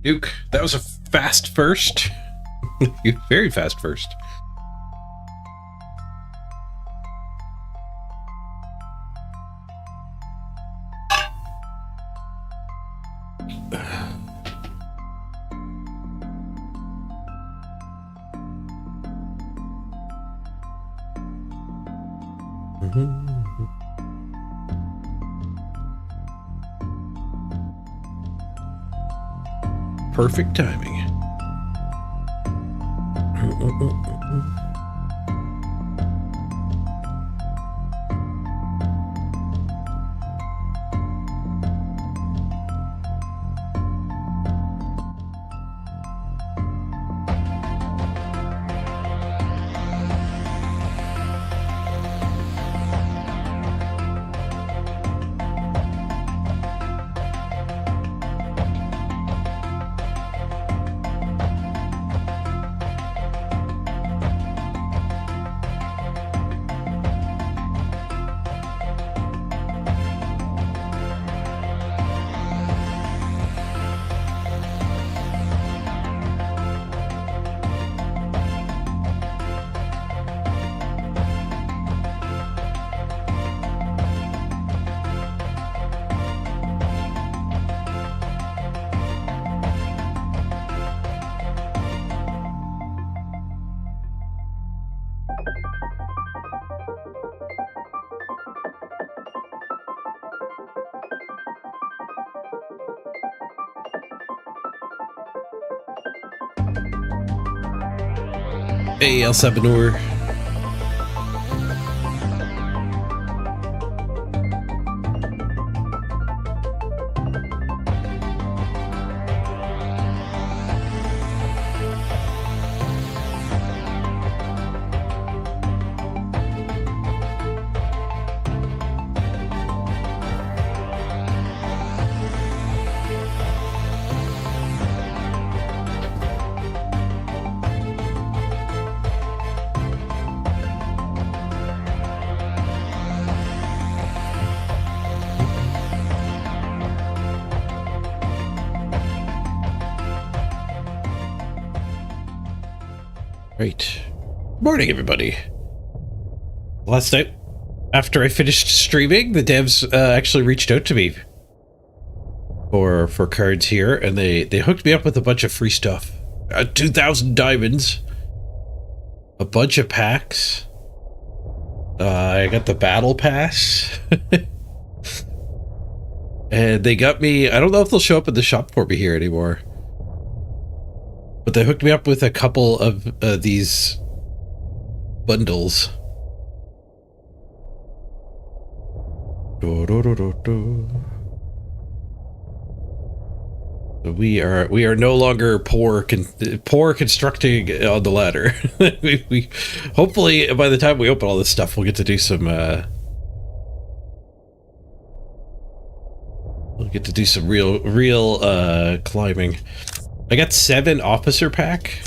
Duke, that was a fast first. Very fast first. Perfect timing. Hey, El Sabinur. Right. Morning, everybody. Last night, after I finished streaming, the devs actually reached out to me for cards here, and they hooked me up with a bunch of free stuff. 2,000 diamonds, a bunch of packs. I got the battle pass, and they got me. I don't know if they'll show up in the shop for me here anymore. But they hooked me up with a couple of these bundles. So we are no longer poor constructing on the ladder. we hopefully by the time we open all this stuff, we'll get to do some real climbing. I got 7 officer pack.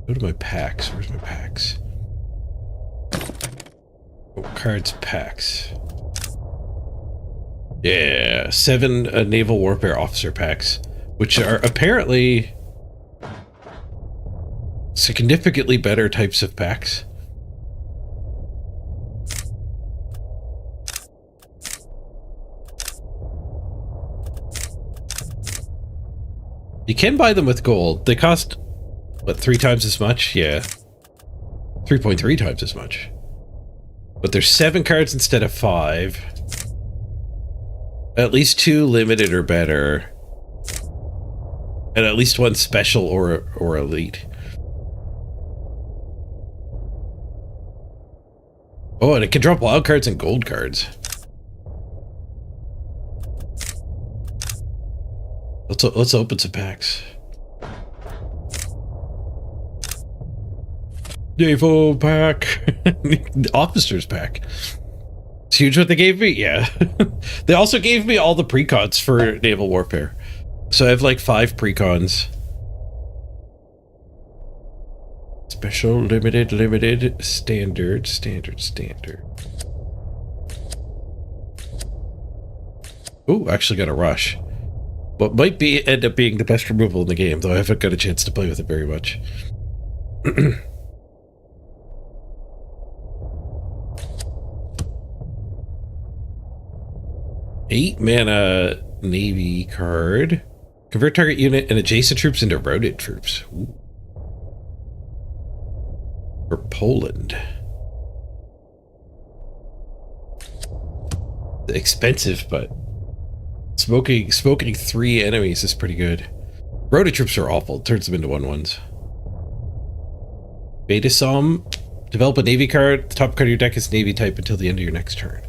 Go to my packs. Where's my packs? Oh, cards packs. Yeah, 7 naval warfare officer packs, which are apparently significantly better types of packs. You can buy them with gold. They cost, what, 3 times as much? Yeah. 3.3 times as much. But there's 7 cards instead of 5. At least 2 limited or better. And at least 1 special or elite. Oh, and it can drop wild cards and gold cards. Let's open some packs. Naval pack. Officers pack. It's huge what they gave me? Yeah. They also gave me all the precons for naval warfare. So I have like 5 precons. Special, limited, standard. Ooh, actually got a rush. What might end up being the best removal in the game, though I haven't got a chance to play with it very much. 8 mana Navy card. Convert target unit and adjacent troops into routed troops. Ooh. For Poland. Expensive, but smoking 3 enemies is pretty good. Routed troops are awful. It turns them into 1/1s. Beta Som. Develop a Navy card. The top card of your deck is Navy type until the end of your next turn.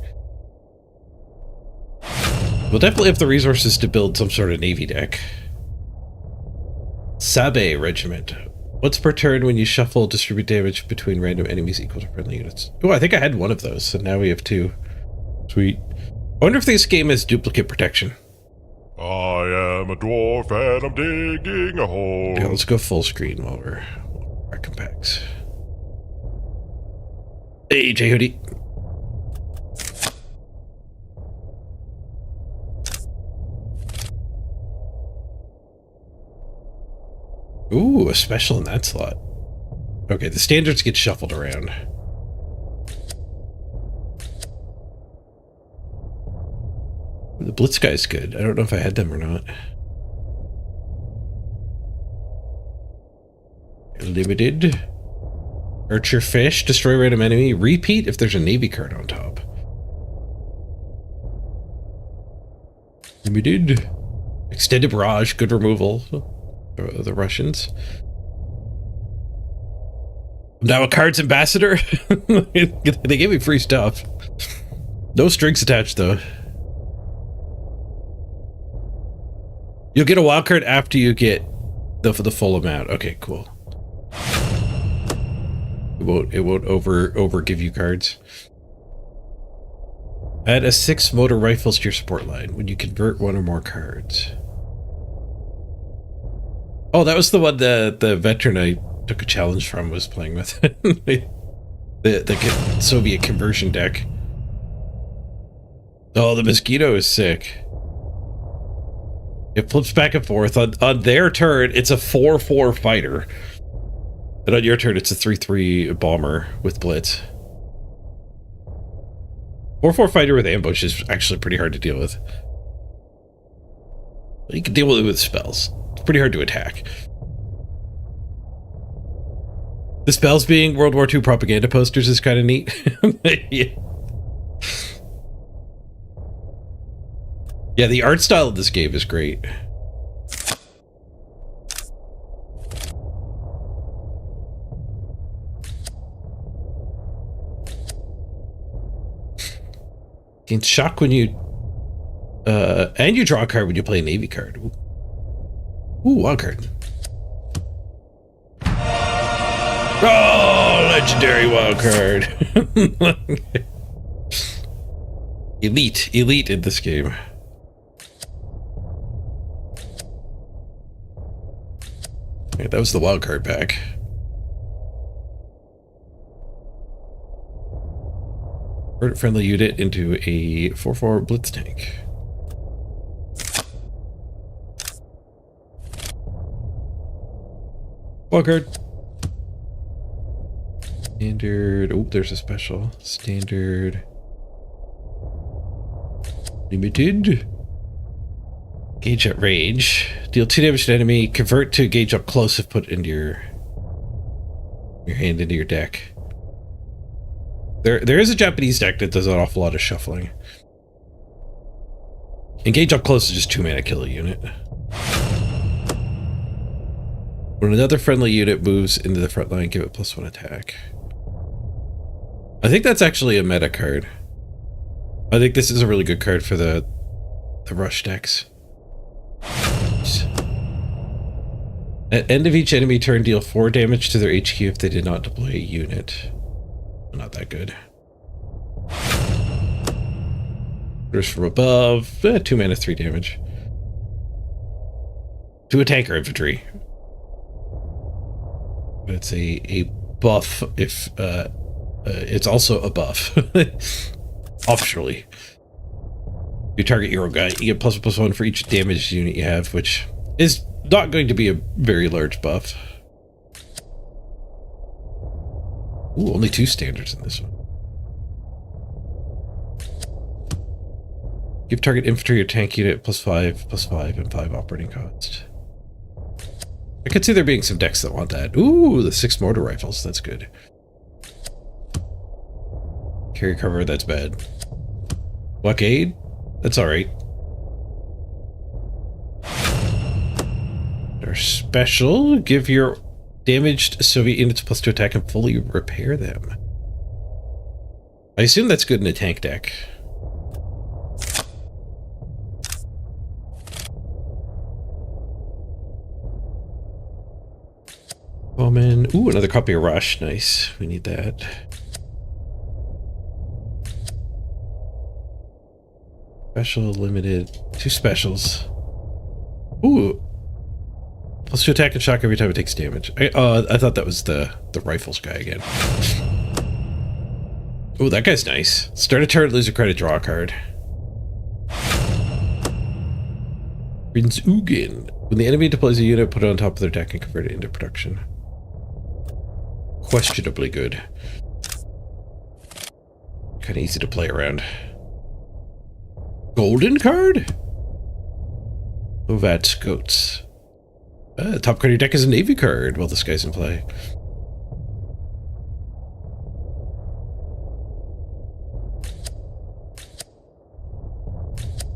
We'll definitely have the resources to build some sort of Navy deck. Sabe Regiment. Once per turn, when you shuffle, distribute damage between random enemies equal to friendly units. Oh, I think I had one of those, so now we have 2. Sweet. I wonder if this game has duplicate protection. I am a dwarf and I'm digging a hole. Yeah, let's go full screen while we're cracking packs. Hey, J Hoodie. Ooh, a special in that slot. Okay, the standards get shuffled around. The Blitz guy's good. I don't know if I had them or not. Limited. Archer Fish. Destroy random enemy. Repeat if there's a Navy card on top. Limited. Extended Barrage. Good removal. The Russians. I'm now a KARDS ambassador. They gave me free stuff. No strings attached though. You'll get a wild card after you get the full amount. Okay, cool. It won't over give you cards. Add a 6 motor rifles to your support line when you convert 1 or more cards. Oh, that was the one the veteran I took a challenge from was playing with. the Soviet conversion deck. Oh, the mosquito is sick. It flips back and forth. On their turn, it's a 4/4 fighter. And on your turn, it's a 3/3 bomber with blitz. 4/4 fighter with ambush is actually pretty hard to deal with. You can deal with it with spells. It's pretty hard to attack. The spells being World War II propaganda posters is kind of neat. Yeah. Yeah, the art style of this game is great. Gain shock when you and you draw a card when you play a Navy card. Ooh, wild card. Oh, legendary wild card. Elite in this game. Okay, that was the wild card pack. Convert a friendly unit into a 4/4 blitz tank. Wild card. Standard. Oh, there's a special. Standard. Limited. Gauge at range. Deal 2 damage to enemy. Convert to gauge up close if put into your hand into your deck. There is a Japanese deck that does an awful lot of shuffling. Engage up close is just 2 mana kill a unit. When another friendly unit moves into the front line, give it +1 attack. I think that's actually a meta card. I think this is a really good card for the rush decks. At end of each enemy turn, deal 4 damage to their HQ if they did not deploy a unit. Not that good. Orders from above. 2 mana, 3 damage. To a tanker infantry. But it's a buff if it's also a buff. Optionally. You target hero guy, you get +1/+1 for each damage unit you have, which is not going to be a very large buff. Ooh, only 2 standards in this one. Give target infantry or tank unit +5/+5 and 5 operating cost. I could see there being some decks that want that. Ooh, the 6 mortar rifles. That's good. Carry cover. That's bad. Blockade. That's all right. Our special. Give your damaged Soviet units +2 attack and fully repair them. I assume that's good in a tank deck. Bowman. Ooh, another copy of Rush. Nice. We need that. Special, limited. 2 specials. Ooh. +2 attack and shock every time it takes damage. I thought that was the rifles guy again. Ooh, that guy's nice. Start a turn, lose a credit, draw a card. Rinzugen. When the enemy deploys a unit, put it on top of their deck and convert it into production. Questionably good. Kind of easy to play around. Golden card? Lovat's Goats. Top card of your deck is a Navy card while this guy's in play.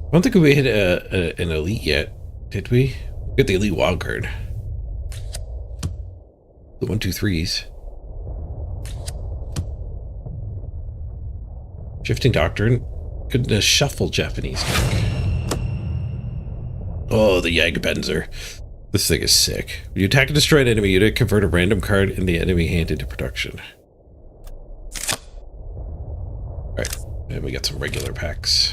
I don't think we hit an elite yet, did we? We got the elite wild card. The 1, 2, 3s. Shifting Doctrine. Could shuffle Japanese deck. Oh, the Jagdpanzer. This thing is sick. When you attack and destroy an enemy unit, convert a random card in the enemy hand into production. Alright, and we got some regular packs.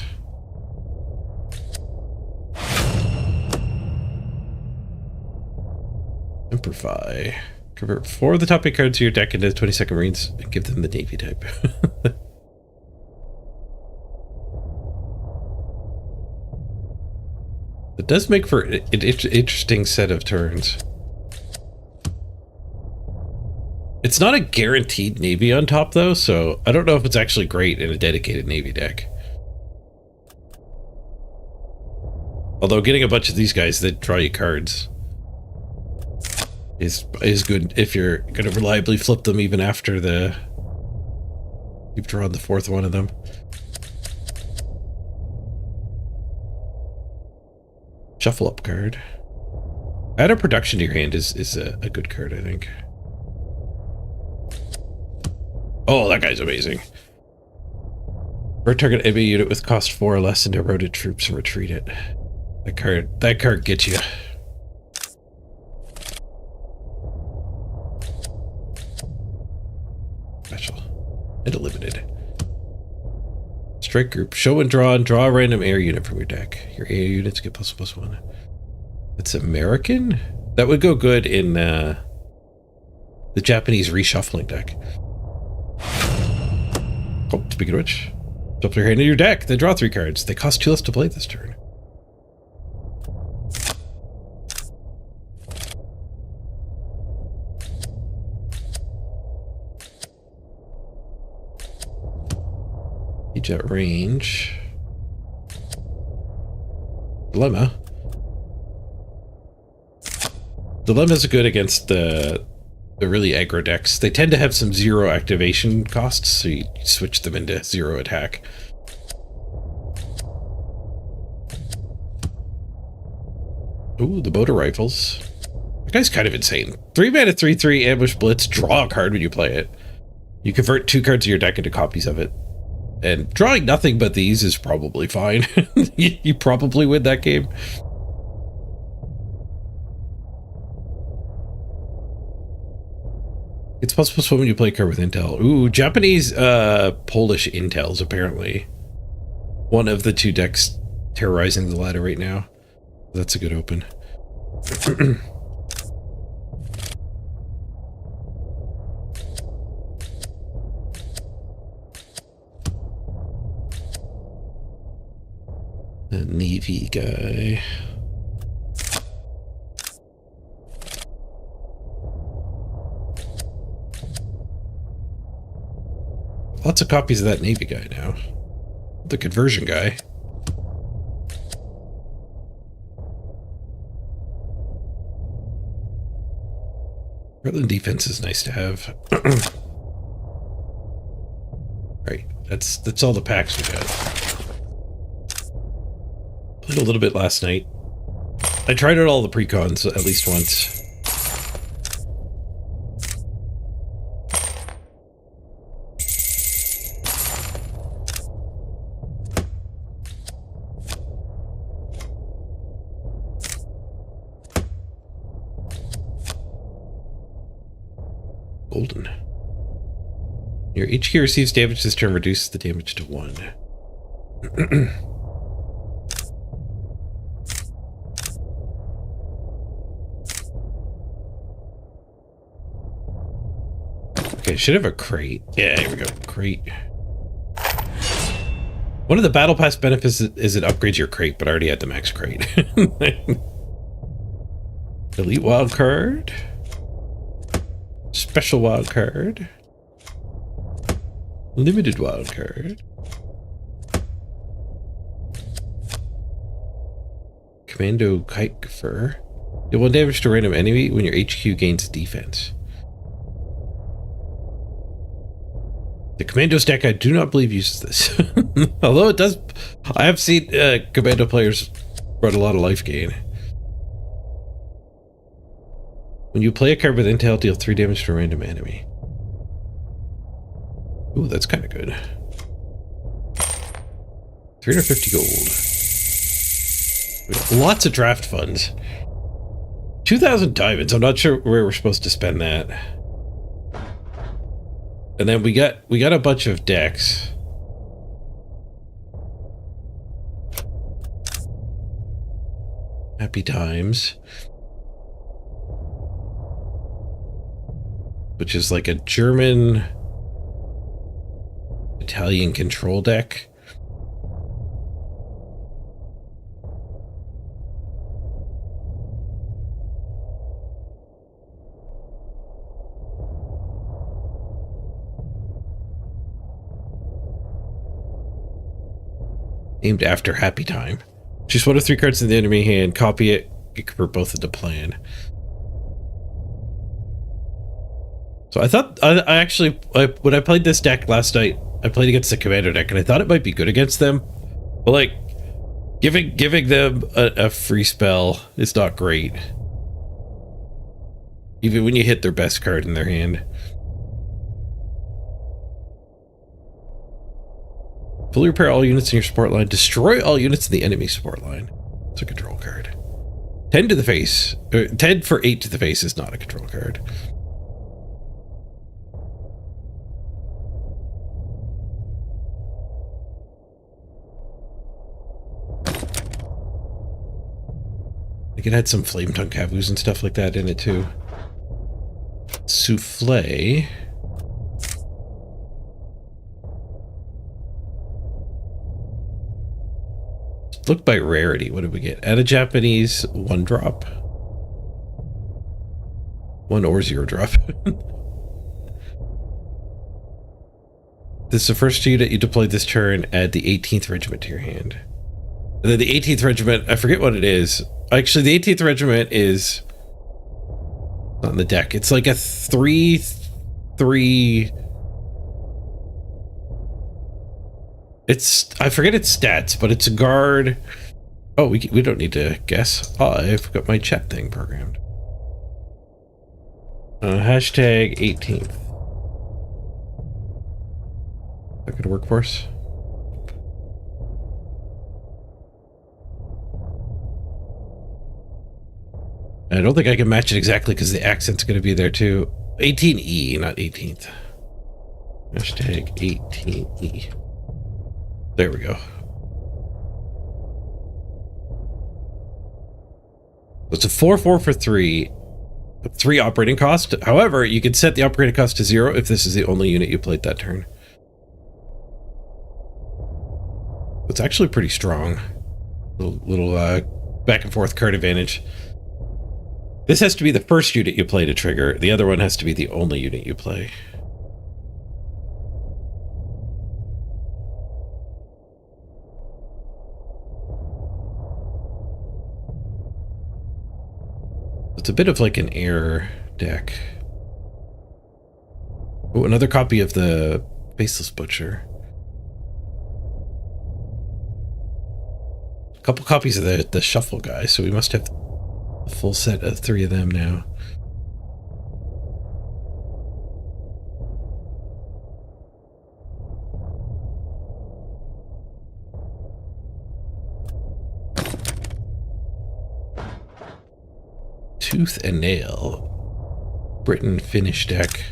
Simplify. Convert 4 of the top 8 cards of your deck into 22nd Marines and give them the Navy type. It does make for an interesting set of turns. It's not a guaranteed Navy on top, though, so I don't know if it's actually great in a dedicated Navy deck. Although getting a bunch of these guys that draw you cards is good if you're going to reliably flip them even after you've drawn the 4th one of them. Shuffle up card. Add a production to your hand is a good card, I think. Oh, that guy's amazing. Or target enemy unit with cost 4 or less into eroded troops and retreat it. That card gets you. Special. And a limited. Strike group. Show and draw a random air unit from your deck. Your air units get +1/+1. It's American? That would go good in the Japanese reshuffling deck. Oh, speaking of which, drop your hand in your deck, then draw 3 cards. They cost 2 less to play this turn. Jet range. Dilemma. Dilemma's good against the really aggro decks. They tend to have some 0 activation costs, so you switch them into 0 attack. Ooh, the Boater Rifles. That guy's kind of insane. 3 mana, 3/3 ambush blitz. Draw a card when you play it. You convert 2 cards of your deck into copies of it. And drawing nothing but these is probably fine. You probably win that game. It's +1/+1 when you play a card with intel. Ooh, Japanese, Polish intels, apparently. One of the 2 decks terrorizing the ladder right now. That's a good open. Navy guy. Lots of copies of that Navy guy now. The conversion guy. Portland defense is nice to have. Right, that's all the packs we got. Played a little bit last night. I tried out all the precons at least once. Golden. Your HQ receives damage this turn, reduces the damage to 1. Okay, should have a crate. Yeah, here we go. Crate. One of the battle pass benefits is it upgrades your crate, but I already had the max crate. Elite wild card. Special wild card. Limited wild card. Commando kite fur. Deal 1 damage to a random enemy when your HQ gains defense. The Commandos deck, I do not believe uses this. Although it does, I have seen Commando players run a lot of life gain. When you play a card with intel, deal 3 damage to a random enemy. Ooh, that's kind of good. 350 gold. We got lots of draft funds. 2,000 diamonds. I'm not sure where we're supposed to spend that. And then we got a bunch of decks. Happy Times. Which is like a German Italian control deck. Named after Happy Time. Choose 1 of 3 cards in the enemy hand, copy it, convert both into plan. So I thought, I actually, when I played this deck last night, I played against the Commander deck, and I thought it might be good against them. But like, giving them a free spell is not great. Even when you hit their best card in their hand. Fully repair all units in your support line. Destroy all units in the enemy support line. It's a control card. 10 to the face. 10 for 8 to the face is not a control card. I could add some flame tongue cavus and stuff like that in it too. Souffle. Look by rarity. What did we get? Add a Japanese 1-drop. 1 or 0 drop. This is the first unit you deployed this turn. Add the 18th regiment to your hand. And then the 18th regiment, I forget what it is. Actually, the 18th regiment is not in the deck. It's like a 3/3. I forget its stats, but it's a guard. Oh, we don't need to guess. Oh, I've got my chat thing programmed. Hashtag 18th. That could work for us. I don't think I can match it exactly because the accent's going to be there too. 18E, not 18th. Hashtag 18E. There we go. It's a 4/4 for 3. 3 operating cost. However, you can set the operating cost to 0 if this is the only unit you played that turn. It's actually pretty strong. Little back and forth card advantage. This has to be the first unit you play to trigger. The other one has to be the only unit you play. It's a bit of like an air deck. Oh, another copy of the Faceless Butcher. A couple copies of the Shuffle guy, so we must have a full set of 3 of them now. Tooth and Nail. Britain Finnish deck.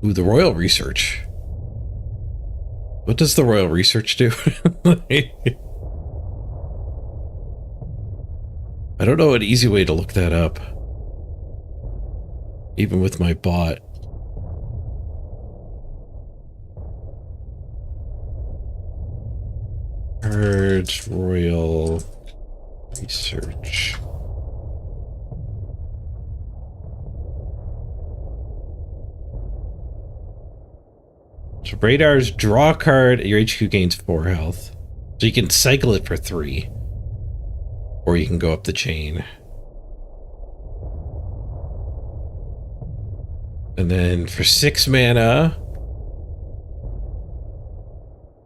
Ooh, the Royal Research. What does the Royal Research do? I don't know an easy way to look that up. Even with my bot. KARDS Royal Research. So Radar's draw a card, your HQ gains 4 health. So you can cycle it for 3. Or you can go up the chain. And then for 6 mana,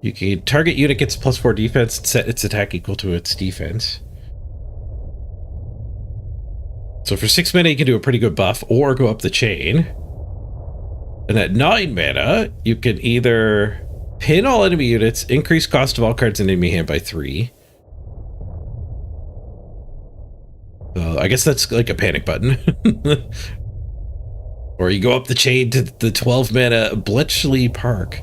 you can target unit gets +4 defense and set its attack equal to its defense. So for 6 mana, you can do a pretty good buff or go up the chain. And at 9 mana, you can either pin all enemy units, increase cost of all cards in enemy hand by 3. I guess that's like a panic button. Or you go up the chain to the 12 mana Bletchley Park.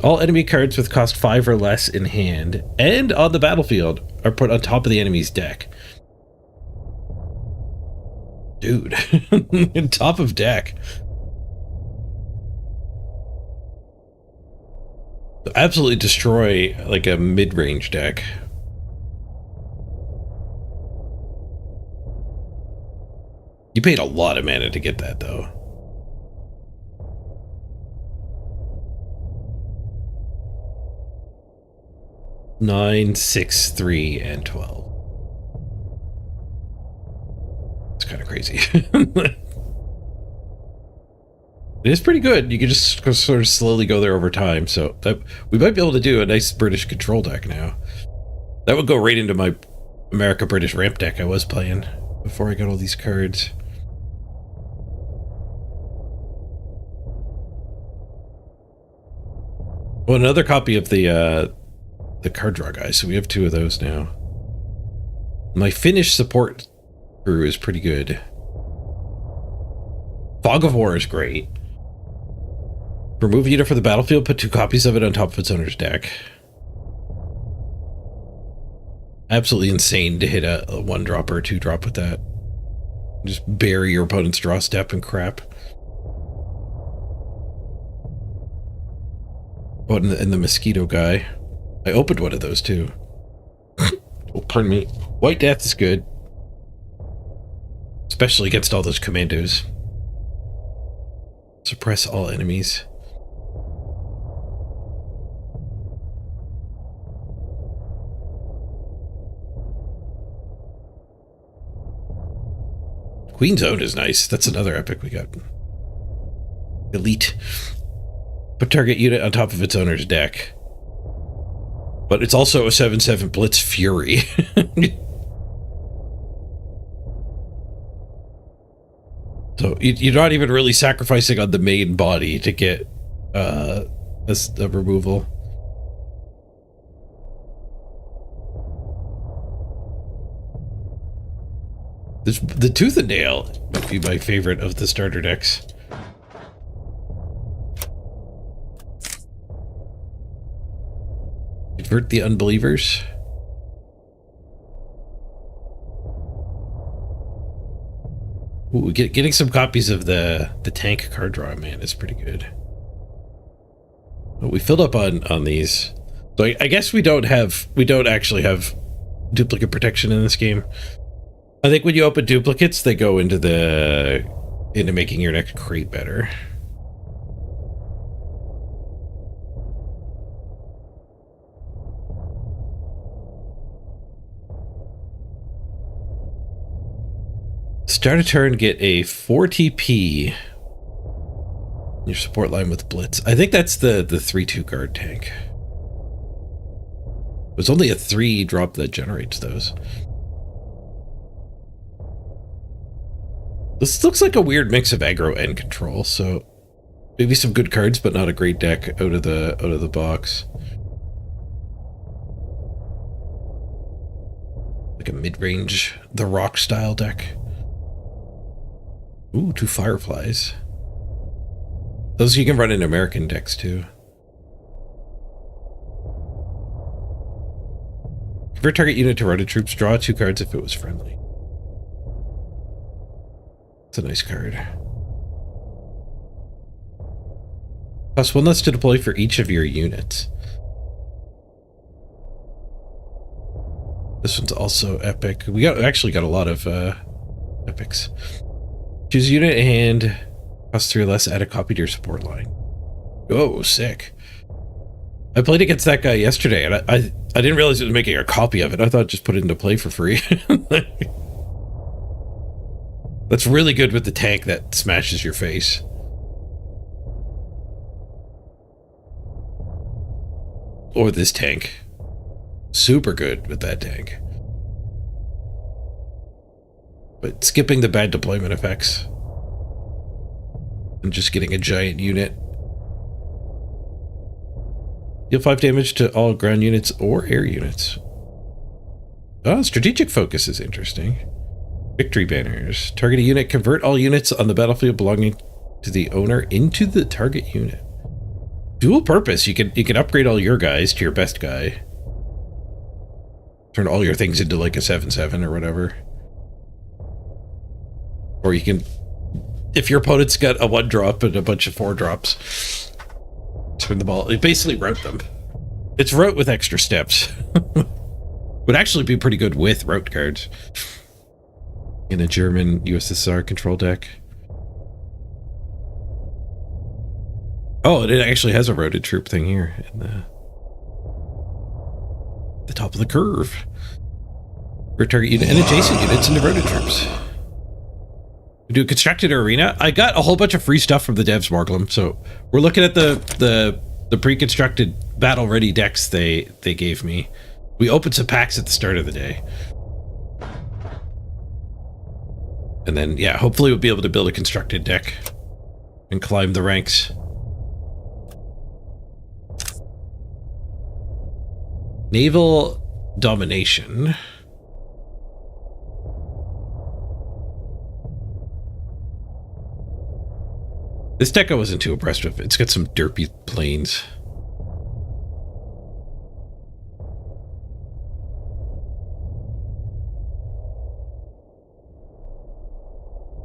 All enemy cards with cost 5 or less in hand and on the battlefield are put on top of the enemy's deck. Dude, top of deck. Absolutely destroy like a mid-range deck. You paid a lot of mana to get that though. Nine, 6, 3, and 12. It's kind of crazy. It is pretty good. You can just sort of slowly go there over time. So that we might be able to do a nice British control deck now. That would go right into my America British ramp deck I was playing before I got all these cards. Well, another copy of the card draw guy. So we have 2 of those now. My Finnish support crew is pretty good. Fog of War is great. Remove a unit from the battlefield, put 2 copies of it on top of its owner's deck. Absolutely insane to hit a 1-drop or a 2-drop with that. Just bury your opponent's draw step and crap. Oh, and the mosquito guy. I opened one of those too. Oh, pardon me. White Death is good. Especially against all those commandos. Suppress all enemies. Queen's Own is nice. That's another epic we got. Elite. Put target unit on top of its owner's deck. But it's also a 7/7 Blitz Fury. So you're not even really sacrificing on the main body to get a removal. The Tooth and Nail might be my favorite of the starter decks. Convert the Unbelievers. Ooh, getting some copies of the tank card draw, man, is pretty good. But we filled up on these. So I guess we don't actually have duplicate protection in this game. I think when you open duplicates, they go into making your next crate better. Start a turn, get a 4 TP. Your support line with Blitz. I think that's the 3/2 guard tank. There's only a 3 drop that generates those. This looks like a weird mix of aggro and control, so maybe some good cards, but not a great deck out of the box. Like a mid-range, the rock style deck. Ooh, 2 Fireflies. Those you can run in American decks too. Convert target unit to routed troops. Draw 2 cards if it was friendly. It's a nice card. Plus 1 less to deploy for each of your units. This one's also epic. We actually got a lot of epics. Choose a unit and cost 3 less, add a copy to your support line. Oh, sick. I played against that guy yesterday, and I didn't realize it was making a copy of it. I thought I'd just put it into play for free. That's really good with the tank that smashes your face. Or this tank. Super good with that tank. But skipping the bad deployment effects. And just getting a giant unit. Deal 5 damage to all ground units or air units. Oh, strategic focus is interesting. Victory banners. Target a unit. Convert all units on the battlefield belonging to the owner into the target unit. Dual purpose. You can upgrade all your guys to your best guy. Turn all your things into like a 7/7 or whatever. Or you can, if your opponent's got a 1-drop and a bunch of 4-drops, turn them all. It basically route them. It's route with extra steps. Would actually be pretty good with route cards in a German USSR control deck. Oh, and it actually has a routed troop thing here in the top of the curve. For target unit and adjacent units into routed troops. We do a constructed arena. I got a whole bunch of free stuff from the devs, Morglum. So we're looking at the pre-constructed battle-ready decks they gave me. We opened some packs at the start of the day. And then, yeah, hopefully we'll be able to build a constructed deck and climb the ranks. Naval domination. This deck I wasn't too impressed with. It's got some derpy planes.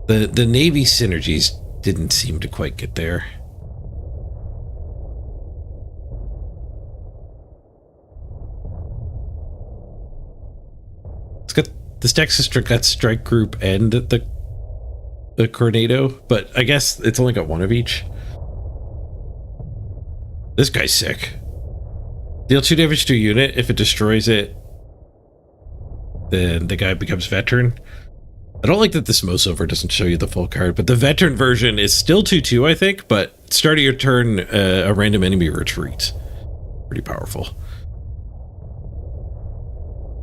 The Navy synergies didn't seem to quite get there. It's got this deck's got strike group and the Tornado, but I guess it's only got 1 of each. This guy's sick. Deal 2 damage to a unit. If it destroys it, then the guy becomes veteran. I don't like that the Smosover doesn't show you the full card, but the veteran version is still 2/2, I think, but start of your turn, a random enemy retreats. Pretty powerful.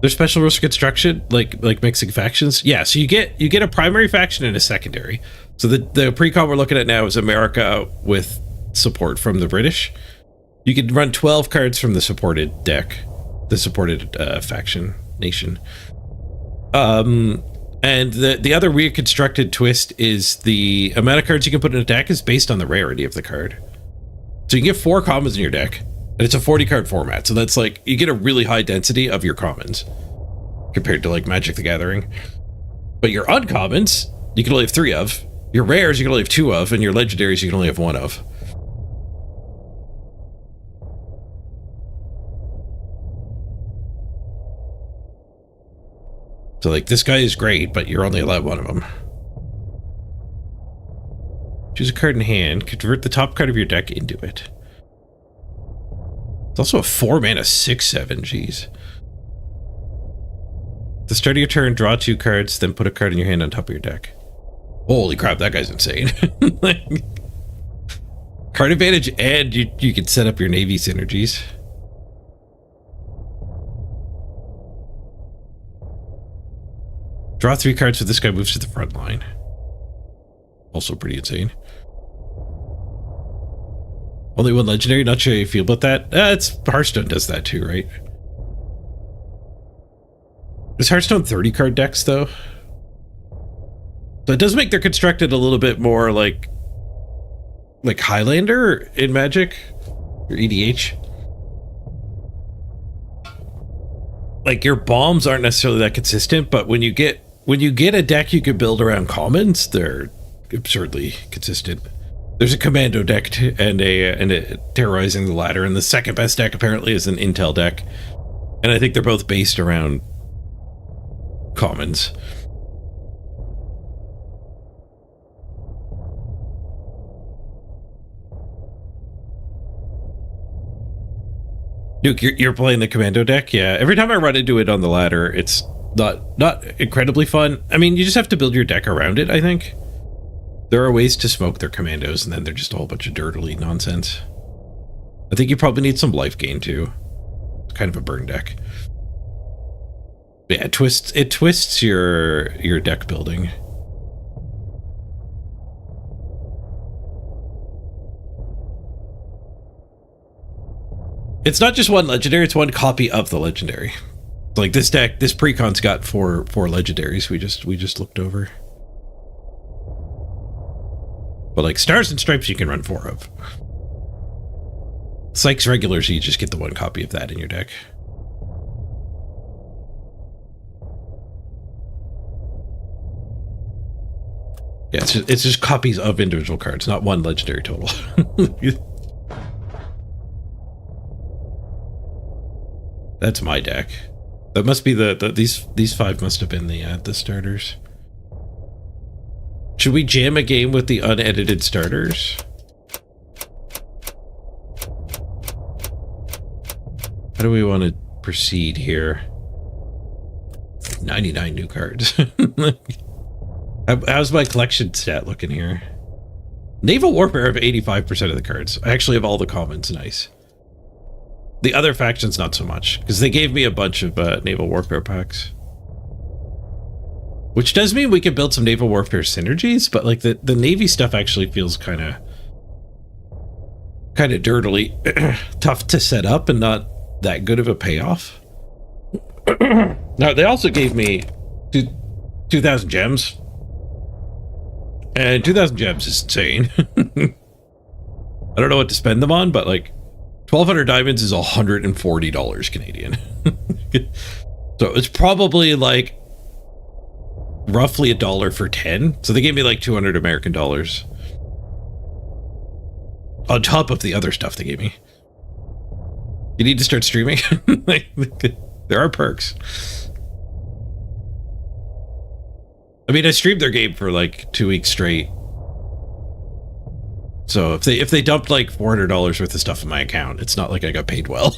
There's special rules for construction, like mixing factions. Yeah, so you get a primary faction and a secondary. So the pre-con we're looking at now is America with support from the British. You can run 12 cards from the supported deck, the supported faction nation. And the other weird constructed twist is the amount of cards you can put in a deck is based on the rarity of the card. So you can get 4 commons in your deck. And it's a 40 card format, so that's like, you get a really high density of your commons compared to like Magic the Gathering. But your uncommons, you can only have 3 of. Your rares you can only have 2 of, and your legendaries you can only have 1 of. So like this guy is great, but you're only allowed 1 of them. Choose a card in hand, convert the top card of your deck into it. It's also a 4-mana 6/7, jeez. At the start of your turn, draw 2 cards, then put a card in your hand on top of your deck. Holy crap, that guy's insane. Like, card advantage, and you can set up your Navy synergies. Draw 3 cards so this guy moves to the front line. Also pretty insane. Only 1 legendary, not sure how you feel about that. It's Hearthstone does that too, right? Is Hearthstone 30 card decks though? So it does make their constructed a little bit more like Highlander in Magic or EDH. Like your bombs aren't necessarily that consistent, but when you get a deck you could build around commons, they're absurdly consistent. There's a commando deck and a terrorizing the ladder, and the second best deck apparently is an intel deck, and I think they're both based around commons. Duke, you're playing the commando deck? Yeah, every time I run into it on the ladder, it's not incredibly fun. I mean, you just have to build your deck around it, I think. There are ways to smoke their commandos, and then they're just a whole bunch of dirtily nonsense. I think you probably need some life gain, too. It's kind of a burn deck. Yeah, it twists your deck building. It's not just 1 legendary, it's 1 copy of the legendary. Like this deck, this precon's got four legendaries we just looked over. But like Stars and Stripes you can run 4 of. Sykes regulars, you just get the 1 copy of that in your deck. Yeah, it's just copies of individual cards, not 1 legendary total. That's my deck. That must be these 5 must have been the starters. Should we jam a game with the unedited starters? How do we want to proceed here? 99 new cards. How's my collection stat looking here? Naval Warfare have 85% of the cards. I actually have all the commons, nice. The other factions, not so much, because they gave me a bunch of Naval Warfare packs. Which does mean we can build some Naval Warfare synergies, but like the Navy stuff actually feels kind of dirtily tough to set up and not that good of a payoff. Now, they also gave me 2,000 gems. And 2,000 gems is insane. I don't know what to spend them on, but like 1,200 diamonds is $140 Canadian. So it's probably like roughly $1 for 10. So they gave me like 200 American dollars on top of the other stuff they gave me. You need to start streaming. There are perks. I mean, I streamed their game for like 2 weeks straight. So if they dumped like $400 worth of stuff in my account, it's not like I got paid well.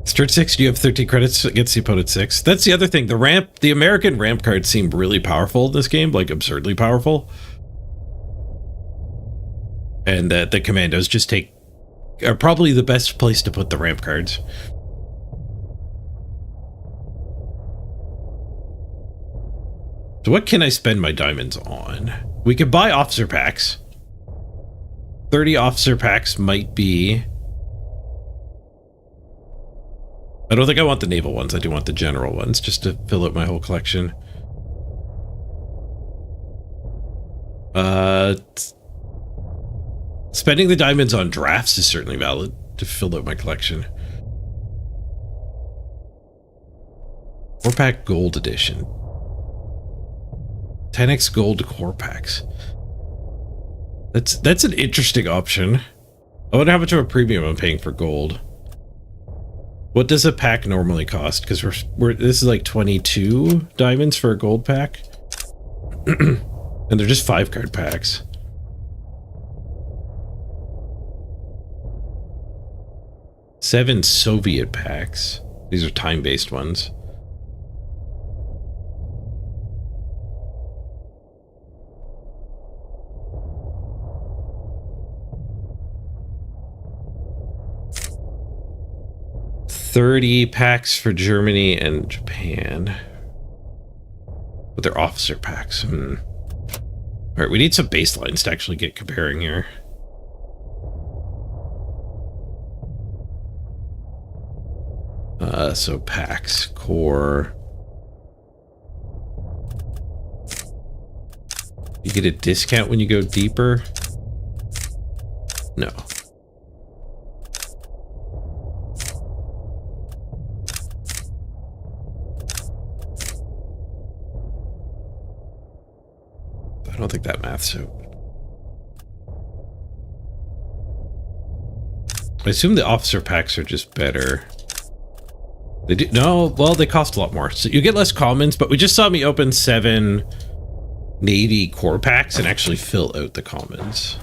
Start 6, you have 13 credits against the opponent 6. That's the other thing. The American ramp cards seem really powerful in this game, like absurdly powerful. And the commandos just are probably the best place to put the ramp cards. So what can I spend my diamonds on? We could buy officer packs. 30 officer packs might be... I don't think I want the naval ones. I do want the general ones, just to fill out my whole collection. Spending the diamonds on drafts is certainly valid to fill out my collection. 4-pack gold edition. 10x gold core packs. That's an interesting option. I wonder how much of a premium I'm paying for gold. What does a pack normally cost? Because this is like 22 diamonds for a gold pack. And they're just 5-card packs. Seven Soviet packs. These are time-based ones. $30 packs for Germany and Japan. But they're officer packs. Alright, we need some baselines to actually get comparing here. So packs, core. You get a discount when you go deeper? No. I don't think that math's out. I assume the officer packs are just better. They do no, well, they cost a lot more. So you get less commons, but we just saw me open 7 Navy core packs and actually fill out the commons.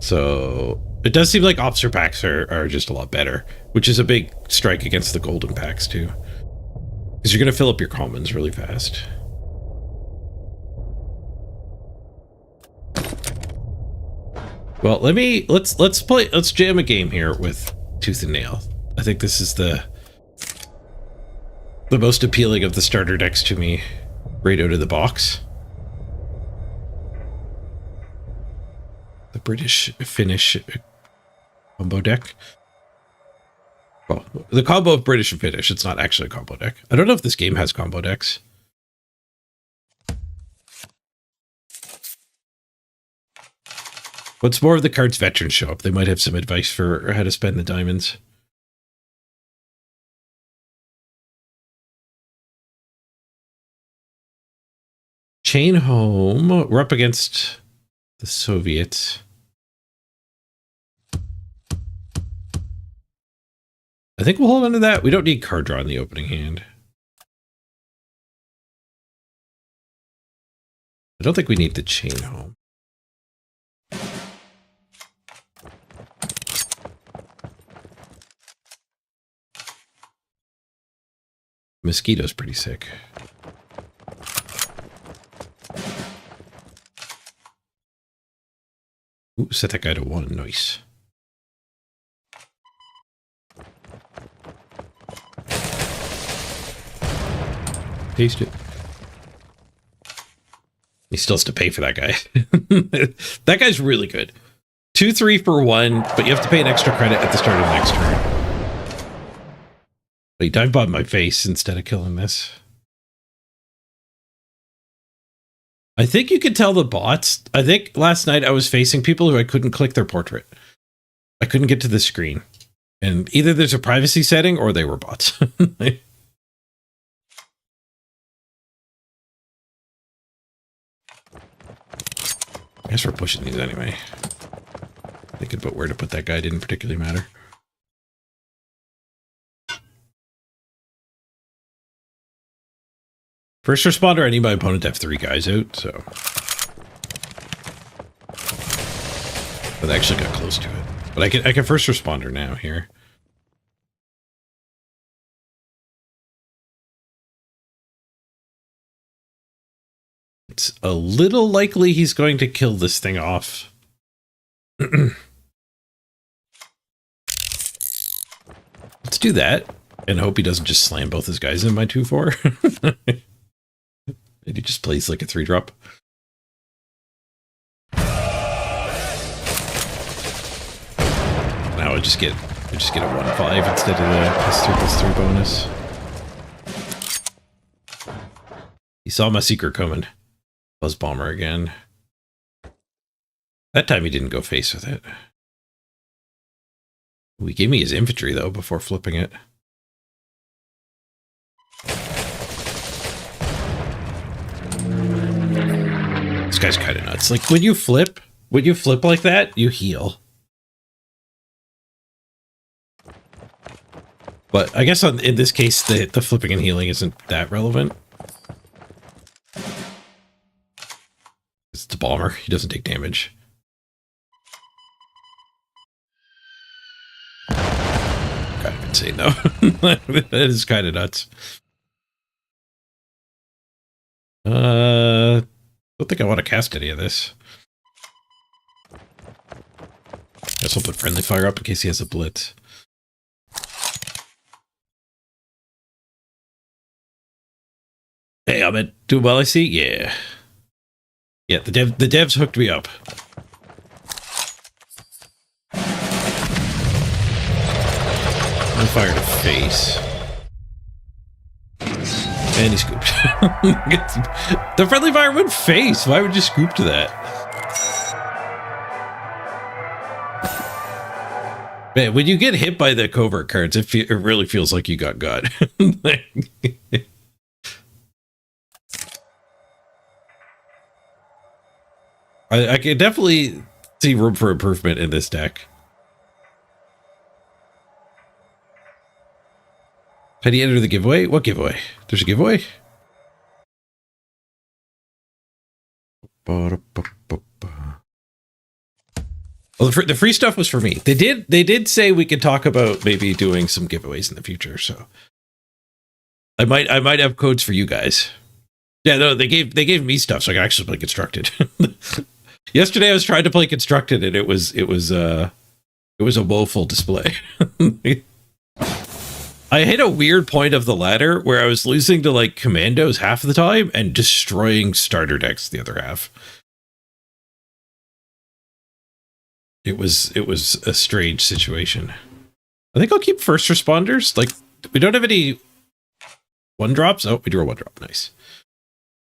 So it does seem like officer packs are just a lot better, which is a big strike against the golden packs too. Because you're going to fill up your commons really fast. Well, let's jam a game here with Tooth and Nail. I think this is the most appealing of the starter decks to me right out of the box. The British-Finnish combo deck. Well, the combo of British and Finnish, it's not actually a combo deck. I don't know if this game has combo decks. Once more of the cards veterans show up, they might have some advice for how to spend the diamonds. Chain home. We're up against the Soviets. I think we'll hold on to that. We don't need card draw in the opening hand. I don't think we need the chain home. Mosquito's pretty sick. Ooh, set that guy to 1. Nice. Taste it. He still has to pay for that guy. That guy's really good. 2-3 for 1, but you have to pay an extra credit at the start of the next turn. He dive bombed my face instead of killing this. I think you could tell the bots. I think last night I was facing people who I couldn't click their portrait. I couldn't get to the screen. And either there's a privacy setting or they were bots. I guess we're pushing these anyway. Thinking about where to put that guy didn't particularly matter. First responder, I need my opponent to have 3 guys out, so. But I actually got close to it. But I can first responder now here. It's a little likely he's going to kill this thing off. Let's do that and hope he doesn't just slam both his guys in my 2-4. And he just plays like a 3-drop. Now I just get a 1-5 instead of the +3/+3 bonus. He saw my secret coming. Buzz Bomber again. That time he didn't go face with it. He gave me his infantry, though, before flipping it. This guy's kind of nuts. Like, when you flip like that, you heal. But I guess in this case, the flipping and healing isn't that relevant. It's the bomber. He doesn't take damage. Kind of insane, though. That is kind of nuts. Don't think I want to cast any of this. Guess I'll put friendly fire up in case he has a blitz. Hey, I'm doing well, I see? Yeah. Yeah, the devs hooked me up. I fired a face. And he scooped. The friendly fire went face. Why would you scoop to that? Man, when you get hit by the covert cards, it really feels like you got. I can definitely see room for improvement in this deck. How do you enter the giveaway? What giveaway? There's a giveaway? Well, the free stuff was for me. They did say we could talk about maybe doing some giveaways in the future, so I might have codes for you guys. Yeah, no, they gave me stuff so I could actually play Constructed. Yesterday I was trying to play Constructed and it was a woeful display. I hit a weird point of the ladder where I was losing to like commandos half of the time and destroying starter decks the other half. It was a strange situation. I think I'll keep first responders. Like, we don't have any one drops. Oh, we drew a one drop. Nice.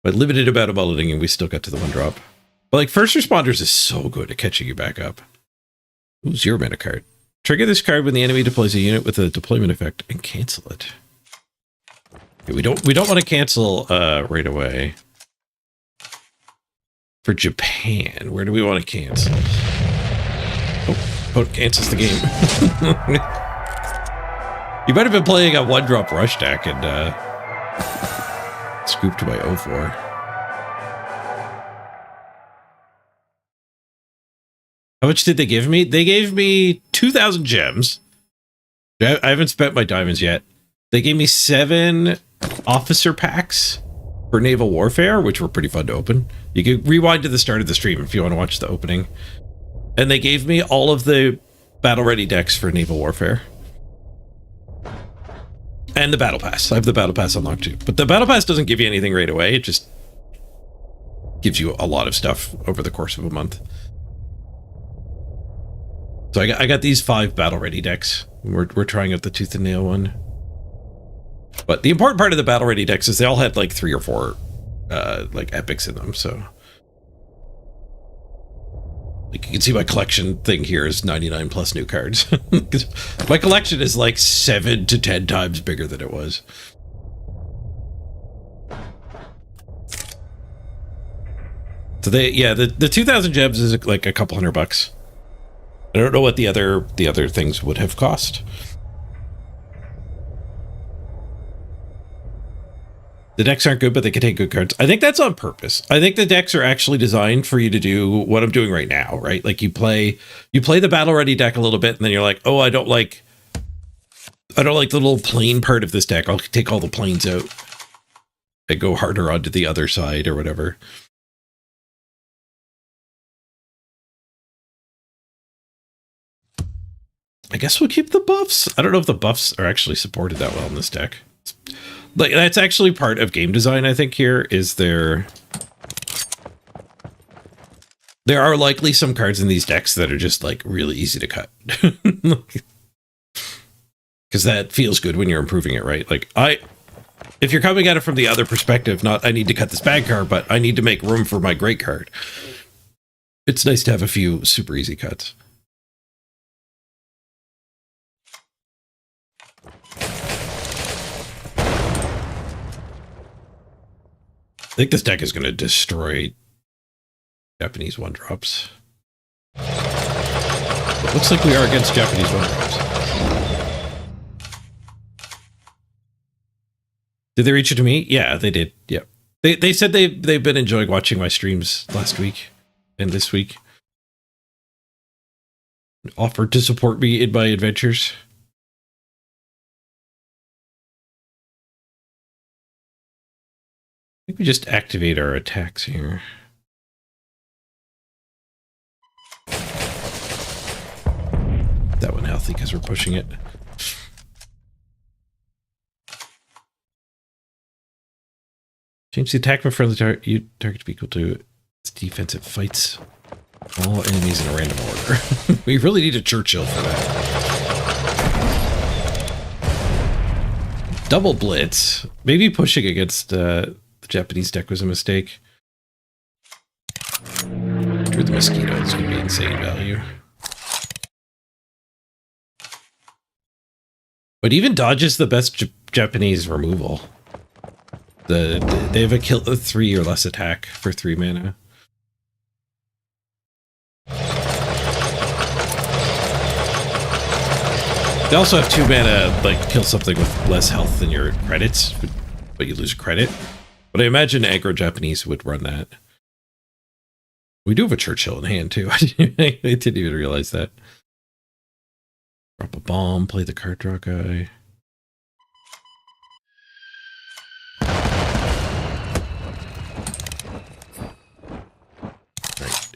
But limited amount of mulleting and we still got to the one drop. But like first responders is so good at catching you back up. Ooh, 0 mana card. Trigger this card when the enemy deploys a unit with a deployment effect and cancel it. Okay, we don't want to cancel right away. For Japan, where do we want to cancel? Oh, cancels the game. You might have been playing a one-drop rush deck and scooped by 0-4. How much did they give me? They gave me 2,000 gems. I haven't spent my diamonds yet. They gave me 7 officer packs for naval warfare, which were pretty fun to open. You can rewind to the start of the stream if you want to watch the opening. And they gave me all of the battle-ready decks for naval warfare. And the battle pass. I have the battle pass unlocked too. But the battle pass doesn't give you anything right away. It just gives you a lot of stuff over the course of a month. So I got these 5 battle-ready decks. We're trying out the Tooth and Nail one. But the important part of the battle-ready decks is they all had like 3 or 4 like epics in them, so... Like you can see my collection thing here is 99 plus new cards. My collection is like 7 to 10 times bigger than it was. So the 2,000 gems is like a couple $100. I don't know what the other things would have cost. The decks aren't good, but they can take good cards. I think that's on purpose. I think the decks are actually designed for you to do what I'm doing right now, right? Like you play the battle ready deck a little bit, and then you're like, oh, I don't like the little plane part of this deck. I'll take all the planes out and go harder onto the other side or whatever. I guess we'll keep the buffs. I don't know if the buffs are actually supported that well in this deck. Like that's actually part of game design, I think, here is there are likely some cards in these decks that are just like really easy to cut. Because that feels good when you're improving it, right? Like if you're coming at it from the other perspective, not I need to cut this bad card, but I need to make room for my great card. It's nice to have a few super easy cuts. I think this deck is going to destroy Japanese 1-drops. It looks like we are against Japanese 1-drops. Did they reach it to me? Yeah, they did. Yeah. They said they've been enjoying watching my streams last week and this week. Offered to support me in my adventures. I think we just activate our attacks here. That one healthy because we're pushing it. Change the attack from friendly target to be equal to its defensive fights all enemies in a random order. We really need a Churchill for that. Double blitz. Maybe pushing against the Japanese deck was a mistake. Drew the mosquito is going to be insane value. But even dodge is the best Japanese removal. They have a 3 or less attack for 3 mana. They also have 2 mana, like, kill something with less health than your credits, but you lose credit. But I imagine aggro Japanese would run that. We do have a Churchill in hand, too. I didn't even realize that. Drop a bomb, play the card draw guy.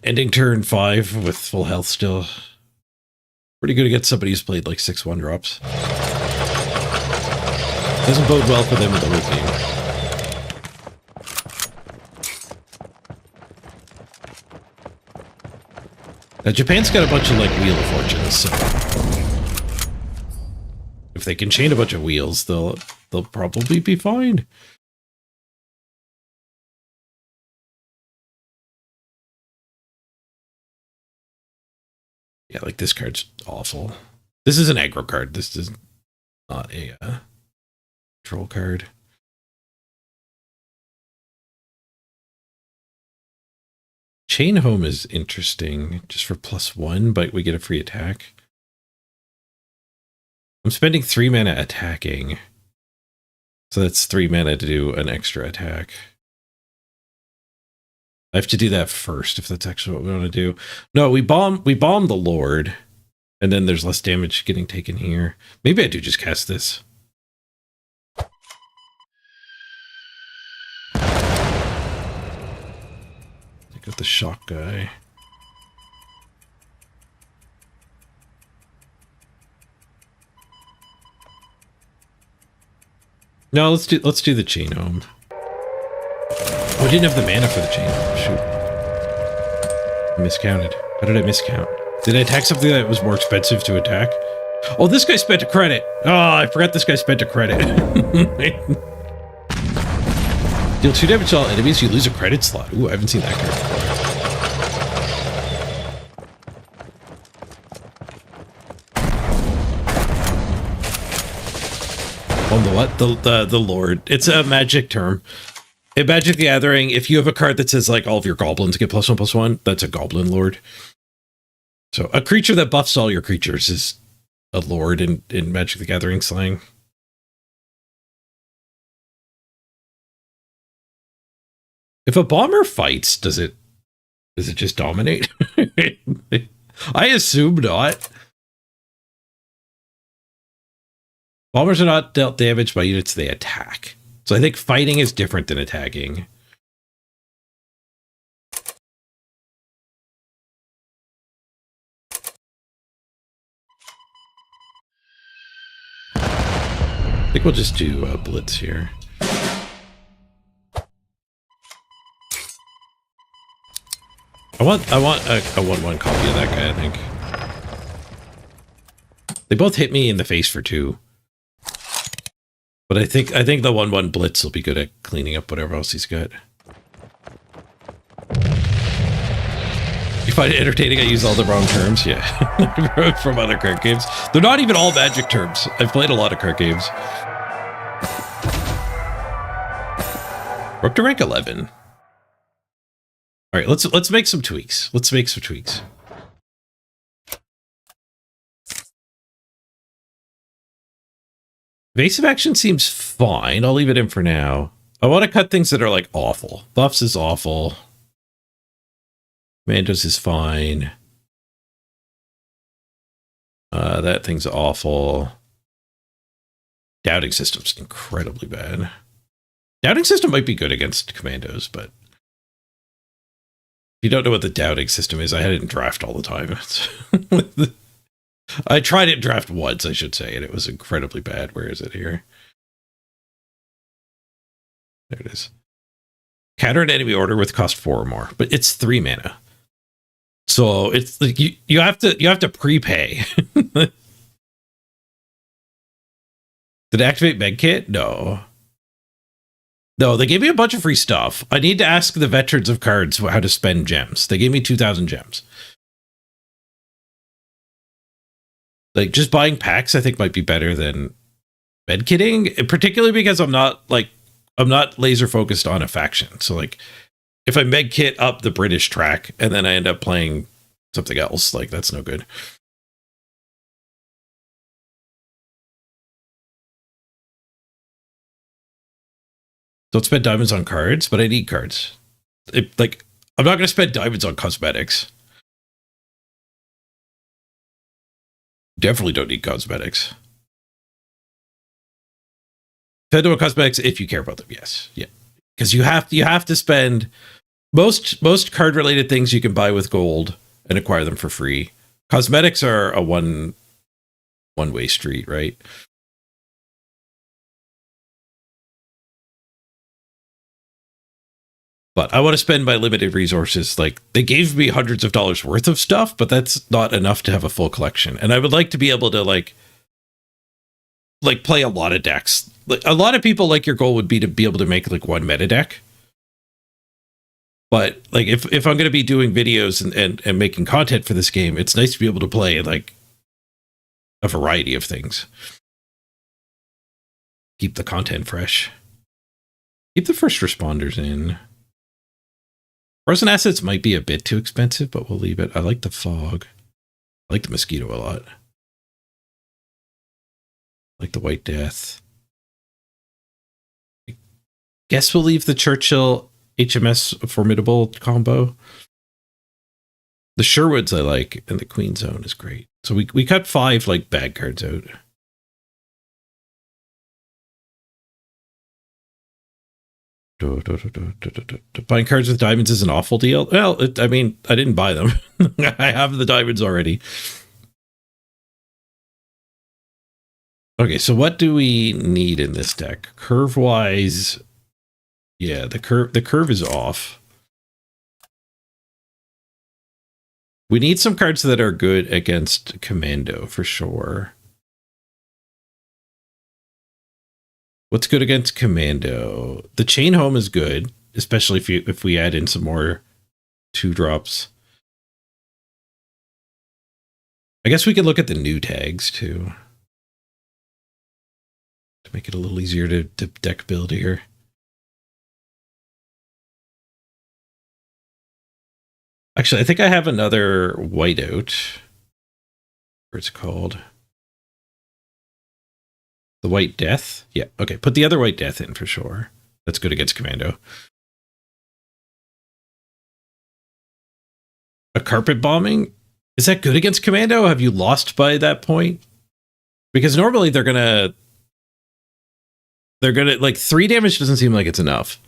Ending turn 5 with full health still. Pretty good against somebody who's played like 6 1-drops. Doesn't bode well for them in the late game. Now, Japan's got a bunch of like Wheel of Fortunes, so if they can chain a bunch of wheels, they'll probably be fine. Yeah, like this card's awful. This is an aggro card. This is not a control card. Chain Home is interesting just for +1, but we get a free attack. I'm spending 3 mana attacking. So that's 3 mana to do an extra attack. I have to do that first if that's actually what we want to do. No, we bomb the Lord, and then there's less damage getting taken here. Maybe I do just cast this. I got the shock guy. No, let's do the Chain Home. Oh, I didn't have the mana for the Chain Home. Shoot. I miscounted. How did I miscount? Did I attack something that was more expensive to attack? Oh, this guy spent a credit. Oh, I forgot this guy spent a credit. Deal 2 damage to all enemies, you lose a credit slot. Ooh, I haven't seen that card before. Oh, the what? The Lord. It's a magic term. In Magic the Gathering, if you have a card that says like all of your goblins get +1/+1, that's a Goblin Lord. So a creature that buffs all your creatures is a Lord in Magic the Gathering slang. If a bomber fights, does it just dominate? I assume not. Bombers are not dealt damage by units they attack. So I think fighting is different than attacking. I think we'll just do Blitz here. I want a 1/1 copy of that guy, I think. They both hit me in the face for 2. But I think the 1/1 Blitz will be good at cleaning up whatever else he's got. You find it entertaining I use all the wrong terms? Yeah. From other card games. They're not even all Magic terms. I've played a lot of card games. We're up to rank 11. All right, let's make some tweaks. Let's make some tweaks. Evasive action seems fine. I'll leave it in for now. I want to cut things that are like awful. Buffs is awful. Commandos is fine. That thing's awful. Doubting system's incredibly bad. Doubting system might be good against commandos, but if you don't know what the doubting system is, I had it in draft all the time. I tried it in draft once, I should say, and it was incredibly bad. Where is it here? There it is. Counter an enemy order with cost 4 or more, but it's 3 mana. So it's like you have to prepay. Did it activate Medkit? No. No, they gave me a bunch of free stuff. I need to ask the veterans of cards how to spend gems. They gave me 2,000 gems. Like, just buying packs, I think, might be better than medkitting, particularly because I'm not laser focused on a faction. So, like, if I medkit up the British track and then I end up playing something else, like, that's no good. Don't spend diamonds on cards, but I need cards. I'm not going to spend diamonds on cosmetics. Definitely don't need cosmetics. Spend on cosmetics if you care about them. Yes, yeah, because you have to spend most card related things you can buy with gold and acquire them for free. Cosmetics are a one way street, right? But I want to spend my limited resources. Like, they gave me hundreds of dollars worth of stuff, but that's not enough to have a full collection. And I would like to be able to like play a lot of decks. Like, a lot of people, like, your goal would be to be able to make like one meta deck. But like, if I'm going to be doing videos and making content for this game, it's nice to be able to play like a variety of things. Keep the content fresh. Keep the first responders in. Frozen assets might be a bit too expensive, but we'll leave it. I like the fog. I like the mosquito a lot. I like the White Death. I guess we'll leave the Churchill HMS Formidable combo. The Sherwoods I like, and the Queen Zone is great. So we cut 5 like bad cards out. Buying cards with diamonds is an awful deal. Well, I mean, I didn't buy them. I have the diamonds already. Okay, so what do we need in this deck? Curve-wise, yeah, the curve is off. We need some cards that are good against Commando for sure. What's good against Commando? The Chain Home is good, especially if we add in some more 2-drops. I guess we could look at the new tags too, to make it a little easier to deck build here. Actually, I think I have another whiteout. What's it called? The White Death? Yeah, okay. Put the other White Death in for sure. That's good against Commando. A Carpet Bombing? Is that good against Commando? Have you lost by that point? Because normally they're gonna like 3 damage doesn't seem like it's enough.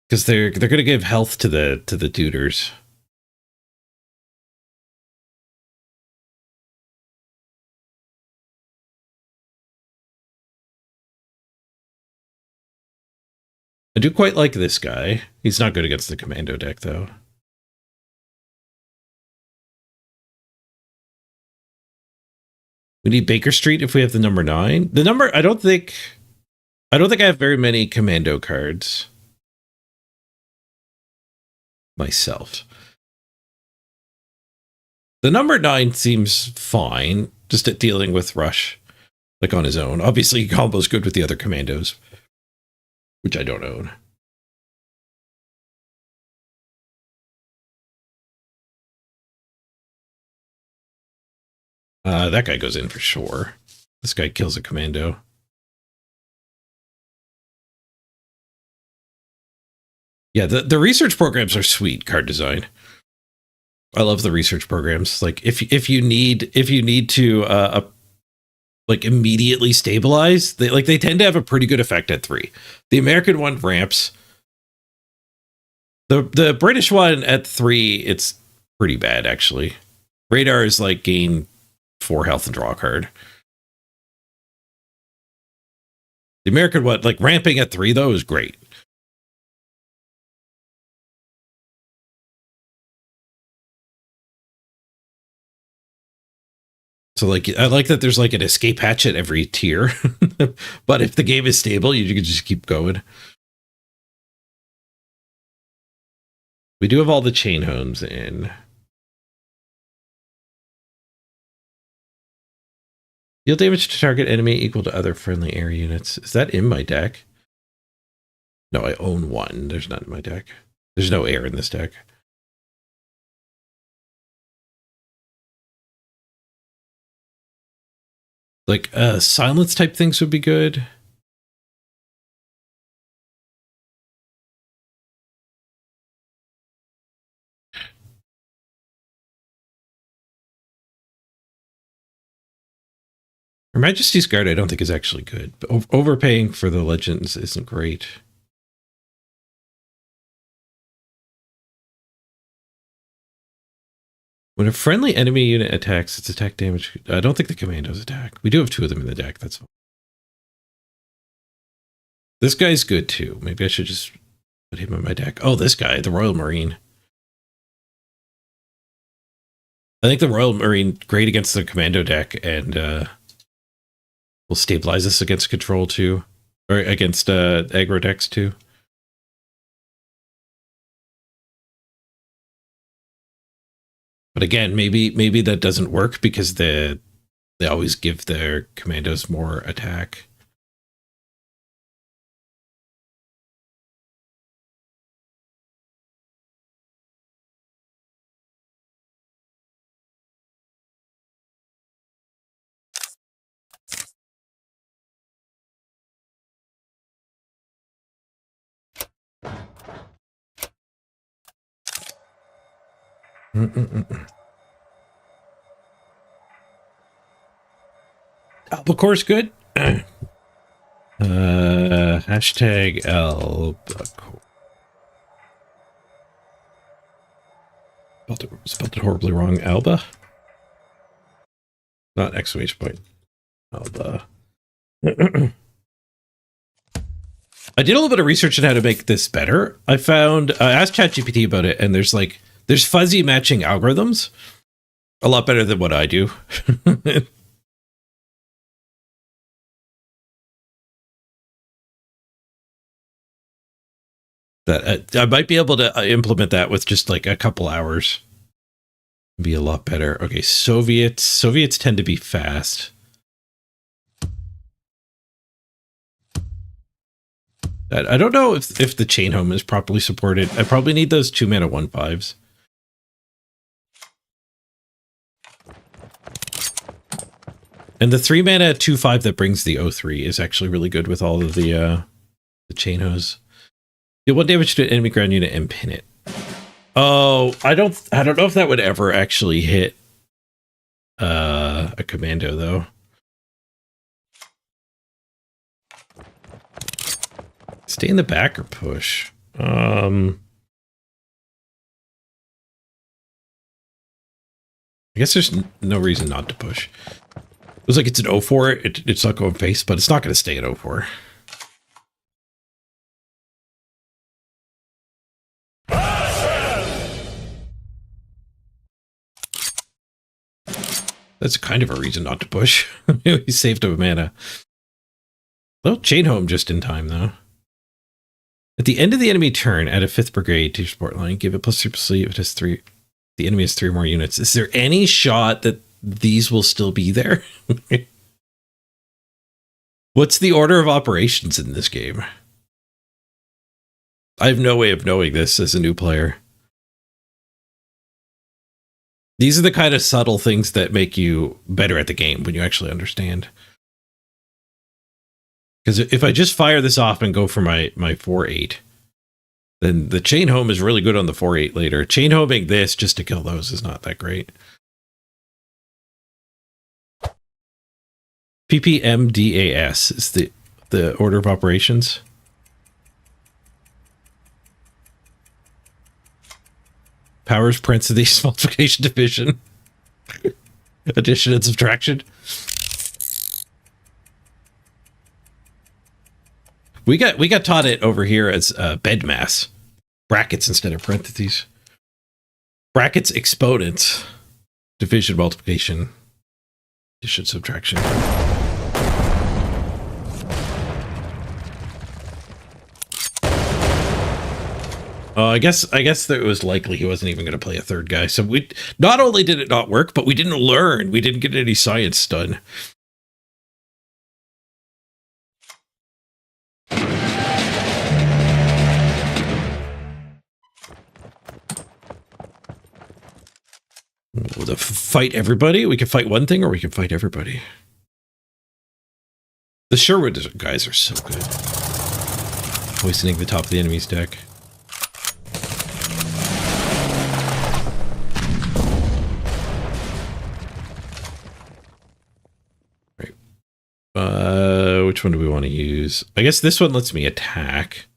Because they're gonna give health to the tutors. I do quite like this guy. He's not good against the Commando deck, though. We need Baker Street if we have the number 9. The number, I don't think I have very many commando cards myself. The number 9 seems fine, just at dealing with Rush, like on his own. Obviously, combo's good with the other commandos, which I don't own. That guy goes in for sure. This guy kills a commando. Yeah, the research programs are sweet, card design. I love the research programs. Like if you need to like immediately stabilize, they tend to have a pretty good effect at 3. The American one ramps. The British one at 3, it's pretty bad actually. Radar is like gain 4 health and draw a card. The American one, like ramping at 3 though, is great. So like I like that there's like an escape hatch at every tier. But if the game is stable, you can just keep going. We do have all the chain homes in. Deal damage to target enemy equal to other friendly air units. Is that in my deck? No, I own 1. There's none in my deck. There's no air in this deck. Like silence type things would be good. Her Majesty's Guard I don't think is actually good, but overpaying for the legends isn't great. When a friendly enemy unit attacks, its attack damage. I don't think the commandos attack. We do have 2 of them in the deck. That's fine. This guy's good too. Maybe I should just put him in my deck. Oh, this guy, the Royal Marine. I think the Royal Marine great against the commando deck, and will stabilize us against control too, or against aggro decks too. But again, maybe that doesn't work because they always give their commandos more attack. Albacore's good. Hashtag Albacore. Spelled it horribly wrong. Alba? Not exclamation point. Alba. I did a little bit of research on how to make this better. I asked ChatGPT about it, and there's fuzzy matching algorithms. A lot better than what I do. That I might be able to implement that with just like a couple hours. Be a lot better. Okay, Soviets tend to be fast. I don't know if the chain home is properly supported. I probably need those 2 mana 1/5s. And the 3 mana 2/5 that brings the 0/3 is actually really good with all of the chain hose. Deal 1 damage to an enemy ground unit and pin it. Oh, I don't know if that would ever actually hit a commando though. Stay in the back or push? I guess there's no reason not to push. It was like it's an 0/4. It's not going face, but it's not going to stay at 0/4. That's kind of a reason not to push. He saved a mana. Well, chain home just in time, though. At the end of the enemy turn, add a 5th brigade to your support line. Give it +3 sleep. It has 3. The enemy has 3 more units. Is there any shot that these will still be there? What's the order of operations in this game? I have no way of knowing this as a new player. These are the kind of subtle things that make you better at the game when you actually understand. Because if I just fire this off and go for my 4-8, then the chain home is really good on the 4-8 later. Chain homing this just to kill those is not that great. PPMDAS is the order of operations. Powers, parentheses, multiplication, division, addition and subtraction. We got taught it over here as bed mass, brackets instead of parentheses. Brackets, exponents, division, multiplication, addition, subtraction. I guess that it was likely he wasn't even going to play a third guy. So we not only did it not work, but we didn't learn. We didn't get any science done. We'll fight everybody. We can fight one thing, or we can fight everybody. The Sherwood guys are so good. Poisoning the top of the enemy's deck. Which one do we want to use? I guess this one lets me attack.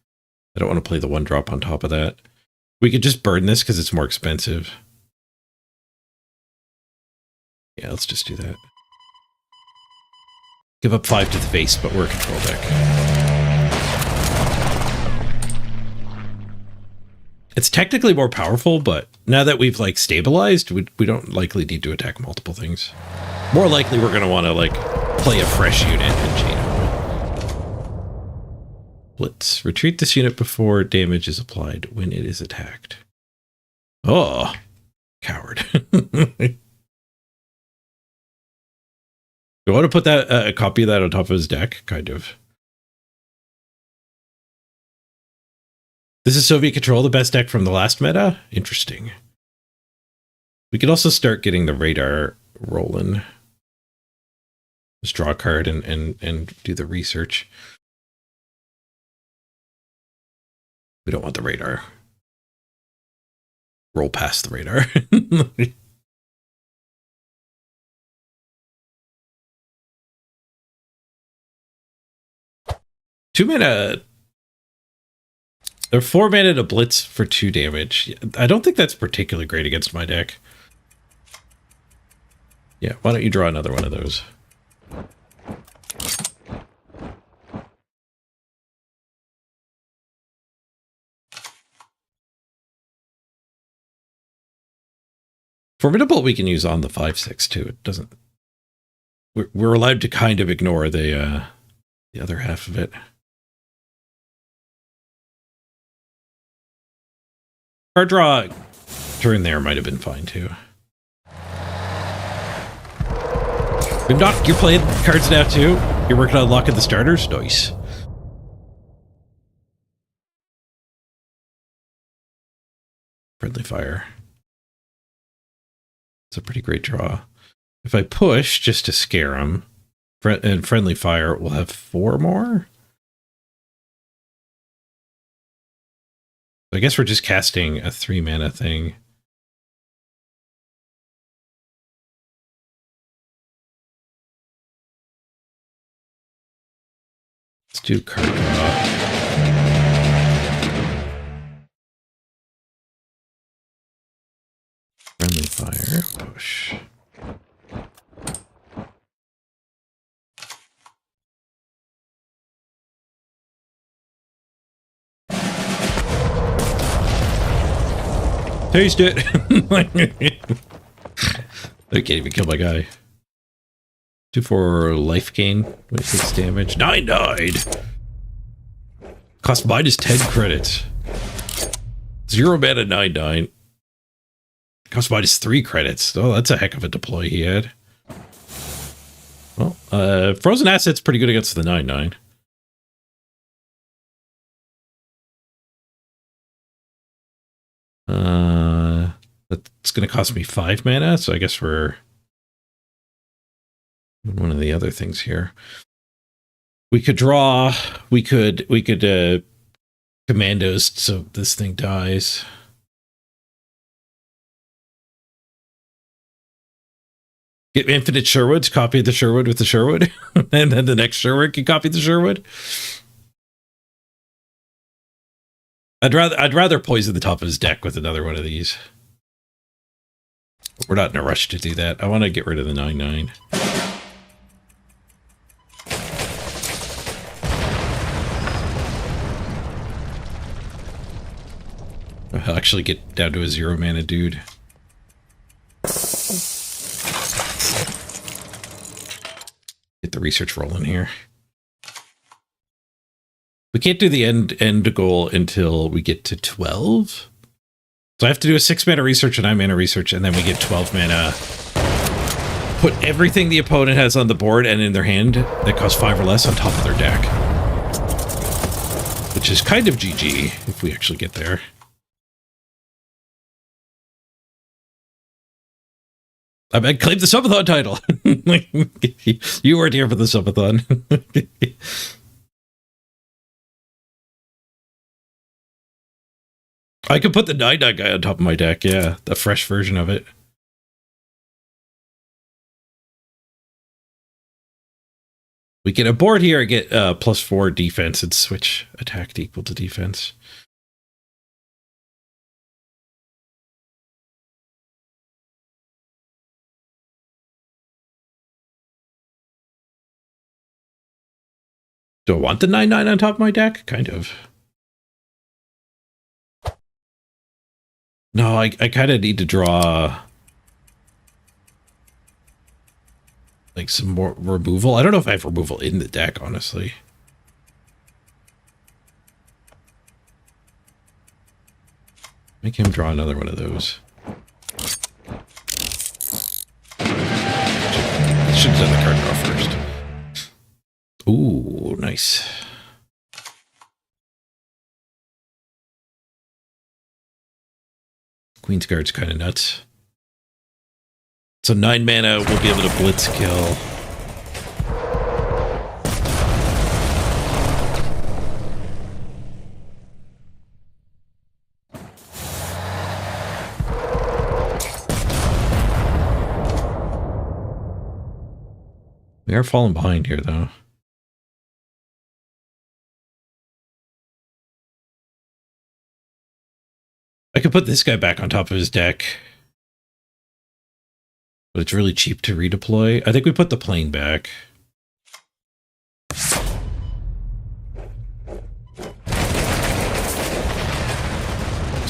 I don't want to play the 1-drop on top of that. We could just burn this because it's more expensive. Yeah, let's just do that. Give up 5 to the face, but we're a control deck. It's technically more powerful, but now that we've like stabilized, we don't likely need to attack multiple things. More likely we're going to want to like play a fresh unit and chain home. Blitz. Retreat this unit before damage is applied when it is attacked. Oh, coward. You want to put that a copy of that on top of his deck, kind of. This is Soviet Control, the best deck from the last meta? Interesting. We could also start getting the radar rolling. Just draw a card and do the research. We don't want the radar. Roll past the radar. 2 mana. They're 4 mana to blitz for 2 damage. I don't think that's particularly great against my deck. Yeah, why don't you draw another one of those? Formidable we can use on the 5/6 too. It doesn't. We're allowed to kind of ignore the other half of it. Card draw turn there might have been fine too. Grimdock, you're playing cards now too? You're working on unlocking the starters? Nice. Friendly fire. It's a pretty great draw. If I push just to scare him, and friendly fire, we'll have 4 more. I guess we're just casting a 3 mana thing. Let's do card draw. Friendly fire, push. Taste it! I can't even kill my guy. 2 for life gain when it takes damage. 9 died! Cost minus 10 credits. 0 mana, 9 9. Cost minus 3 credits. Oh, that's a heck of a deploy he had. Well, Frozen Asset's pretty good against the 9 9. That's going to cost me 5 mana, so I guess we're one of the other things here. We could draw. We could commandos so this thing dies. Get infinite Sherwoods, copy the Sherwood with the Sherwood, and then the next Sherwood can copy the Sherwood. I'd rather poison the top of his deck with another one of these. We're not in a rush to do that. I want to get rid of the 9 9. I'll actually get down to a 0 mana dude. Get the research rolling here. We can't do the end goal until we get to 12. So I have to do a 6 mana research and 9 mana research, and then we get 12 mana. Put everything the opponent has on the board and in their hand that costs 5 or less on top of their deck. Which is kind of GG if we actually get there. I claimed the subathon title. You weren't here for the subathon. I could put the 9 9 guy on top of my deck, yeah. The fresh version of it. We get a board here and get +4 defense and switch attack to equal to defense. Do I want the 9 9 on top of my deck? Kind of. No, I kind of need to draw like some more removal. I don't know if I have removal in the deck, honestly. Make him draw another one of those. Should have done the card draw first. Ooh, nice. Queen's Guard's kind of nuts. So 9 mana, we'll be able to blitz kill. We are falling behind here, though. I could put this guy back on top of his deck. But it's really cheap to redeploy. I think we put the plane back. Let's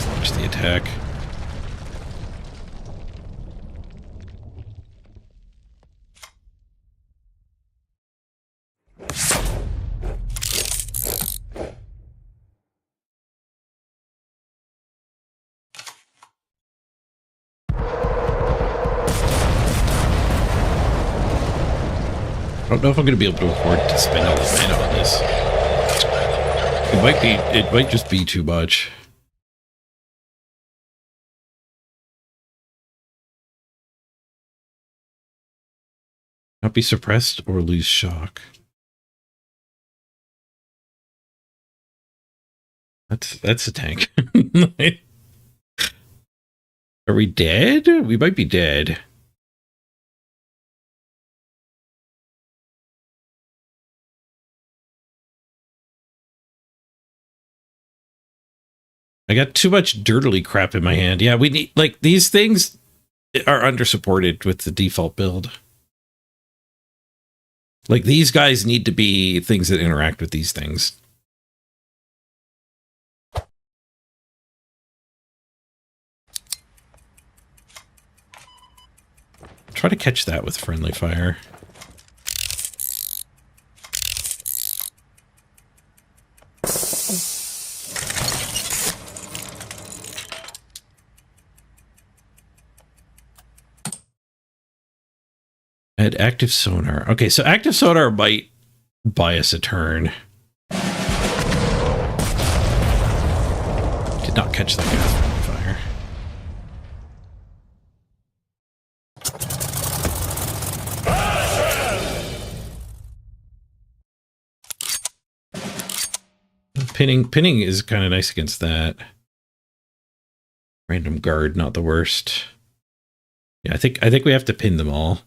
launch the attack. I don't know if I'm going to be able to afford to spend all the mana on this. It might just be too much. Not be suppressed or lose shock. That's a tank. Are we dead? We might be dead. I got too much dirtily crap in my hand. Yeah, we need, like, these things are under-supported with the default build. Like, these guys need to be things that interact with these things. Try to catch that with friendly fire. Had active sonar. Okay, so active sonar might buy us a turn. Did not catch that guy on fire. Pinning is kind of nice against that. Random guard, not the worst. Yeah, I think we have to pin them all.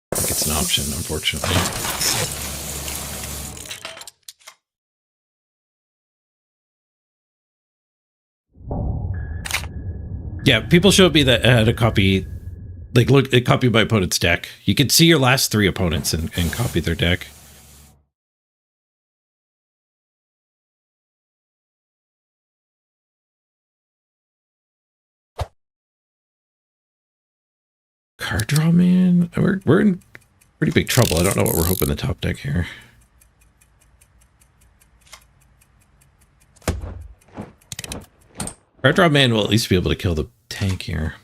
I think it's an option, unfortunately. Yeah, people showed me that had a copy, like look, it copied my opponent's deck. You can see your last 3 opponents and copy their deck. Card draw, man. We're in pretty big trouble. I don't know what we're hoping the top deck here. Card draw man will at least be able to kill the tank here.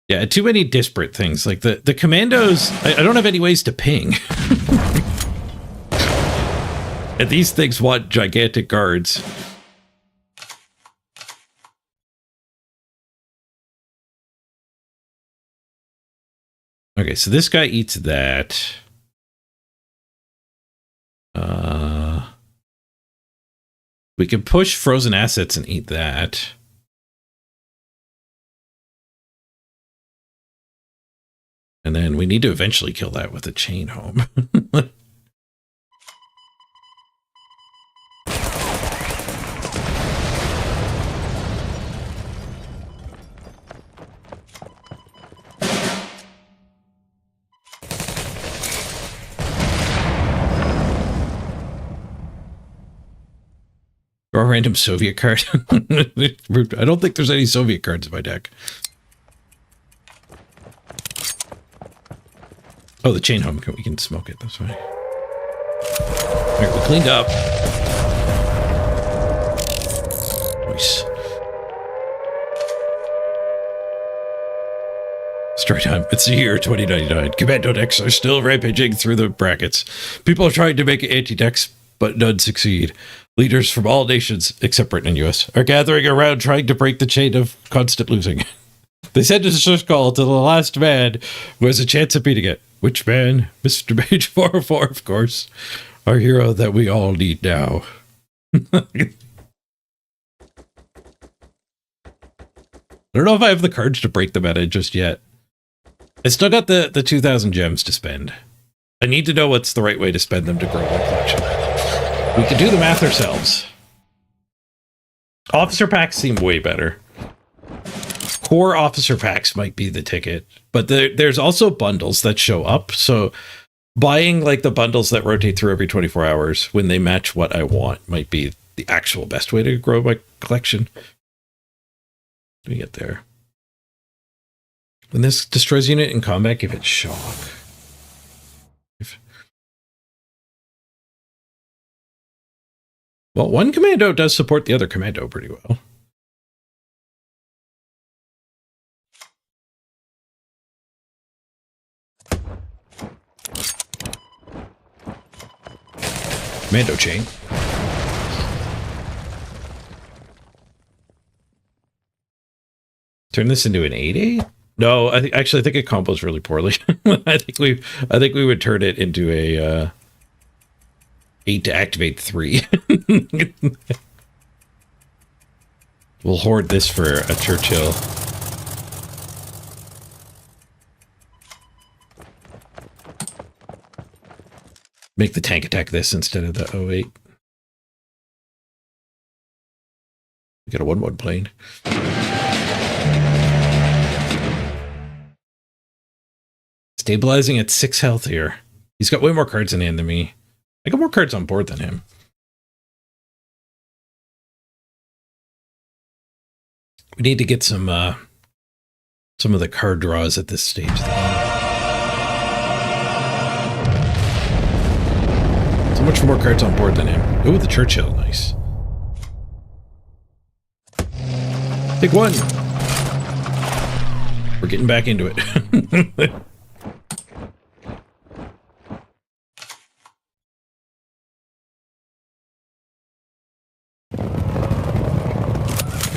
Yeah, too many disparate things. Like the commandos, I don't have any ways to ping. And these things want gigantic guards. Okay, so this guy eats that. We can push frozen assets and eat that. And then we need to eventually kill that with a chain home. Or a random Soviet card. I don't think there's any Soviet cards in my deck. Oh, the chain home. We can smoke it. That's fine. All right, we cleaned up. Nice. Story time. It's the year 2099. Commando decks are still rampaging through the brackets. People are trying to make anti-decks, but none succeed. Leaders from all nations, except Britain and US, are gathering around trying to break the chain of constant losing. They send a distress call to the last man who has a chance of beating it. Which man? Mr. Mage 404, of course. Our hero that we all need now. I don't know if I have the courage to break the meta just yet. I still got the 2,000 gems to spend. I need to know what's the right way to spend them to grow my collection. We can do the math ourselves. Officer packs seem way better. Core officer packs might be the ticket, but there's also bundles that show up. So buying like the bundles that rotate through every 24 hours when they match what I want might be the actual best way to grow my collection. Let me get there. When this destroys unit in combat, give it shock. Well, one commando does support the other commando pretty well. Commando chain. Turn this into an 8/8? No, I think I think it combos really poorly. I think we would turn it into a 8 to activate 3. We'll hoard this for a Churchill. Make the tank attack this instead of the 08. We got a 1/1 plane. Stabilizing at 6 health here. He's got way more cards in hand than me. I got more cards on board than him. We need to get some some of the card draws at this stage. So much more cards on board than him. Ooh, the Churchill, nice. Take one. We're getting back into it.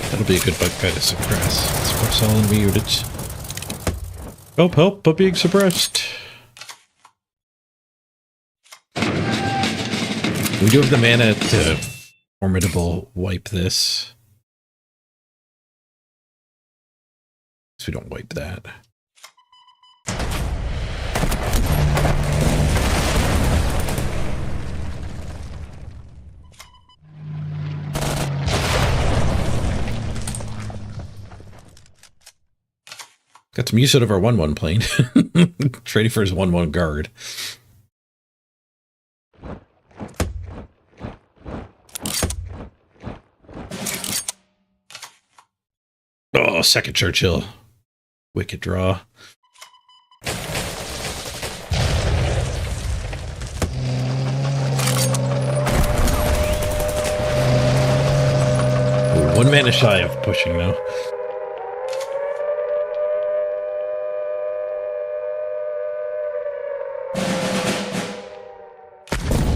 That'll be a good bug guy to suppress. Suppress all enemy units. Help, help, but being suppressed. We do have the mana to formidable wipe this. So we don't wipe that. Got some use out of our 1/1 plane. Trading for his 1/1 guard. Oh, second Churchill. Wicked draw. Ooh, 1 mana shy of pushing now.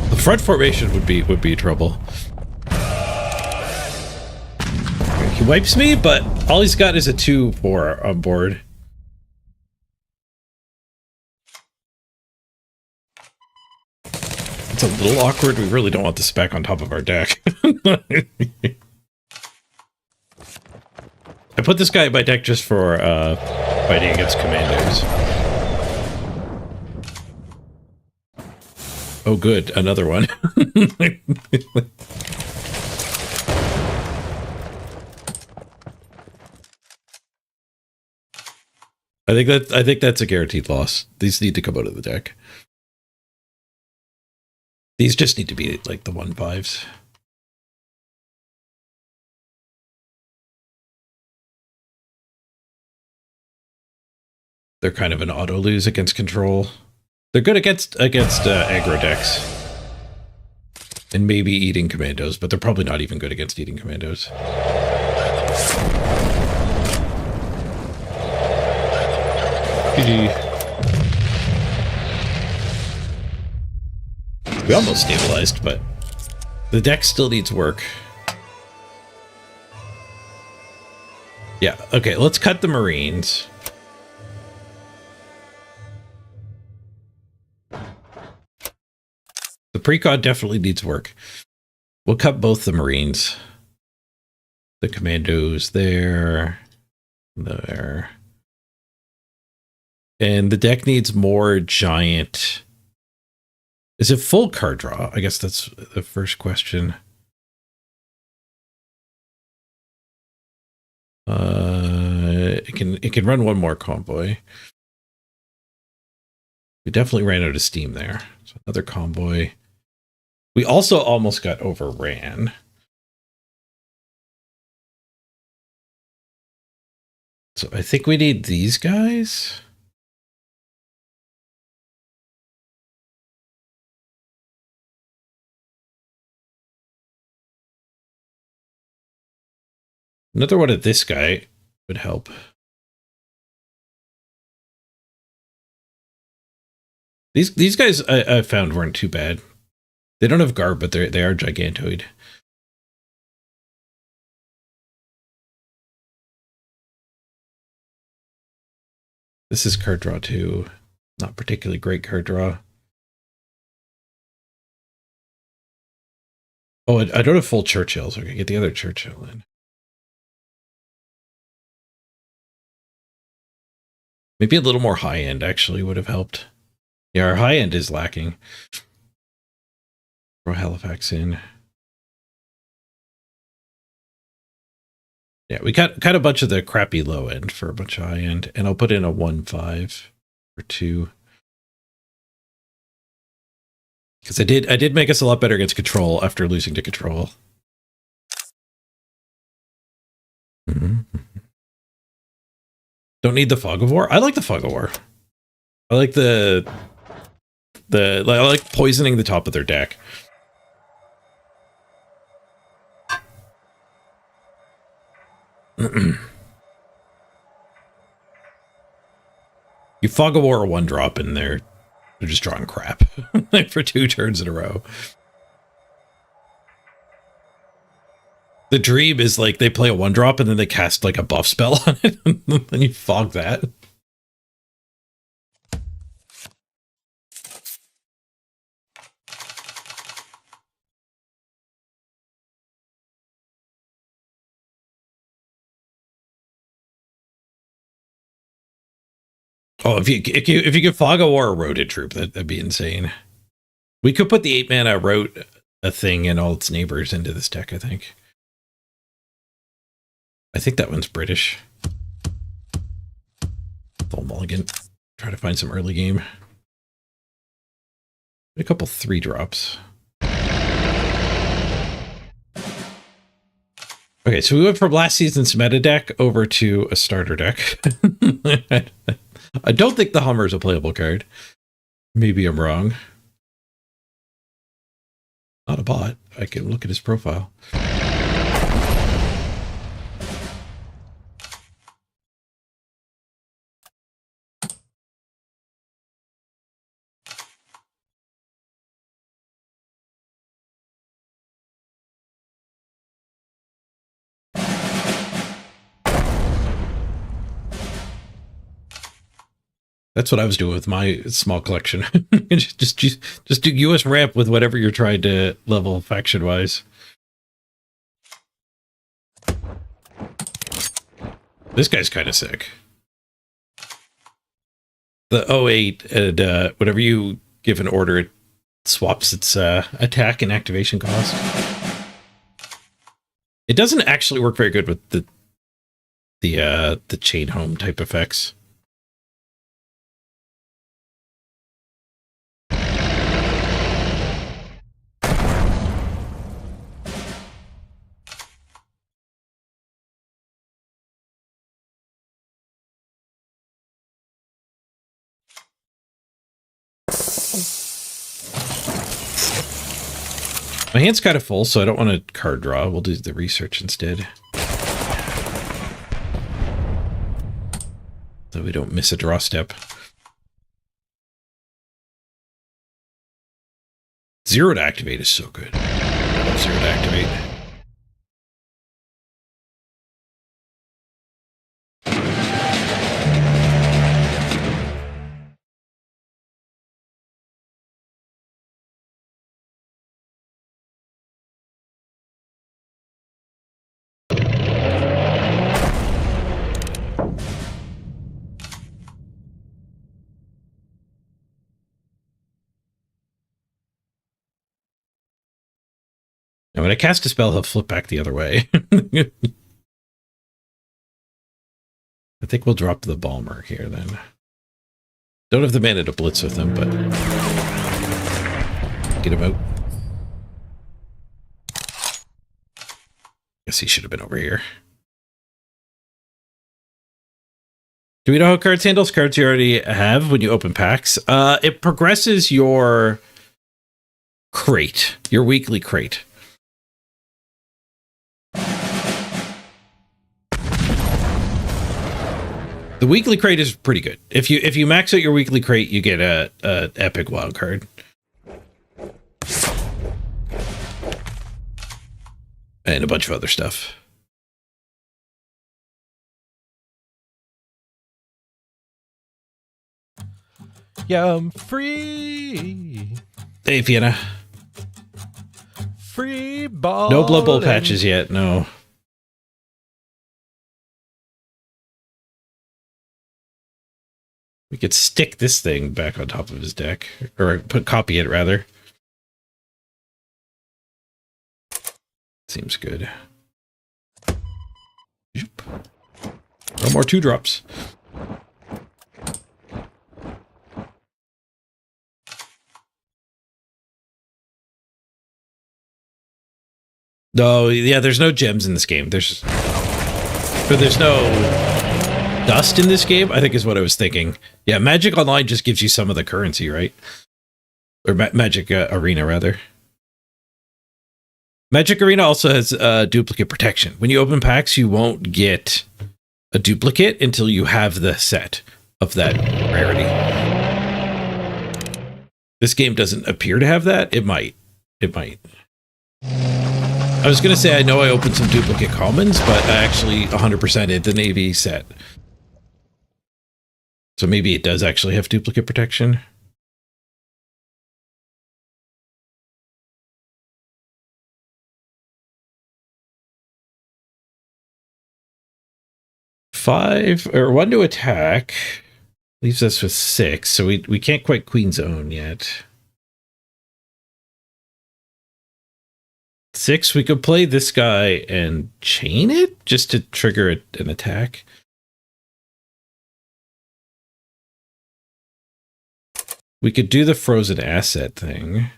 The front formation would be trouble. He wipes me, but all he's got is a 2/4 on board. It's a little awkward. We really don't want this back on top of our deck. I put this guy in my deck just for fighting against commandos. Oh good, another one. I think that's a guaranteed loss. These need to come out of the deck. These just need to be like the 1/5s. They're kind of an auto lose against control. They're good against aggro decks. And maybe eating commandos, but they're probably not even good against eating commandos. GG. We almost stabilized, but the deck still needs work. Yeah, okay, let's cut the Marines. The precon definitely needs work. We'll cut both the Marines. The commandos there. There. And the deck needs more giant... Is it full card draw? I guess that's the first question. It can run one more convoy. We definitely ran out of steam there. So another convoy. We also almost got overran. So I think we need these guys. Another one of this guy would help. These guys I found weren't too bad. They don't have guard, but they are gigantoid. This is card draw too. Not particularly great card draw. Oh, I don't have full Churchills. Okay, get the other Churchill in. Maybe a little more high end actually would have helped. Yeah, our high end is lacking. Throw Halifax in. Yeah, we cut a bunch of the crappy low end for a bunch of high end, and I'll put in a 1/5 or 2. Because I did make us a lot better against control after losing to control. Don't need the Fog of War. I like the Fog of War. I like I like poisoning the top of their deck. You Fog of War a 1-drop and they're just drawing crap like for 2 turns in a row. The dream is like they play a 1-drop and then they cast like a buff spell on it and then you fog that. Oh, if you could Fog of War a Roted Troop, that'd be insane. We could put the 8-mana Rote a thing and all its neighbors into this deck, I think. I think that one's British. Full mulligan. Try to find some early game. A couple 3-drops. Okay, so we went from last season's meta deck over to a starter deck. I don't think the Hummer is a playable card. Maybe I'm wrong. Not a bot. I can look at his profile. That's what I was doing with my small collection. just do US ramp with whatever you're trying to level faction wise. This guy's kind of sick. The 08 and whatever you give an order, it swaps its attack and activation cost. It doesn't actually work very good with the chain home type effects. My hand's kind of full, so I don't want to card draw. We'll do the research instead. So we don't miss a draw step. 0 to activate is so good. I love 0 to activate. Now, when I cast a spell, he'll flip back the other way. I think we'll drop the Balmer here, then. Don't have the mana to blitz with him, but... get him out. Guess he should have been over here. Do we know how cards handles cards you already have when you open packs? It progresses your crate, your weekly crate. The weekly crate is pretty good. If you max out your weekly crate, you get a epic wild card. And a bunch of other stuff. Yeah, I'm free. Hey, Fiona. Free ball. No Blood Bowl patches yet, no. We could stick this thing back on top of his deck. Or copy it, rather. Seems good. No more 2-drops. No, yeah, there's no gems in this game. There's no dust in this game, I think is what I was thinking. Yeah, Magic Online just gives you some of the currency, right? Or Magic Arena, rather. Magic Arena also has duplicate protection. When you open packs, you won't get a duplicate until you have the set of that rarity. This game doesn't appear to have that. It might. It might. I was going to say I know I opened some duplicate commons, but I actually 100%ed the Navy set. So maybe it does actually have duplicate protection. One to attack leaves us with 6, so we can't quite Queen Zone yet. 6, we could play this guy and chain it just to trigger an attack. We could do the frozen asset thing.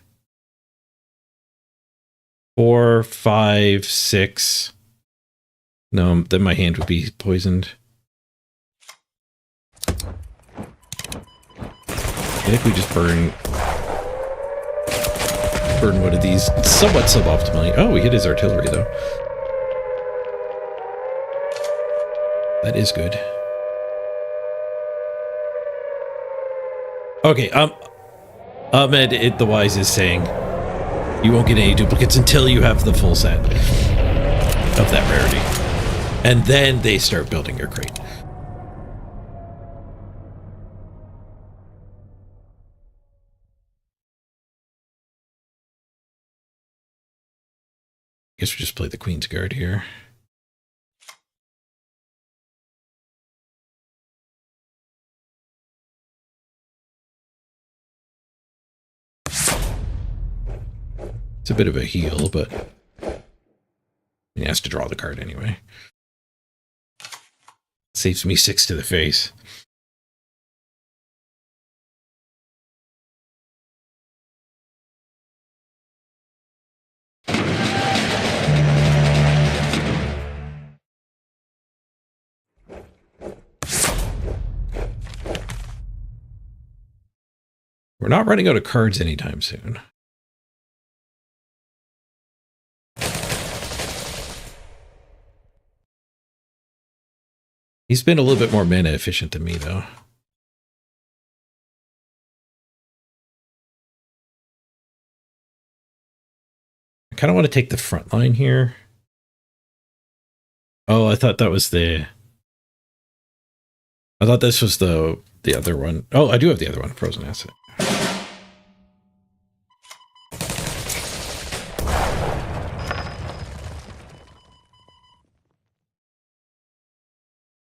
4, 5, 6. No, then my hand would be poisoned. I think we just burn one of these somewhat suboptimally. Oh, we hit his artillery though. That is good. Okay, Ahmed the Wise is saying you won't get any duplicates until you have the full set of that rarity. And then they start building your crate. Guess we just play the Queen's Guard here. It's a bit of a heal, but he has to draw the card anyway. Saves me 6 to the face. We're not running out of cards anytime soon. He's been a little bit more mana efficient than me, though. I kind of want to take the front line here. Oh, I thought that was the... I thought this was the other one. Oh, I do have the other one, Frozen Asset.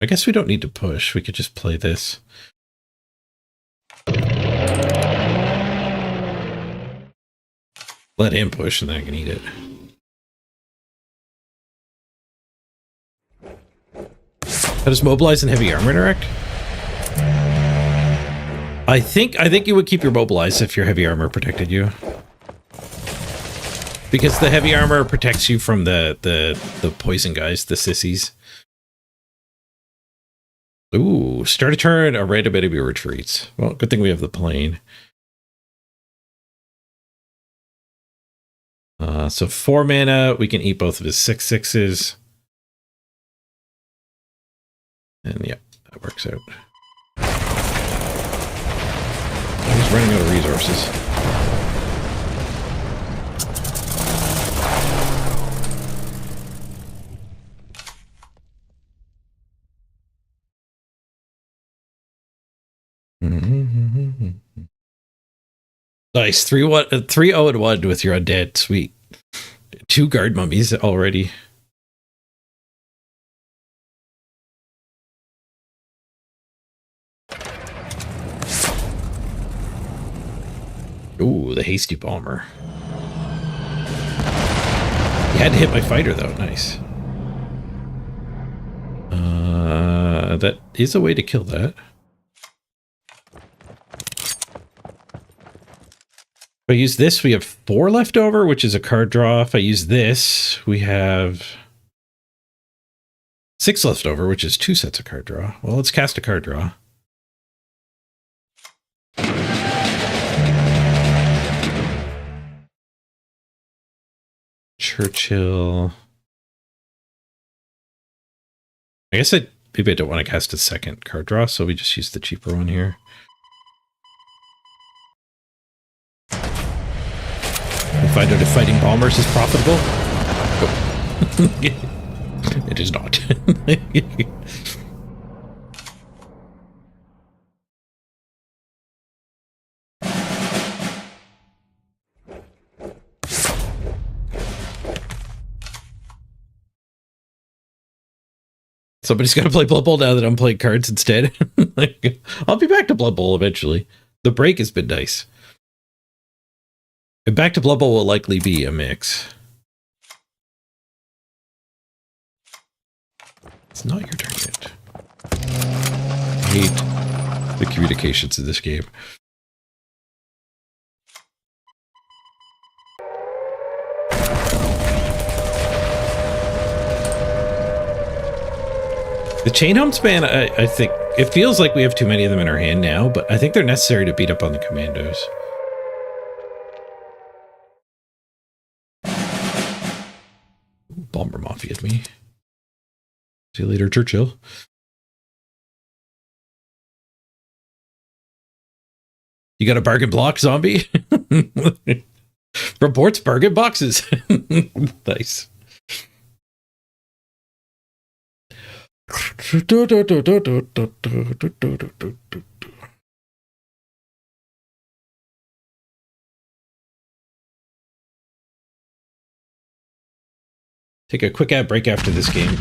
I guess we don't need to push. We could just play this. Let him push and then I can eat it. How does mobilize and heavy armor interact? I think you would keep your mobilize if your heavy armor protected you. Because the heavy armor protects you from the poison guys, the sissies. Ooh, start a turn, a random enemy retreats. Well, good thing we have the plane. So 4 mana, we can eat both of his 6/6s. And yeah, that works out. He's running out of resources. Nice. 3-0-1 with your undead. Sweet. 2 guard mummies already. Ooh, the hasty bomber. You had to hit my fighter though. Nice. That is a way to kill that. If I use this, we have 4 left over, which is a card draw. If I use this, we have 6 left over, which is 2 sets of card draw. Well, let's cast a card draw. Churchill. I guess maybe I don't want to cast a second card draw, so we just use the cheaper one here. We'll find out if fighting bombers is profitable. Oh. It is not. Somebody's got to play Blood Bowl now that I'm playing cards instead. I'll be back to Blood Bowl eventually. The break has been nice. And back to Blood Bowl will likely be a mix. It's not your turn yet. I hate the communications in this game. The Chain Homespan, I think, it feels like we have too many of them in our hand now, but I think they're necessary to beat up on the commandos. Bomber Mafia'd me. See you later, Churchill. You got a bargain block, zombie? Reports bargain boxes. Nice. Take a quick ad break after this game.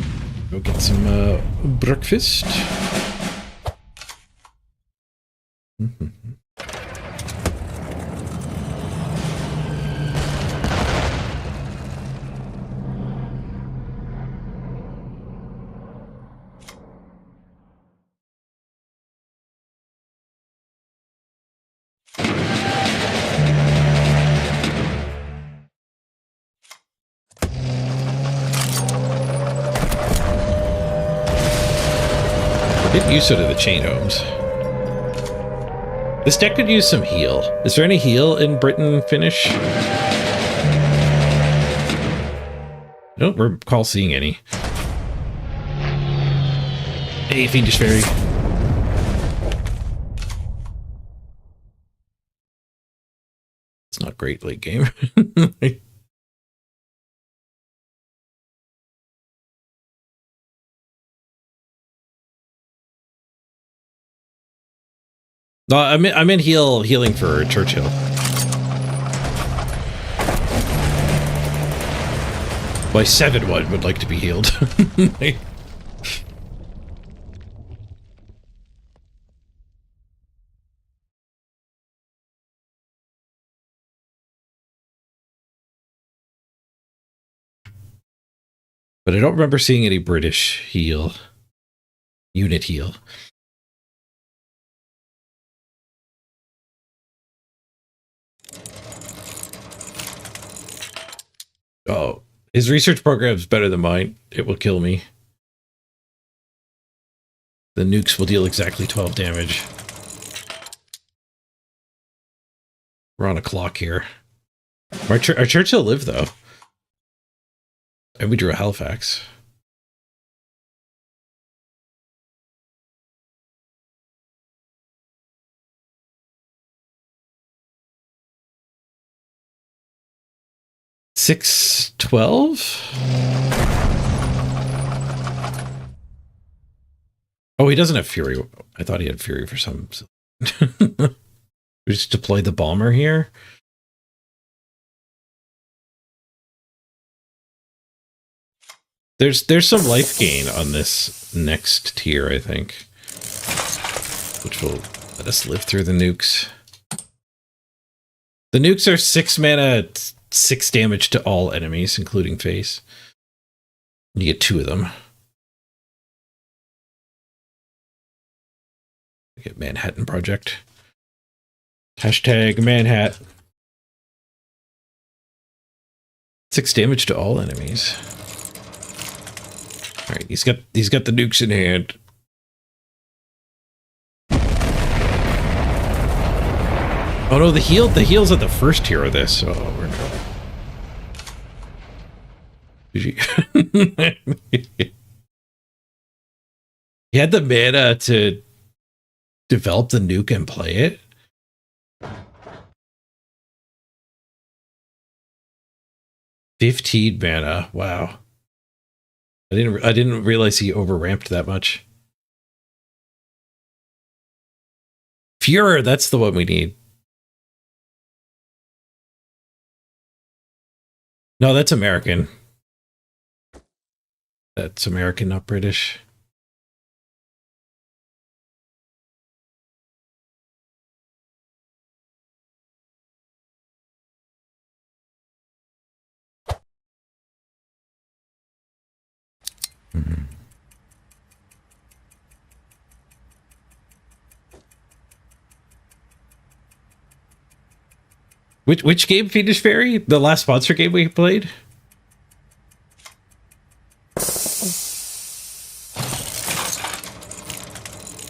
Go get some breakfast. Didn't use sort of the chain homes. This deck could use some heal. Is there any heal in Britain finish? I don't recall seeing any. Hey, Fiendish Fairy. It's not great late game. No, I'm in healing for Churchill. My 7-1 would like to be healed. But I don't remember seeing any British heal. Unit heal. Oh, his research program is better than mine. It will kill me. The nukes will deal exactly 12 damage. We're on a clock here. Our Churchill lived, though. And we drew a Halifax. $6.12? Oh, he doesn't have Fury. I thought he had Fury for some. We just deploy the bomber here. There's some life gain on this next tier, I think, which will let us live through the nukes. The nukes are 6 mana, 6 damage to all enemies, including face. You get 2 of them. Get Manhattan Project. Hashtag Manhattan. 6 damage to all enemies. right, he's got the nukes in hand. Oh no, the heal's at the first tier of this. Oh, we're in trouble. He had the mana to develop the nuke and play it. $15 mana. Wow. I didn't realize he overramped that much. Fuhrer, that's the one we need. No, that's American. That's American, not British. Mm-hmm. Which game, Fiendish Fairy? The last sponsor game we played?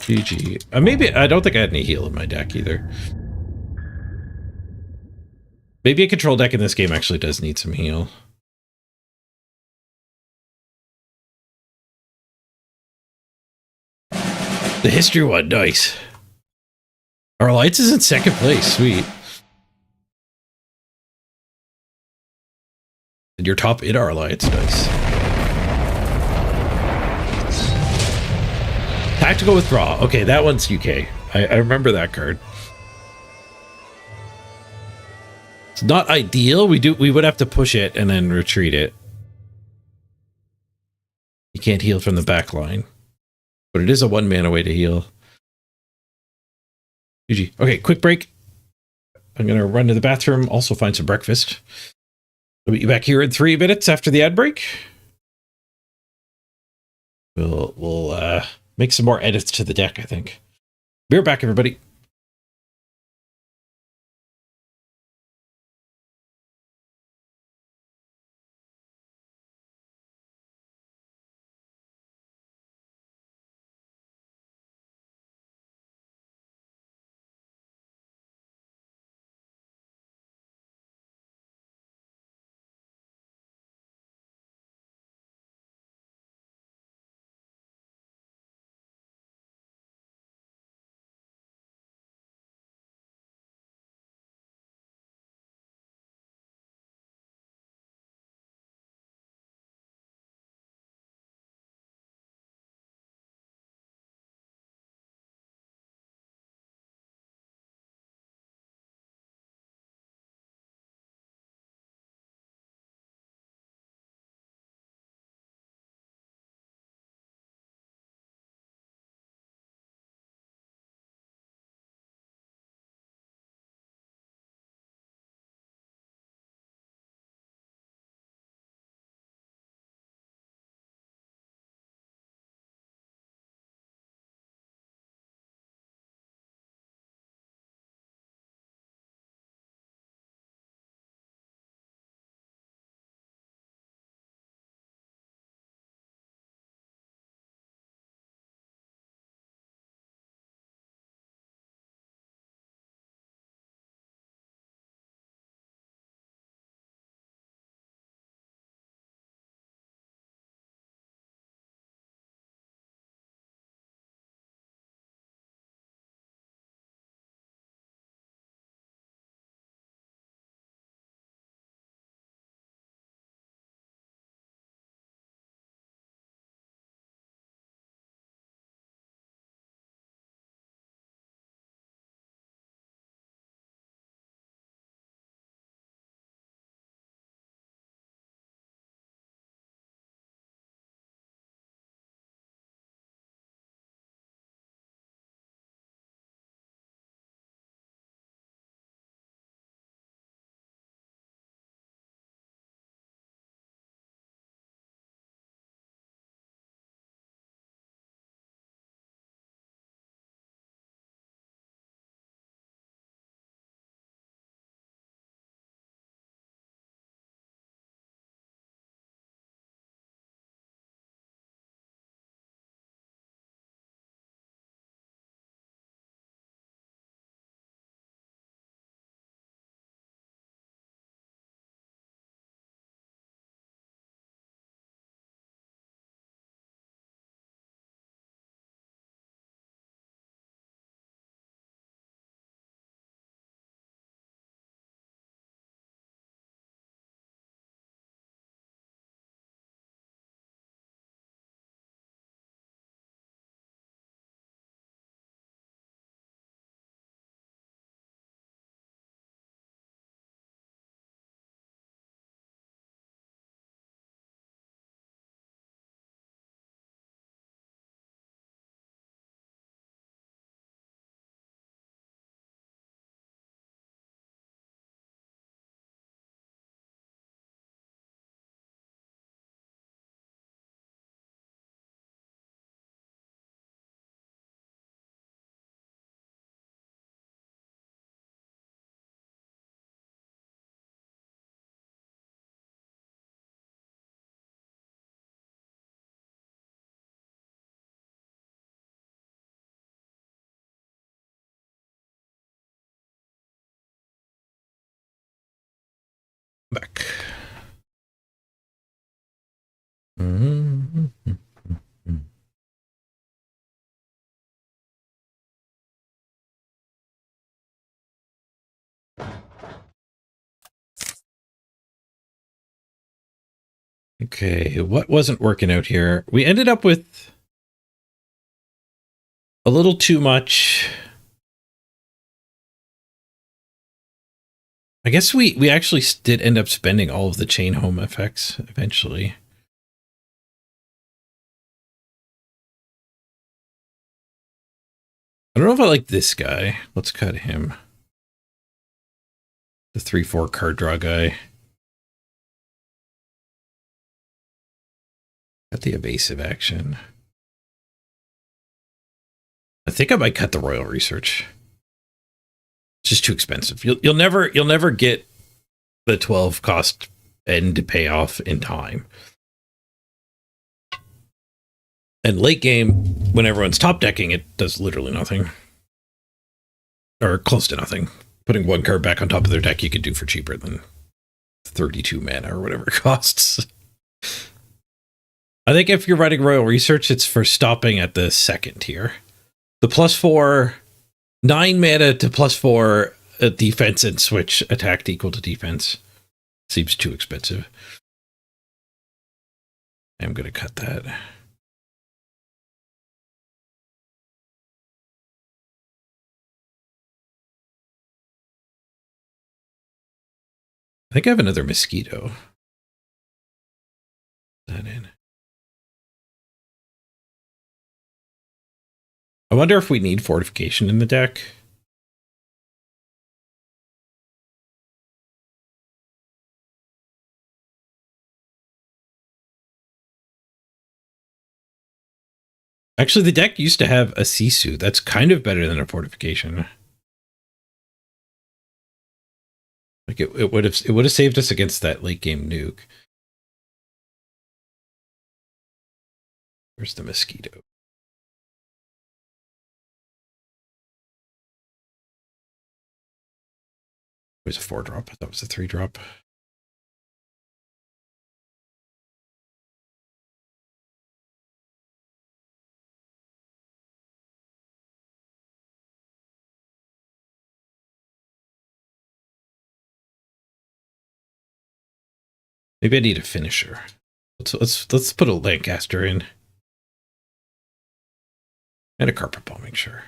GG. Maybe I don't think I had any heal in my deck either. Maybe a control deck in this game actually does need some heal. The history one, nice. Our Alliance is in second place, sweet. And you're top in our Alliance, nice. Tactical Withdraw. Okay, that one's UK. I remember that card. It's not ideal. We would have to push it and then retreat it. You can't heal from the back line. But it is a 1 mana way to heal. GG. Okay, quick break. I'm going to run to the bathroom, also find some breakfast. I'll meet you back here in 3 minutes after the ad break. We'll make some more edits to the deck, I think. Be right back, everybody. Back. Mm-hmm. Okay, what wasn't working out here? We ended up with a little too much. I guess we actually did end up spending all of the chain home effects eventually. I don't know if I like this guy. Let's cut him. The 3/4 card draw guy. Got the evasive action. I think I might cut the royal research. It's just too expensive. You'll never get the 12 cost end payoff in time. And late game, when everyone's top decking, it does literally nothing. Or close to nothing. Putting one card back on top of their deck you could do for cheaper than 32 mana or whatever it costs. I think if you're writing Royal Research, it's for stopping at the second tier. The +4, 9 mana to +4 defense and switch attack to equal to defense seems too expensive. I'm going to cut that. I think I have another mosquito. That in. I wonder if we need fortification in the deck. Actually, the deck used to have a Sisu. That's kind of better than a fortification. Like it would have saved us against that late game nuke. Where's the mosquito? It was a 4-drop. I thought it was a 3-drop. Maybe I need a finisher. Let's put a Lancaster in. And a carpet bombing, sure.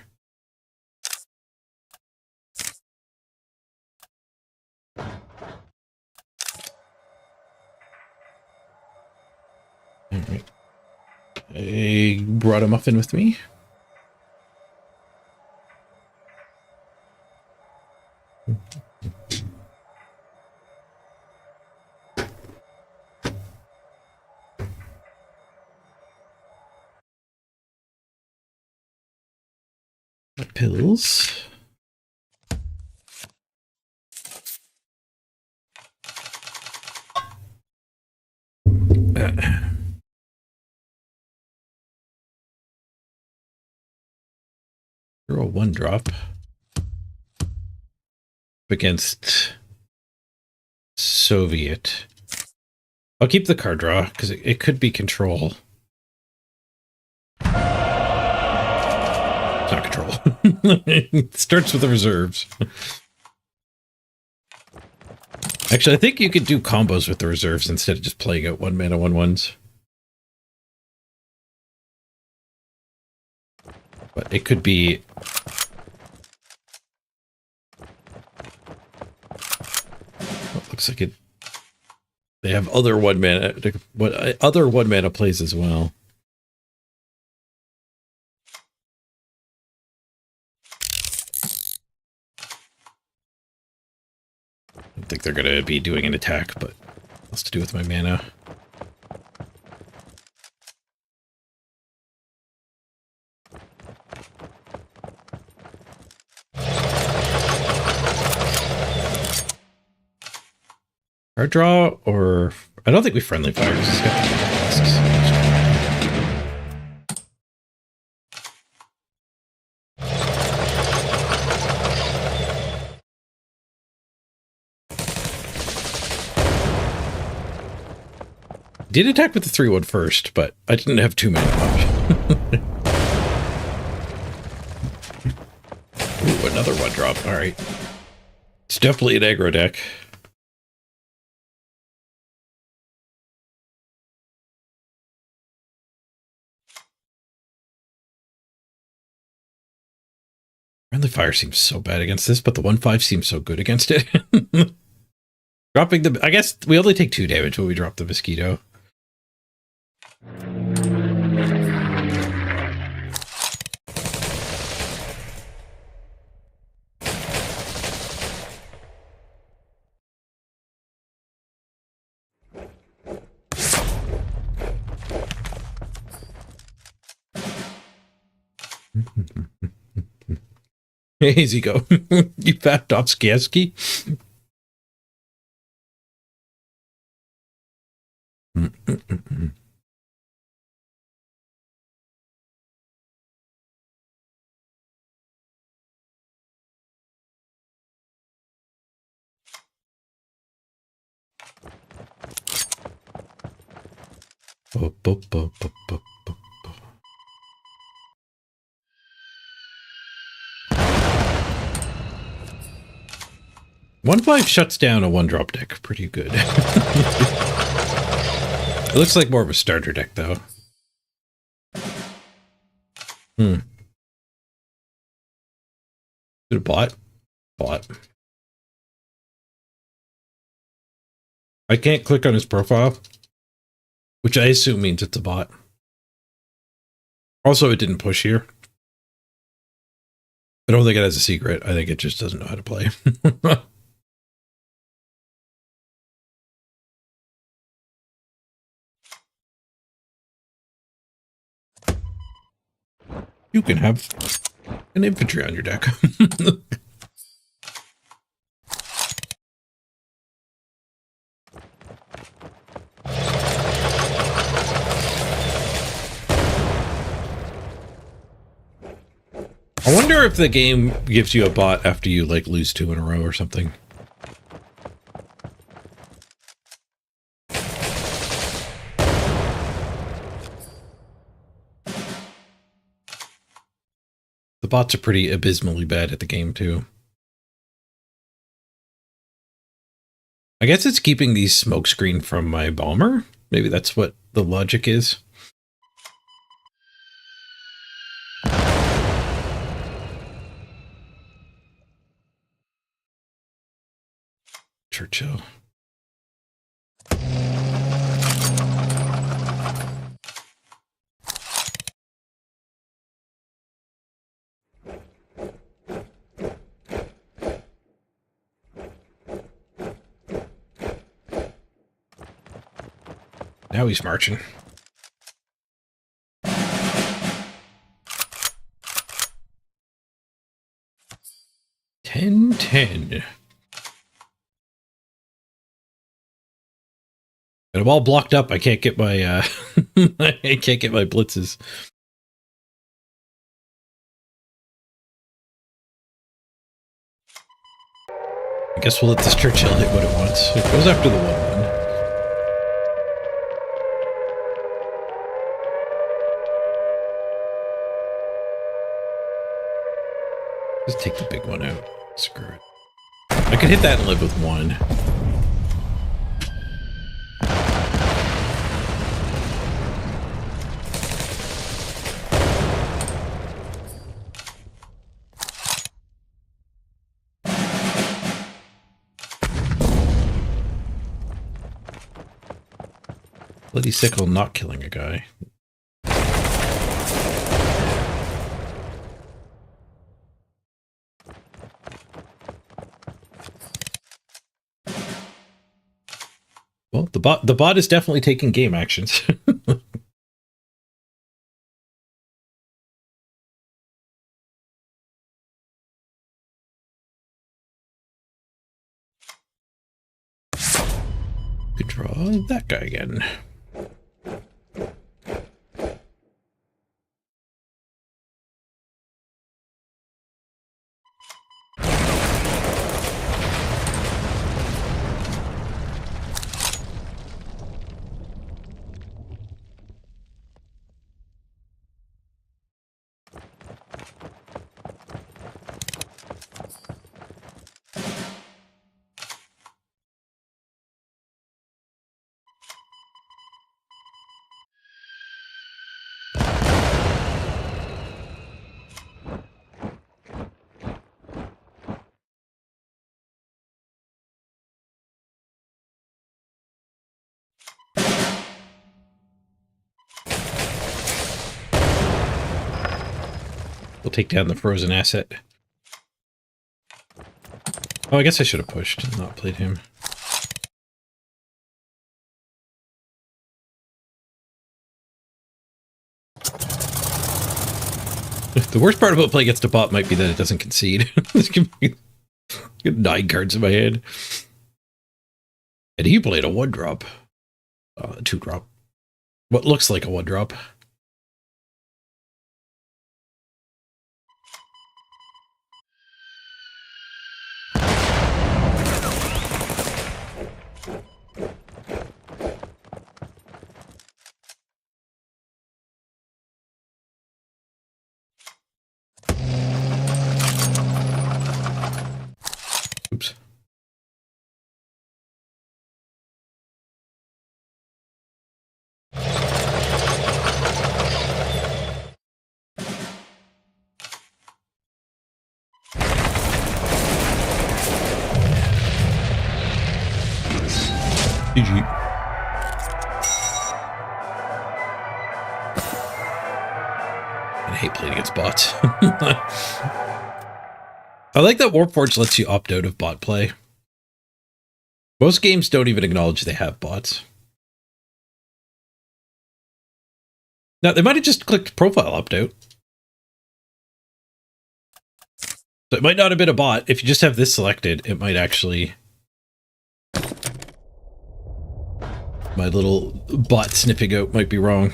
Alright. I brought a muffin with me. Pills. Roll 1-drop against Soviet. I'll keep the card draw because it could be control. It's not control. It starts with the reserves. Actually, I think you could do combos with the reserves instead of just playing out 1 mana 1/1s. But it could be... Well, it looks like it... They have other 1 mana... Other 1 mana plays as well. I don't think they're going to be doing an attack, but what's to do with my mana? Card draw, or... I don't think we friendly fire. It's got the masks. Did attack with the 3-1 first, but I didn't have too many left. Ooh, another 1-drop. All right. It's definitely an aggro deck. Friendly Fire seems so bad against this, but the 1/5 seems so good against it. Dropping the... I guess we only take 2 damage when we drop the Mosquito. Easy go. You fat Dostoevsky. One 5 shuts down a 1-drop deck pretty good. It looks like more of a starter deck, though. Is it a bot? Bot. I can't click on his profile, which I assume means it's a bot. Also, it didn't push here. I don't think it has a secret. I think it just doesn't know how to play. You can have an infantry on your deck. I wonder if the game gives you a bot after you, like, lose 2 in a row or something. The bots are pretty abysmally bad at the game, too. I guess it's keeping these smokescreen from my bomber. Maybe that's what the logic is. Churchill. Now he's marching. $10-10. And I'm all blocked up. I can't get my I can't get my blitzes. I guess we'll let this Churchill hit what it wants. It goes after the 1/1. Just take the big one out. Screw it. I could hit that and live with 1. Bloody sickle not killing a guy. Well, the bot is definitely taking game actions. Could draw that guy again. We'll take down the frozen asset. Oh, I guess I should have pushed and not played him. The worst part about playing against a bot might be that it doesn't concede. Get 9 cards in my hand. And he played a 1-drop. A 2-drop. What looks like a 1-drop. Oops. GG. I hate playing against bots. I like that Warforged lets you opt out of bot play. Most games don't even acknowledge they have bots. Now, they might have just clicked profile opt-out. So it might not have been a bot. If you just have this selected, it might actually... My little bot sniffing out might be wrong.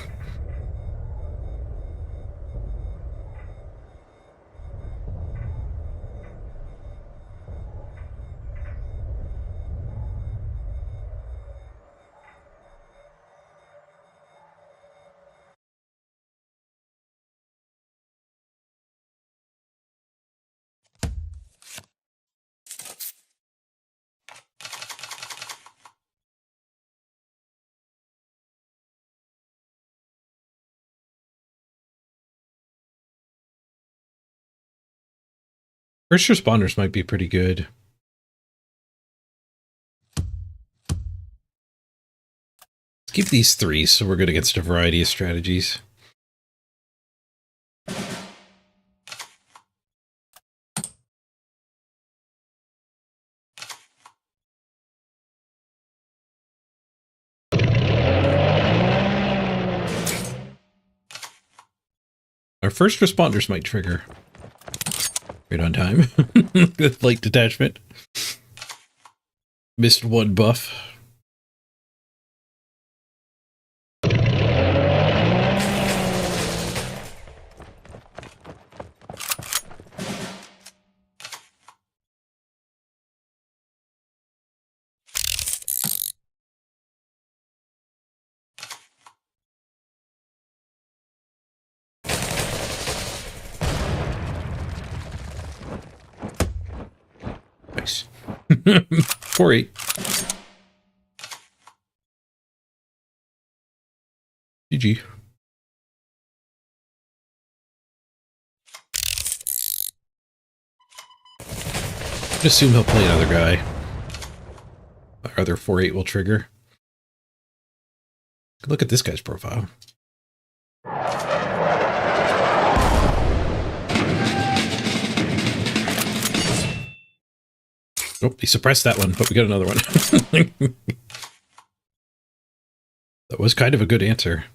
First responders might be pretty good. Let's keep these 3 so we're good against a variety of strategies. Our first responders might trigger. Right on time. Good light detachment. Missed 1 buff. Nice. 4-8. GG. I'd assume he'll play another guy. Our other 4-8 will trigger. Look at this guy's profile. Oh, he suppressed that one, but we got another one. That was kind of a good answer.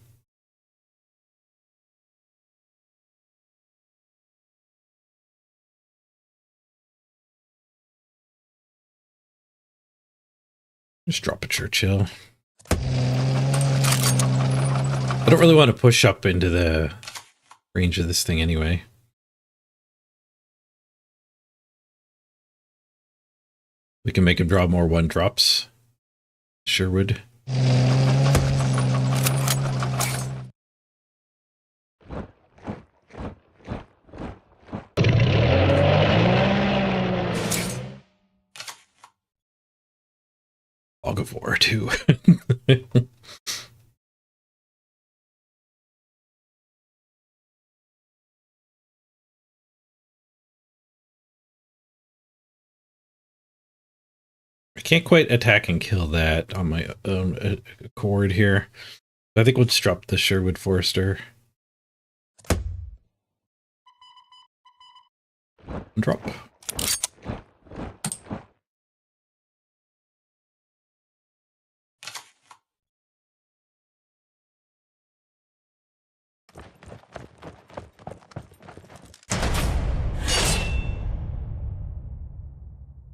Just drop a Churchill. I don't really want to push up into the range of this thing anyway. We can make him draw more 1-drops. Sure would. I'll go for too. I can't quite attack and kill that on my own accord here. I think we'll just drop the Sherwood Forester. Drop.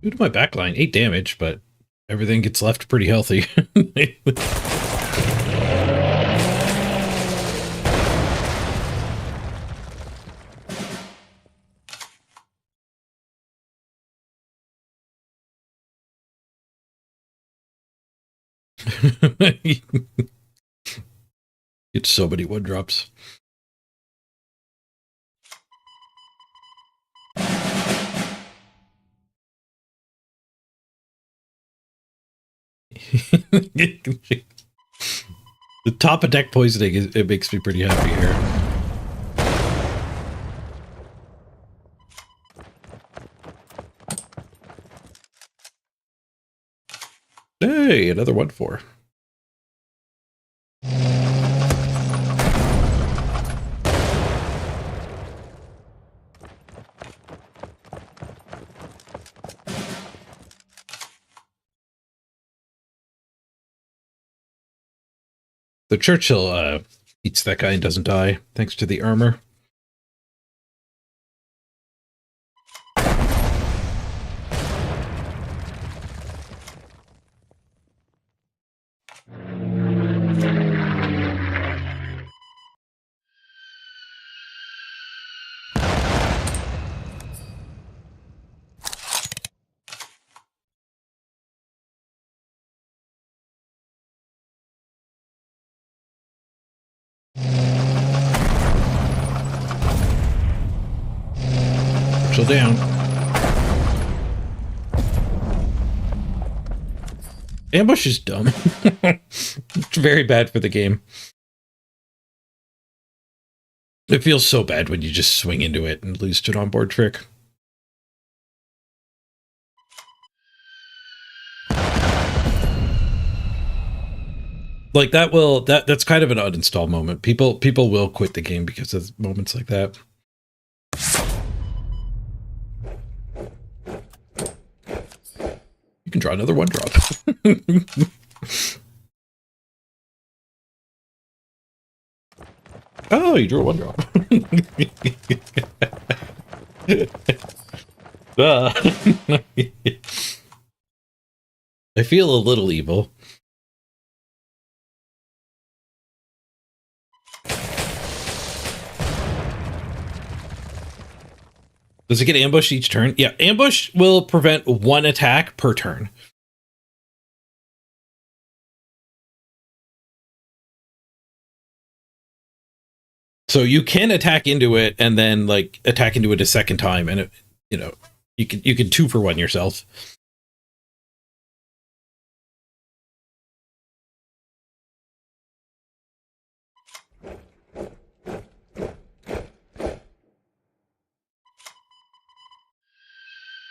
Due to my backline, 8 damage, but everything gets left pretty healthy. It's so many 1-drops. The top of deck poisoning, it makes me pretty happy here. Hey, another 1/4. The Churchill eats that guy and doesn't die, thanks to the armor. Churchill down. Ambush is dumb. It's very bad for the game. It feels so bad when you just swing into it and lose to an onboard trick. Like that's kind of an uninstall moment. People will quit the game because of moments like that. You can draw another 1-drop. Oh, you drew a 1-drop. I feel a little evil. Does it get ambushed each turn? Yeah, ambush will prevent 1 attack per turn. So you can attack into it and then like attack into it a second time, and it, you know, you can 2-for-1 yourself.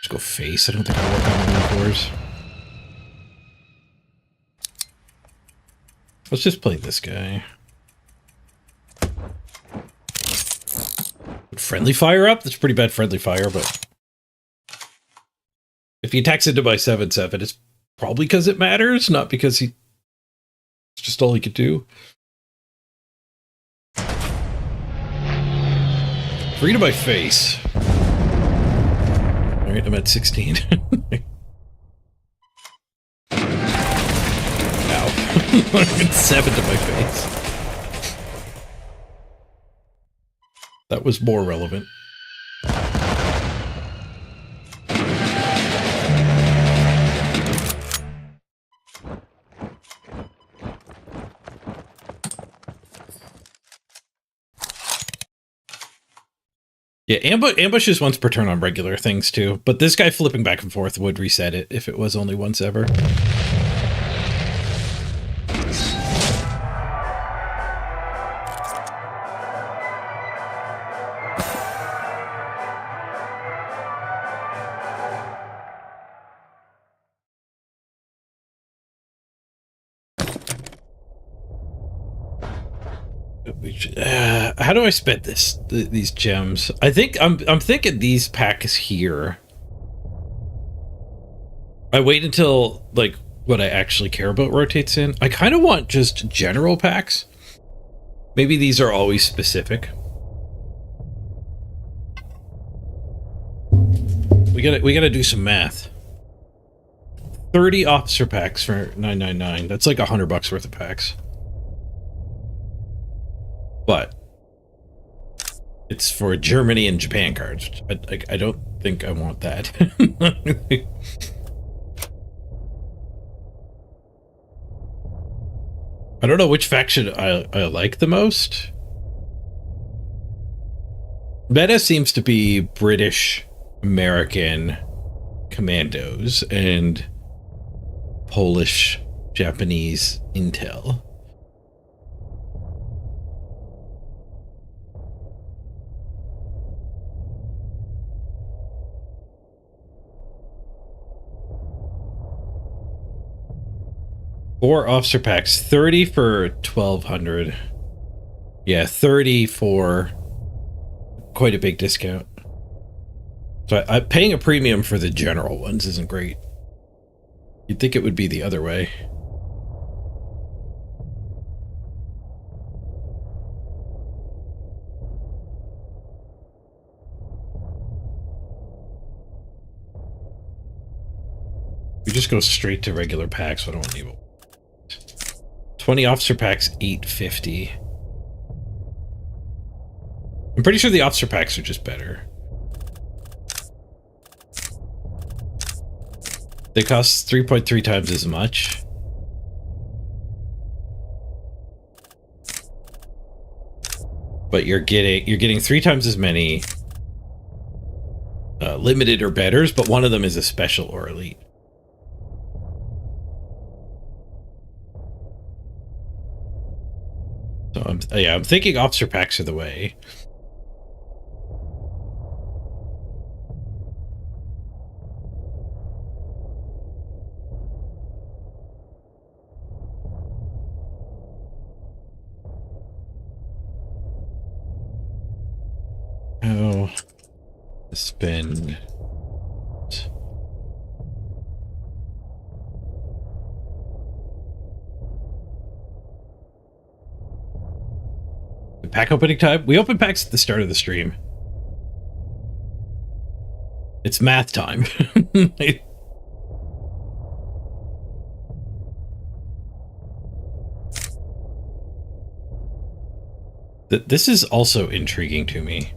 Just go face. I don't think I'll work on the 1/4s. Let's just play this guy. Friendly fire up? That's pretty bad friendly fire, but if he attacks into my 7/7, it's probably because it matters, not because it's just all he could do. 3 to my face. Alright, I'm at 16. Ow. It's 7 to my face. That was more relevant. Yeah, ambushes once per turn on regular things too, but this guy flipping back and forth would reset it if it was only once ever. How do I spend these gems? I think I'm thinking these packs here. I wait until like what I actually care about rotates in. I kind of want just general packs. Maybe these are always specific. We gotta do some math. 30 officer packs for $9.99. That's like $100 worth of packs. But it's for Germany and Japan cards. Which I don't think I want that. I don't know which faction I like the most. Meta seems to be British, American commandos and Polish, Japanese intel. Four officer packs, 30 for 1,200. Yeah, 30 for quite a big discount. So I'm paying a premium for the general ones isn't great. You'd think it would be the other way. We just go straight to regular packs. I don't want evil. 20 officer packs, $8.50. I'm pretty sure the officer packs are just better. They cost 3.3 times as much. But you're getting 3 times as many limited or betters, but one of them is a special or elite. So I'm thinking officer packs are the way. Oh, spend. Pack opening time? We open packs at the start of the stream. It's math time. This is also intriguing to me.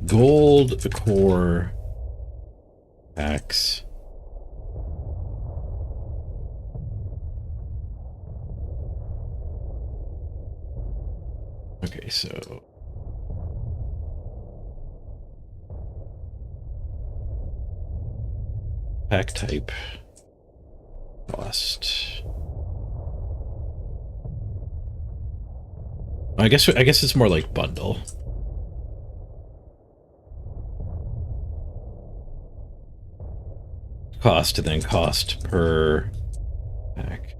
Gold core packs. Okay, so pack type, cost. I guess it's more like bundle. Cost and then cost per pack.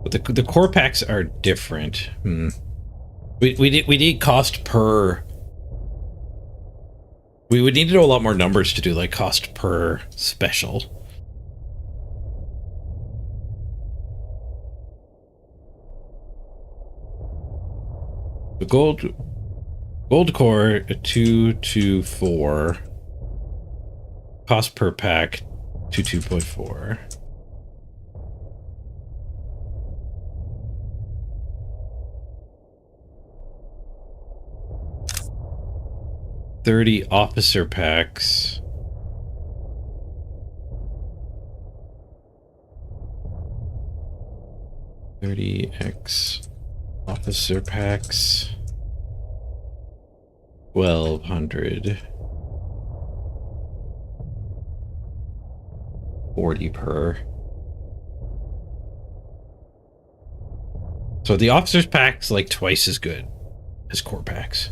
But the core packs are different. We need cost per. We would need to know a lot more numbers to do like cost per special. The gold core 224. Cost per pack 2.4. $30 officer packs. $30x officer packs. 1,200. 40 per. So the officers packs like twice as good as core packs.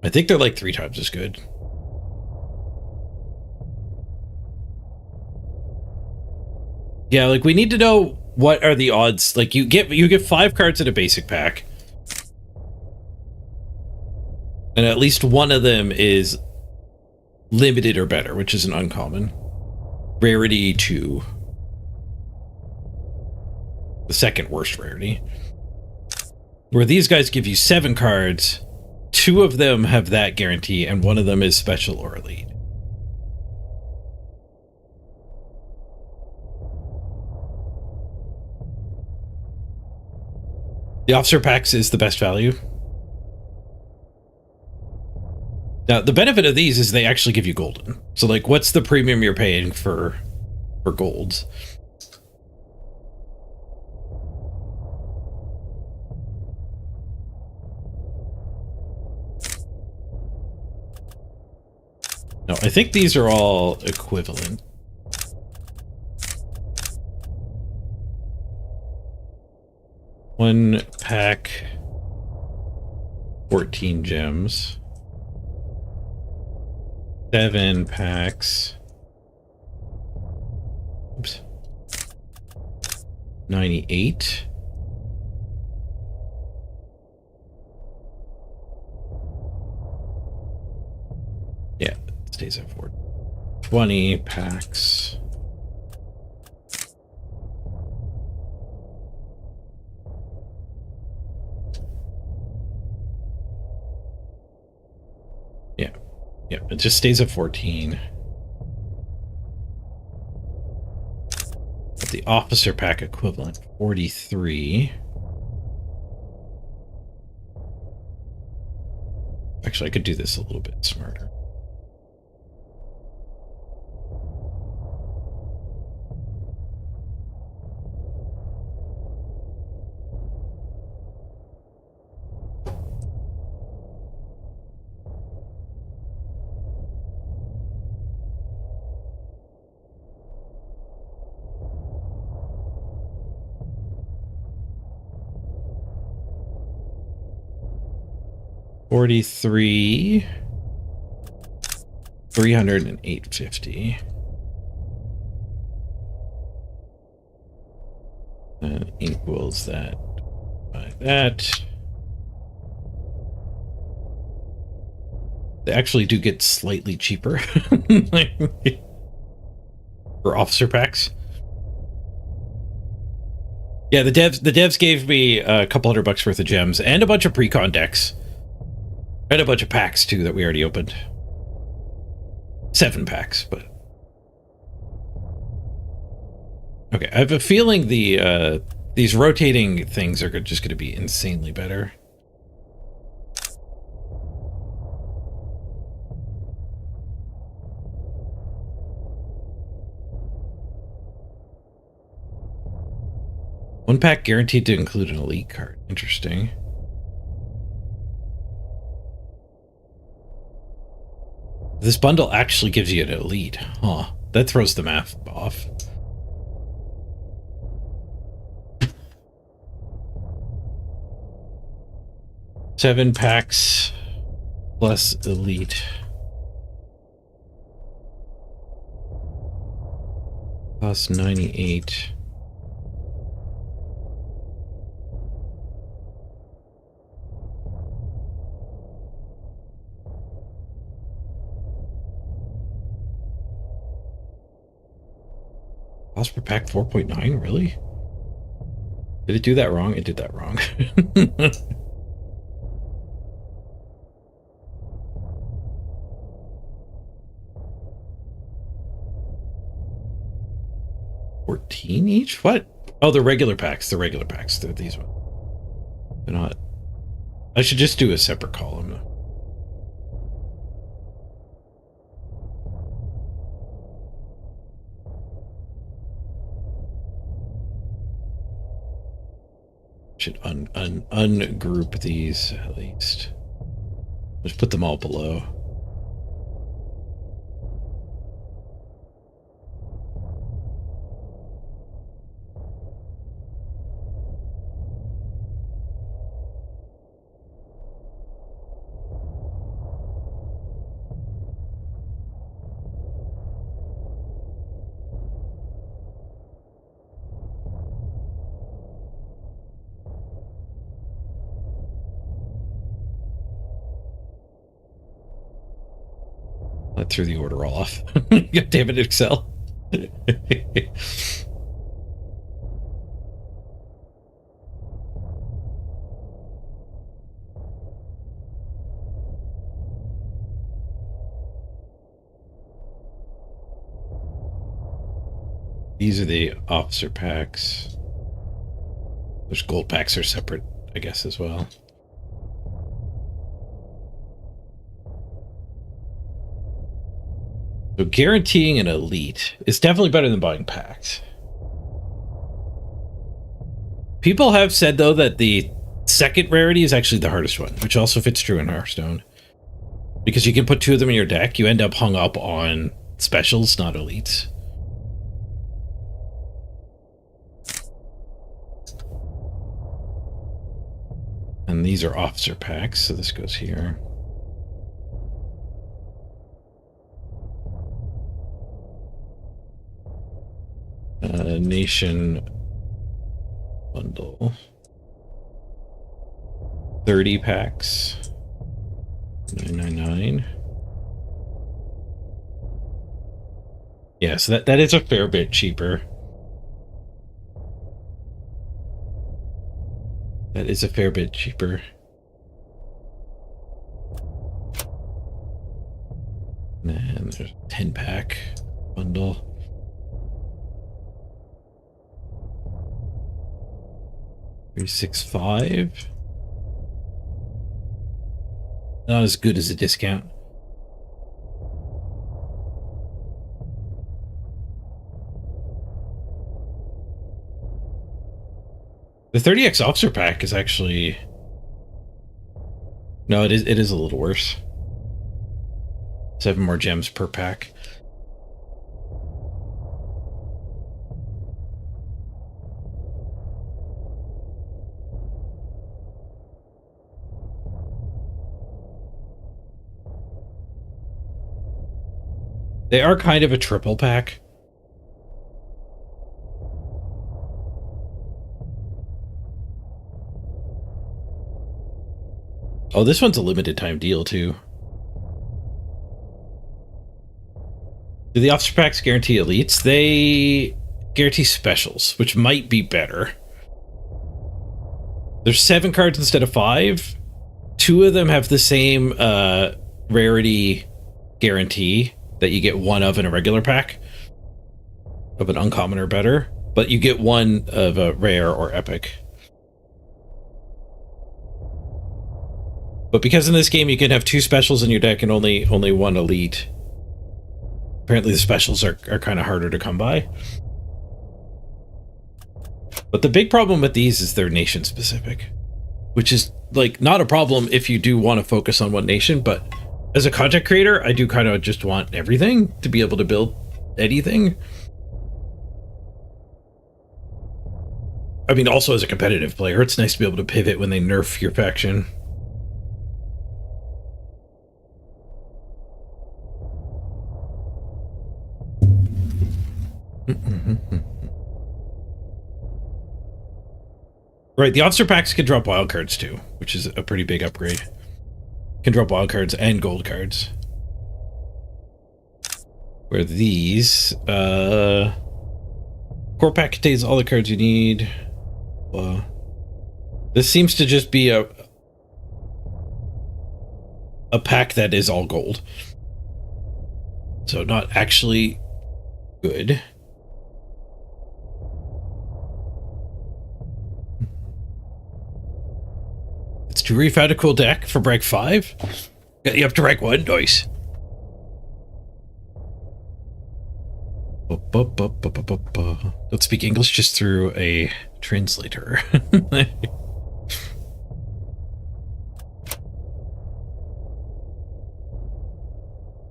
I think they're like 3 times as good. Yeah, like we need to know what are the odds. Like you get 5 cards in a basic pack. And at least one of them is limited or better, which is an uncommon. Rarity 2. The second worst rarity. Where these guys give you 7 cards, 2 of them have that guarantee, and 1 of them is special or elite. The officer packs is the best value. Now, the benefit of these is they actually give you golden. So, like, what's the premium you're paying for golds? No, I think these are all equivalent. One pack, 14 gems. 7 packs. Oops. 98. Yeah, it stays at 4. 20 packs. Yeah. Yeah, it just stays at 14. But the officer pack equivalent, 43. Actually, I could do this a little bit smarter. $43, 300, and 850. And equals that by that. They actually do get slightly cheaper for officer packs. Yeah, the devs gave me a couple $100 worth of gems and a bunch of precon decks. And a bunch of packs too that we already opened. 7 packs, but okay. I have a feeling these rotating things are just going to be insanely better. One pack guaranteed to include an elite card. Interesting. This bundle actually gives you an elite. Huh. That throws the math off. Seven packs plus elite. Plus 98. Cost per pack 4.9, really? Did it do that wrong? It did that wrong. $14 each? What? Oh, the regular packs. The regular packs. They're these ones. They're not. I should just do a separate column. Should ungroup these at least. Just put them all below. I threw the order all off. God damn it, Excel. These are the officer packs. Those gold packs are separate, I guess, as well. So guaranteeing an elite is definitely better than buying packs. People have said, though, that the second rarity is actually the hardest one, which also fits true in Hearthstone. Because you can put 2 of them in your deck, you end up hung up on specials, not elites. And these are officer packs, so this goes here. Nation bundle. 30 packs. $9.99. Yeah, so that is a fair bit cheaper. That is a fair bit cheaper. And there's a 10-pack bundle. $365. Not as good as a discount. The 30x officer pack is actually... No, it is a little worse. 7 more gems per pack. They are kind of a triple pack. Oh, this one's a limited time deal, too. Do the officer packs guarantee elites? They guarantee specials, which might be better. There's 7 cards instead of 5. 2 of them have the same rarity guarantee that you get 1 of in a regular pack of an uncommon or better, but you get 1 of a rare or epic. But because in this game you can have 2 specials in your deck and only 1 elite, apparently the specials are kind of harder to come by. But the big problem with these is they're nation specific, which is like not a problem if you do want to focus on one nation, but as a content creator, I do kind of just want everything to be able to build anything. I mean, also as a competitive player, it's nice to be able to pivot when they nerf your faction. Right, the officer packs can drop wild cards too, which is a pretty big upgrade. Can drop wild cards and gold cards. Where these, core pack contains all the cards you need. This seems to just be a pack that is all gold. So not actually good. It's to refound a cool deck for rank 5. Got you up to rank 1, nice. Don't speak English just through a translator.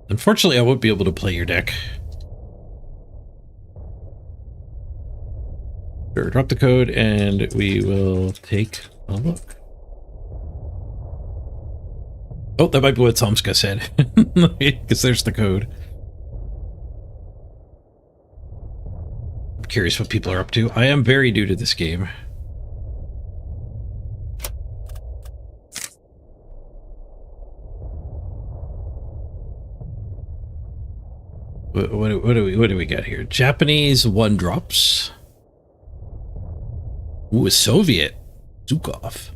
Unfortunately, I won't be able to play your deck. Sure, drop the code and we will take a look. Oh, that might be what Tomska said. Because there's the code. I'm curious what people are up to. I am very new to this game. What do we got here? Japanese 1-drops. Ooh, a Soviet. Zukov.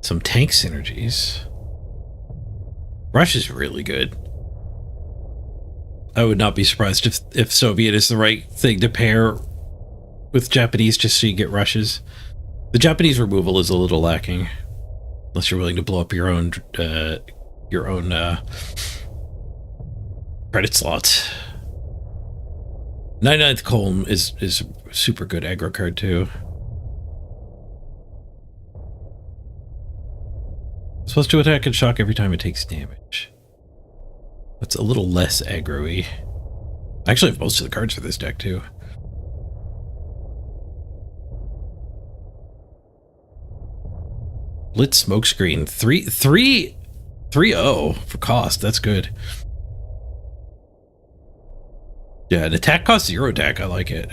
Some tank synergies. Rush is really good. I would not be surprised if Soviet is the right thing to pair with Japanese just so you get rushes. The Japanese removal is a little lacking. Unless you're willing to blow up your own credit slots. 99th Colm is a super good aggro card too. It's supposed to attack and shock every time it takes damage. That's a little less aggro-y. I actually have most of the cards for this deck too. Blitz Smokescreen. 3-0 for cost. That's good. Yeah, an attack cost 0 deck. I like it.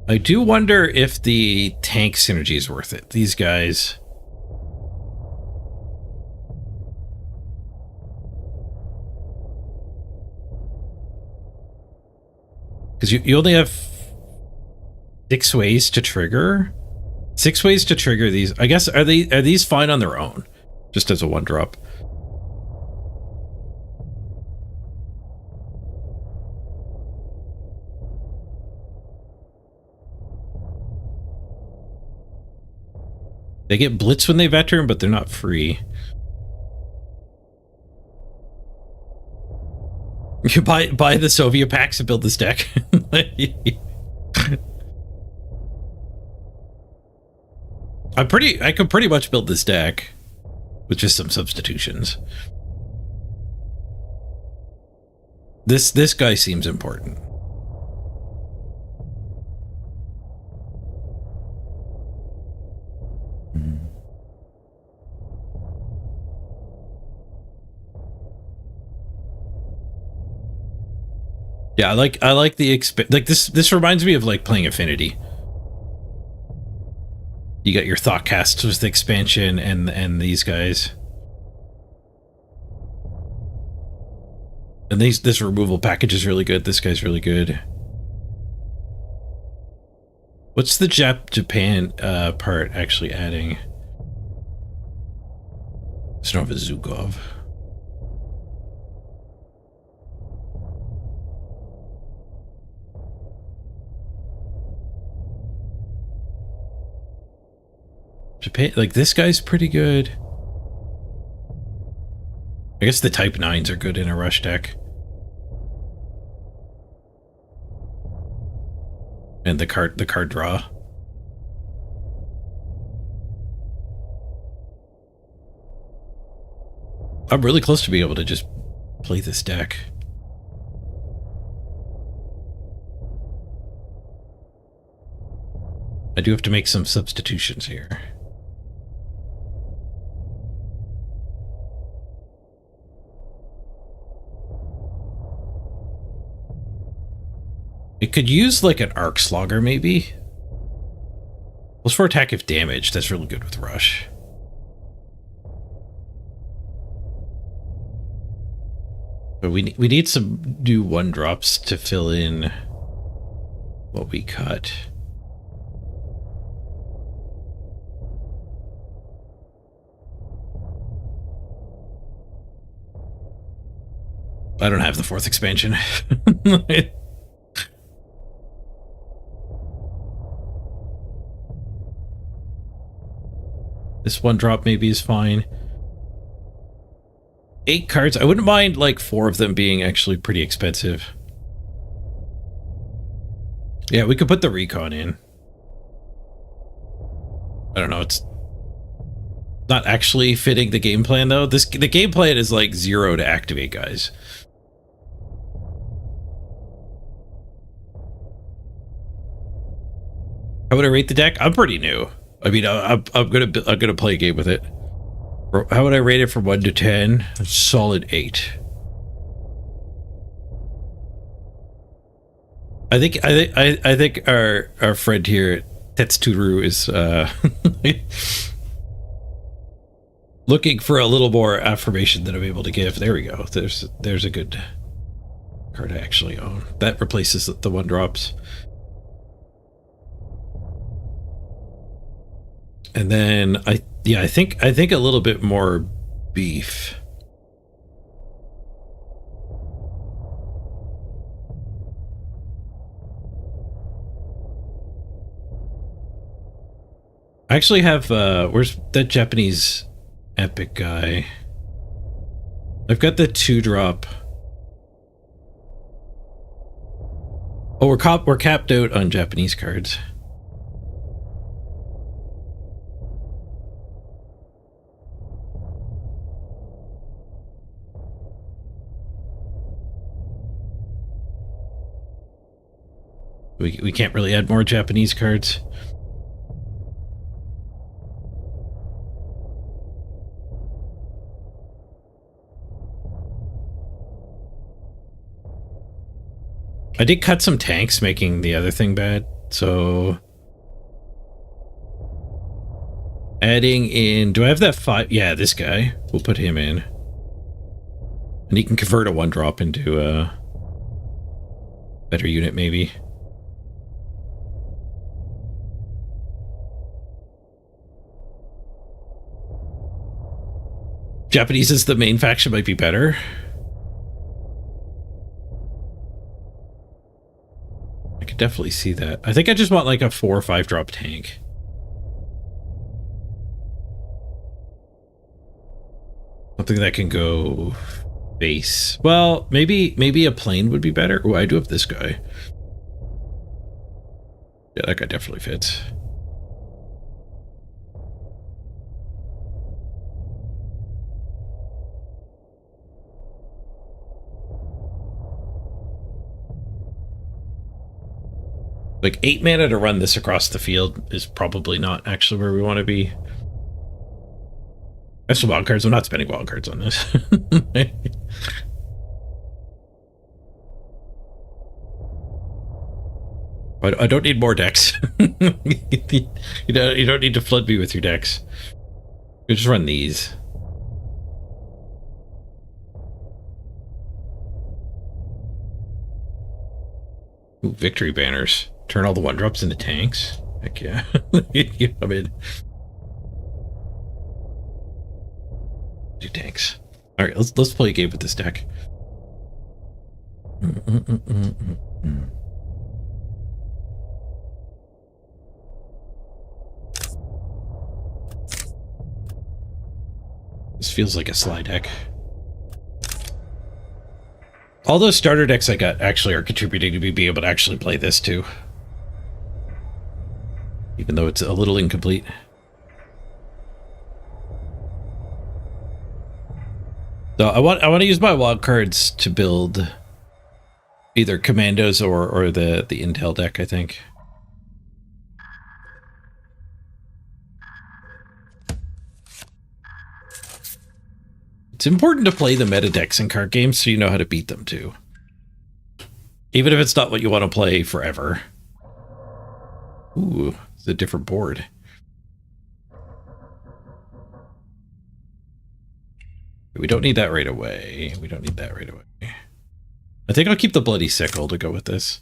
I do wonder if the tank synergy is worth it. These guys. Because you only have 6 ways to trigger. 6 ways to trigger these. I guess are these fine on their own, just as a 1-drop. They get blitz when they veteran, but they're not free. You buy the Soviet packs and build this deck. I could pretty much build this deck with just some substitutions. This guy seems important. Yeah, I like the this reminds me of like playing Affinity. You got your Thought Casts with the expansion and these guys. And this removal package is really good. This guy's really good. What's the Japan part actually adding? It's not a Zukov. Japan, like this guy's pretty good. I guess the Type 9s are good in a rush deck. And the card draw. I'm really close to being able to just play this deck. I do have to make some substitutions here. It could use like an Arc Slogger, maybe. Plus 4 attack if damaged. That's really good with Rush. But we need some new 1-drops to fill in what we cut. I don't have the 4th expansion. This 1-drop maybe is fine. 8 cards. I wouldn't mind like 4 of them being actually pretty expensive. Yeah, we could put the recon in. I don't know. It's not actually fitting the game plan though. The game plan is like 0 to activate, guys. How would I rate the deck? I'm pretty new. I mean, I'm gonna play a game with it. How would I rate it from 1 to 10? A solid 8. I think our friend here, Tetsuru, is looking for a little more affirmation than I'm able to give. There we go. There's a good card I actually own. That replaces the one drops. And then I think a little bit more beef. I actually have where's that Japanese epic guy? I've got the 2-drop. Oh, we're capped out on Japanese cards. We can't really add more Japanese cards. I did cut some tanks, making the other thing bad, so adding in, do I have that 5? Yeah, this guy. We'll put him in. And he can convert a 1-drop into a better unit, maybe. Japanese as the main faction might be better. I could definitely see that. I think I just want like a 4 or 5-drop tank. Something that can go base. Well, maybe a plane would be better. Oh, I do have this guy. Yeah, that guy definitely fits. Like 8 mana to run this across the field is probably not actually where we want to be. That's wild cards. I'm not spending wild cards on this. I don't need more decks. You don't need to flood me with your decks. You just run these. Ooh, victory banners. Turn all the 1-drops into tanks. Heck yeah. I mean, do tanks. All right, let's play a game with this deck. This feels like a slide deck. All those starter decks I got actually are contributing to me being able to actually play this too. Even though it's a little incomplete. So I want to use my wild cards to build either commandos or the intel deck, I think. It's important to play the meta decks in card games so you know how to beat them too. Even if it's not what you want to play forever. Ooh, it's a different board. We don't need that right away. We don't need that right away. I think I'll keep the Bloody Sickle to go with this.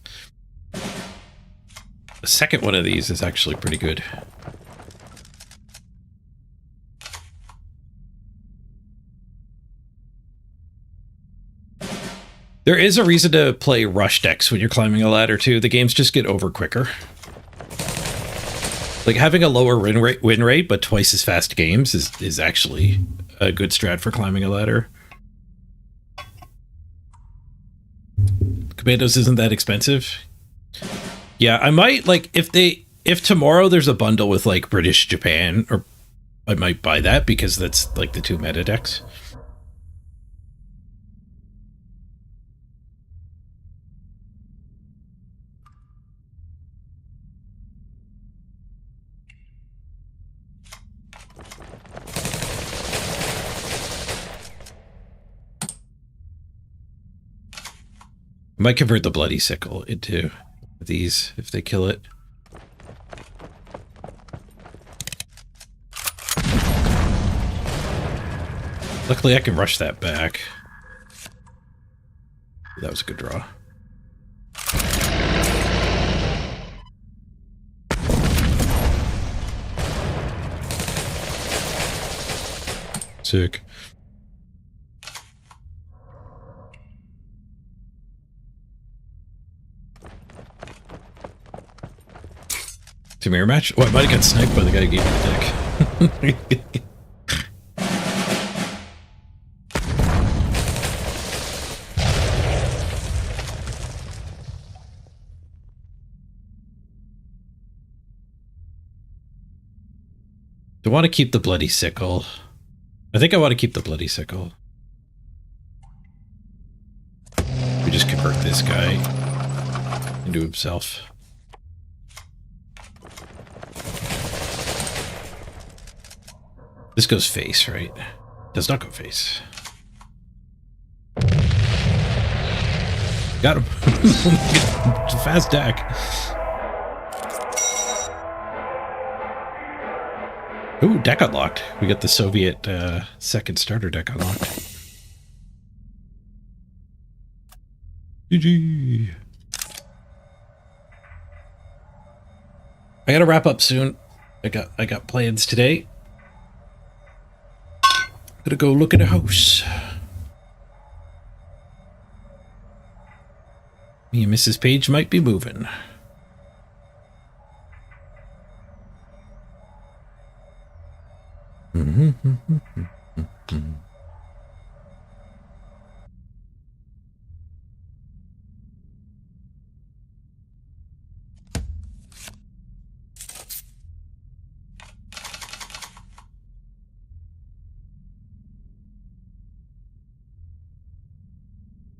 The second one of these is actually pretty good. There is a reason to play rush decks when you're climbing a ladder too. The games just get over quicker. Like having a lower win rate but twice as fast games is actually a good strat for climbing a ladder. Commandos isn't that expensive. Yeah, I might, like, if tomorrow there's a bundle with like British Japan, or I might buy that because that's like the 2 meta decks. I might convert the Bloody Sickle into these if they kill it. Luckily, I can rush that back. That was a good draw. Sick. It's a mirror match? Oh, I might have got sniped by the guy who gave me the deck. Do I want to keep the bloody sickle? I think I want to keep the bloody sickle. We just convert this guy into himself. This goes face, right? Does not go face. Got him. It's a fast deck. Ooh, deck unlocked. We got the Soviet second starter deck unlocked. GG. I gotta wrap up soon. I got plans today. Gotta go look at a house. Me and Mrs. Page might be moving.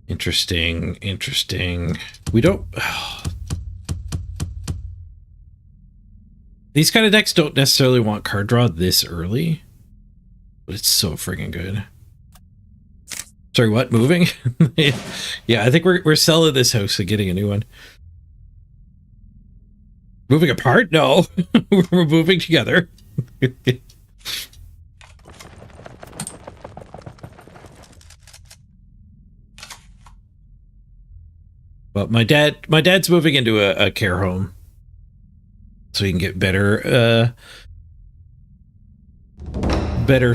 Interesting, interesting. We don't... These kind of decks don't necessarily want card draw this early, but it's so friggin' good. Sorry, what? Moving? Yeah, I think we're selling this house and getting a new one. Moving apart? No. We're moving together. But my dad's moving into a care home, so he can get better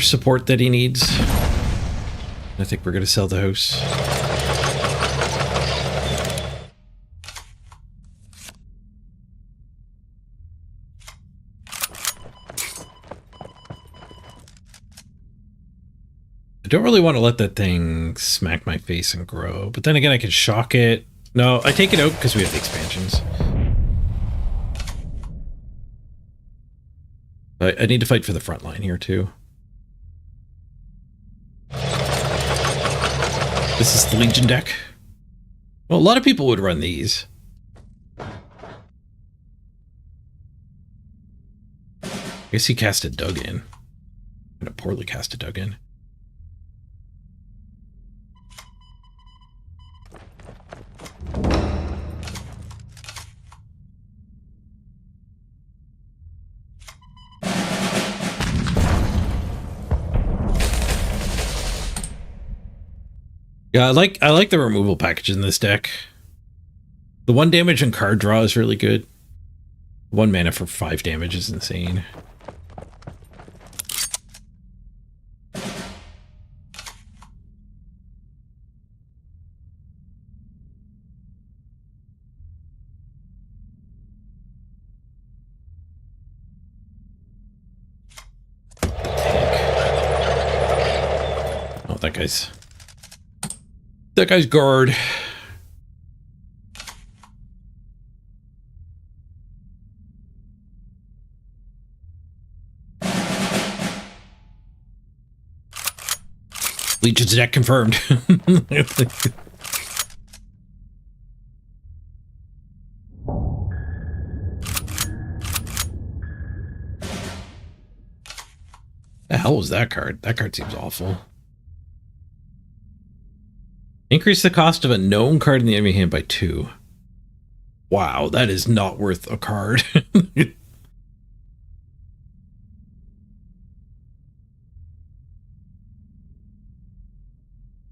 support that he needs. I think we're gonna sell the house. I don't really want to let that thing smack my face and grow, but then again, I can shock it. No, I take it out because we have the expansions. I need to fight for the front line here, too. This is the Legion deck. Well, a lot of people would run these. I guess he casted Duggan. Kind of poorly casted Duggan. Yeah, I like the removal package in this deck. The 1 damage and card draw is really good. 1 mana for 5 damage is insane. Oh, that guy's guard. Legion's deck confirmed. The hell was that card? That card seems awful. Increase the cost of a known card in the enemy hand by 2. Wow, that is not worth a card.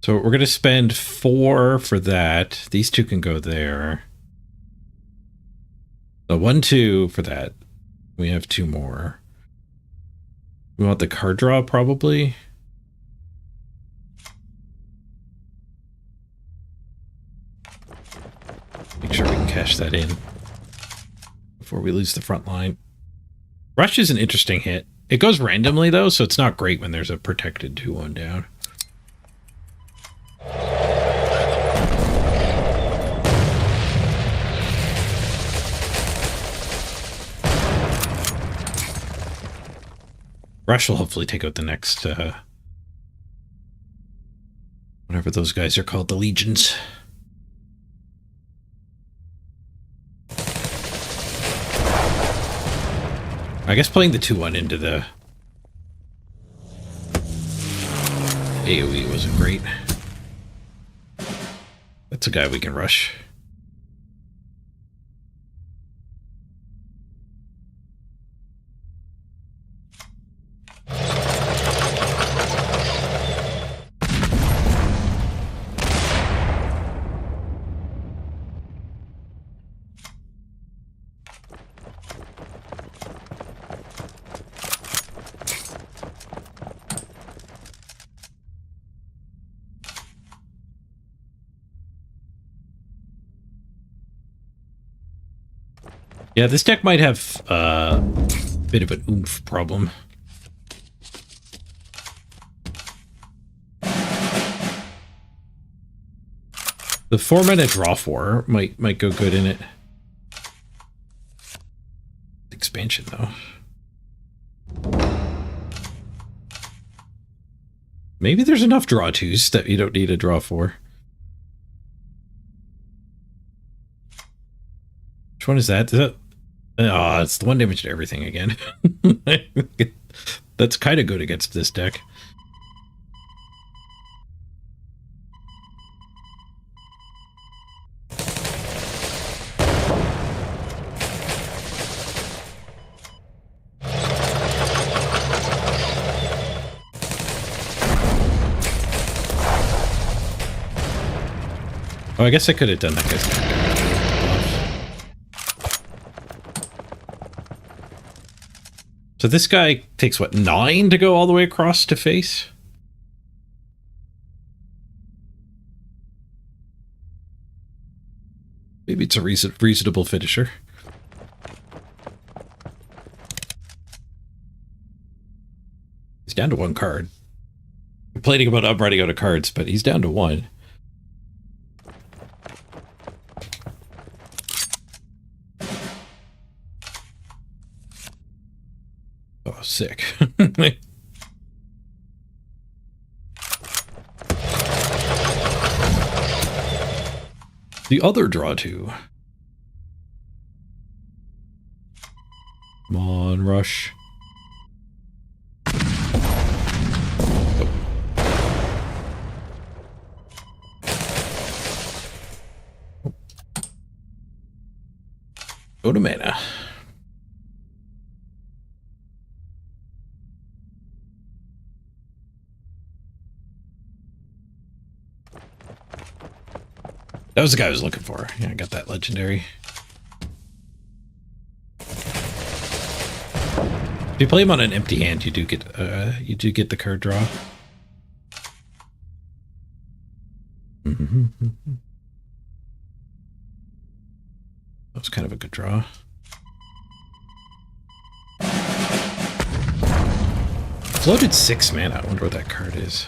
So we're going to spend 4 for that. These 2 can go there. So 1, 2 for that. We have 2 more. We want the card draw, probably. Make sure we can cash that in before we lose the front line. Rush is an interesting hit. It goes randomly, though, so it's not great when there's a protected 2-1 down. Rush will hopefully take out the next, whatever those guys are called, the legions. I guess playing the 2-1 into the AoE wasn't great. That's a guy we can rush. Yeah, this deck might have a bit of an oomph problem. The 4-mana draw 4 might go good in it. Expansion, though. Maybe there's enough draw 2s that you don't need a draw 4. Which one is that? Is that... Oh, it's the 1 damage to everything again. That's kind of good against this deck. Oh, I guess I could have done that guy's back. So this guy takes, what, 9 to go all the way across to face? Maybe it's a reasonable finisher. He's down to 1 card. Complaining about up running out of cards, but he's down to 1. Oh, sick. The other draw 2. Come on, rush. Oh. Go to mana. That was the guy I was looking for. Yeah, I got that legendary. If you play him on an empty hand, you do get the card draw. That was kind of a good draw. Floated 6 mana. I wonder what that card is.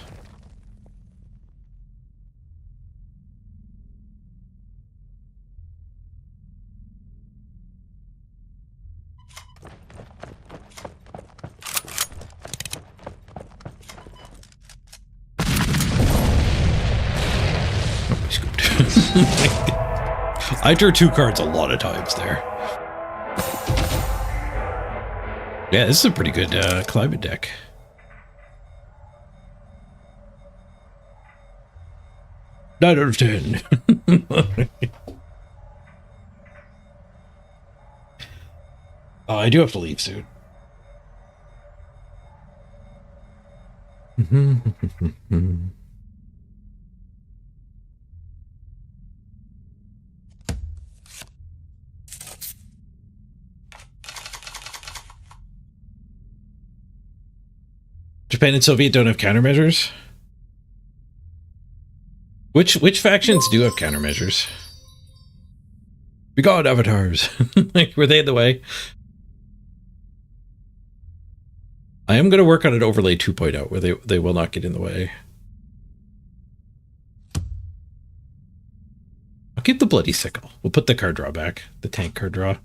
I drew 2 cards a lot of times there. Yeah, this is a pretty good climate deck. Nine out of 10. Oh, I do have to leave soon. Japan and Soviet don't have countermeasures? Which factions do have countermeasures? We got avatars. Like, were they in the way? I am going to work on an overlay 2.0 where they will not get in the way. I'll keep the bloody sickle. We'll put the card draw back. The tank card draw.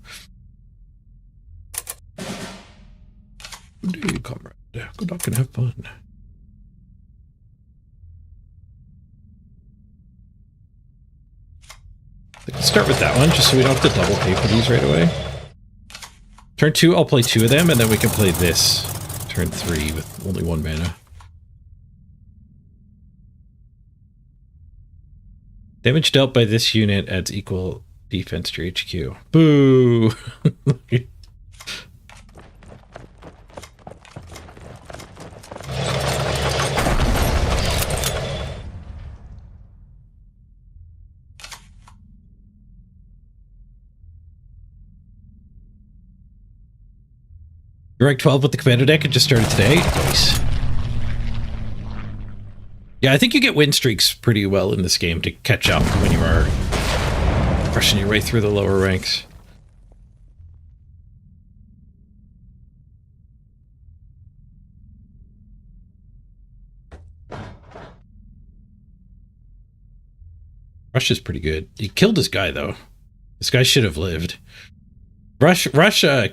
Good day, comrade. Good luck and have fun. Let's start with that one, just so we don't have to double pay for these right away. Turn 2, I'll play 2 of them, and then we can play this turn 3 with only 1 mana. Damage dealt by this unit adds equal defense to your HQ. Boo! You're rank 12 with the Commander deck. It just started today. Nice. Yeah, I think you get win streaks pretty well in this game to catch up when you are rushing your way through the lower ranks. Rush is pretty good. He killed this guy, though. This guy should have lived. Rush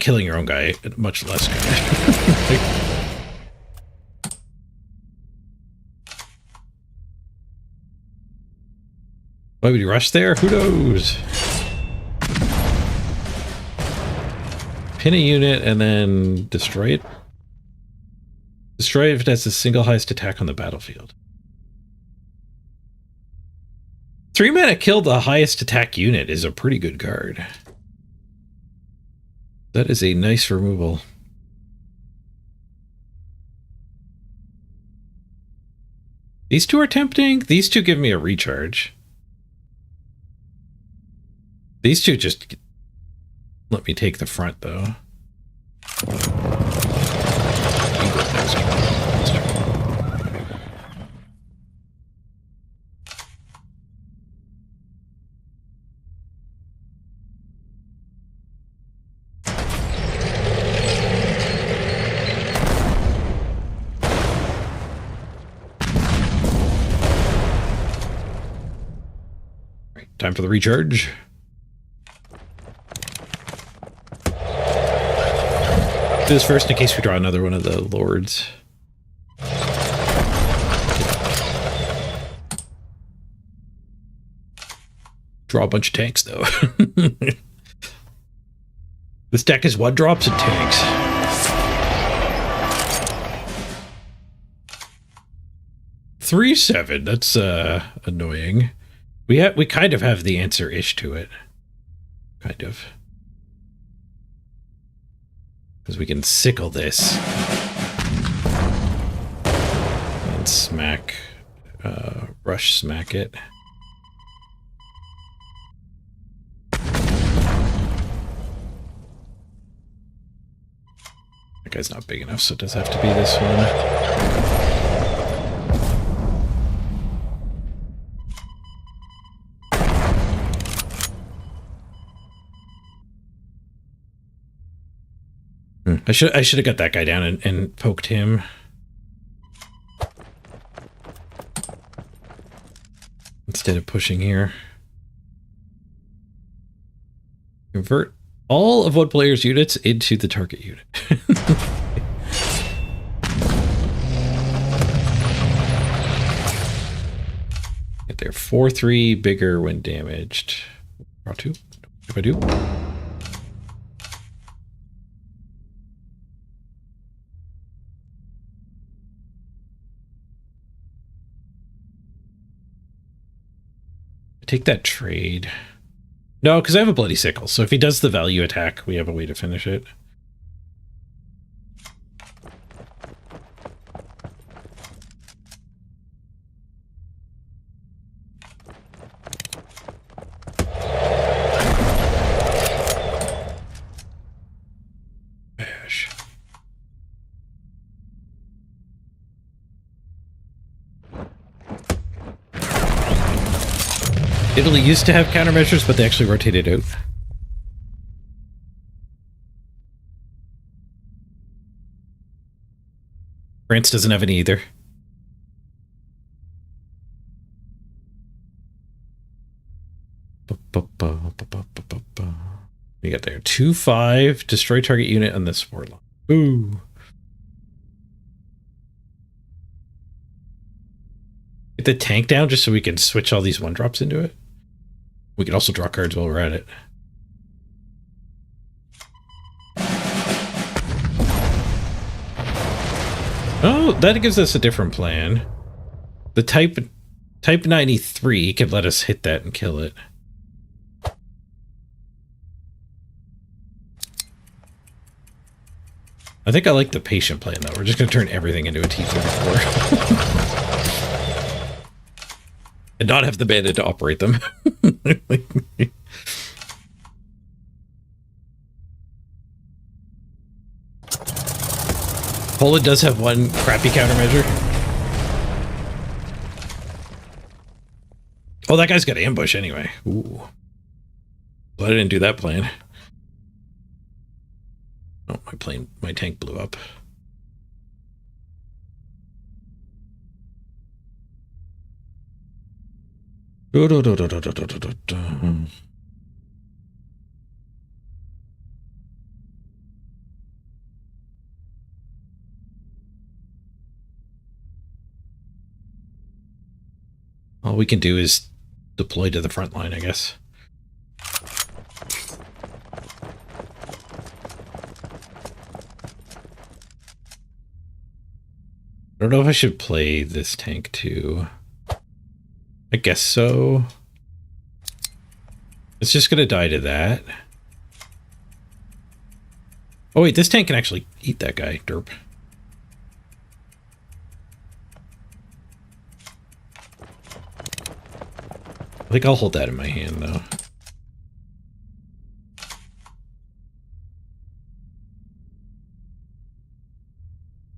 killing your own guy, much less good. Why would you rush there? Who knows? Pin a unit and then destroy it. Destroy it if it has the single highest attack on the battlefield. 3 mana kill the highest attack unit is a pretty good card. That is a nice removal. These two are tempting. These two give me a recharge. These two just let me take the front, though. Time for the recharge. Do this first in case we draw another one of the lords. Draw a bunch of tanks, though. This deck is 1-drops and tanks. Three 7. That's annoying. We kind of have the answer-ish to it. Kind of. Because we can sickle this. And smack, rush smack it. That guy's not big enough, so it does have to be this one. I should have got that guy down and poked him. Instead of pushing here. Convert all of one player's units into the target unit. They're 4/3 bigger when damaged. Draw 2. If I do. Take that trade. No, because I have a bloody sickle, so if he does the value attack, we have a way to finish it. Italy used to have countermeasures, but they actually rotated out. France doesn't have any either. We got there. 2-5. Destroy target unit on this war line. Ooh. Get the tank down just so we can switch all these 1-drops into it. We can also draw cards while we're at it. Oh, that gives us a different plan. The type 93 can let us hit that and kill it. I think I like the patient plan though. We're just going to turn everything into a T-44. And not have the bandit to operate them. Poland does have one crappy countermeasure. Oh, that guy's got ambush anyway. Ooh. Well, I didn't do that plan. Oh, my tank blew up. All we can do is deploy to the front line, I guess. I don't know if I should play this tank too. I guess so. It's just gonna die to that. Oh wait, this tank can actually eat that guy, derp. I think I'll hold that in my hand though.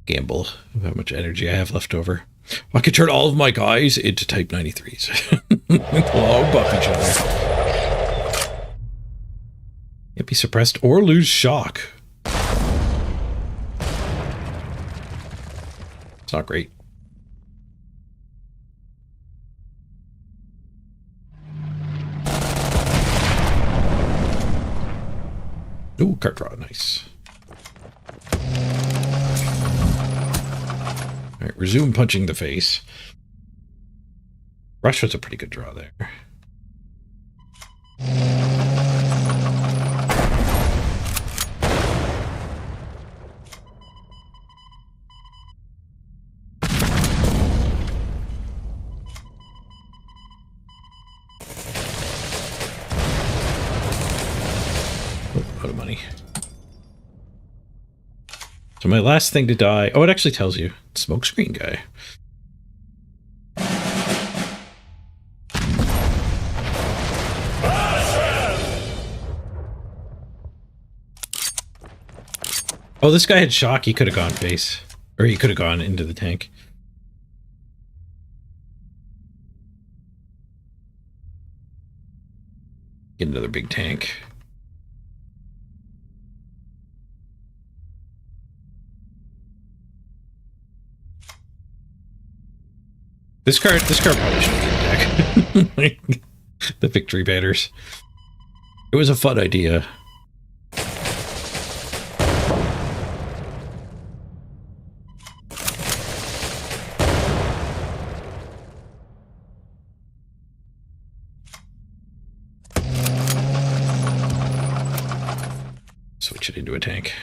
Gamble of how much energy I have left over. I could turn all of my guys into Type 93s. They'll all buff each other. Can't be suppressed or lose shock. It's not great. Ooh, card draw, nice. All right, resume punching the face. Russia's a pretty good draw there. Oh, out of money. So my last thing to die... Oh, it actually tells you. Smokescreen guy. Oh, this guy had shock. He could have gone face. Or he could have gone into the tank. Get another big tank. This card probably shouldn't be in deck. The victory banners. It was a fun idea. Switch it into a tank.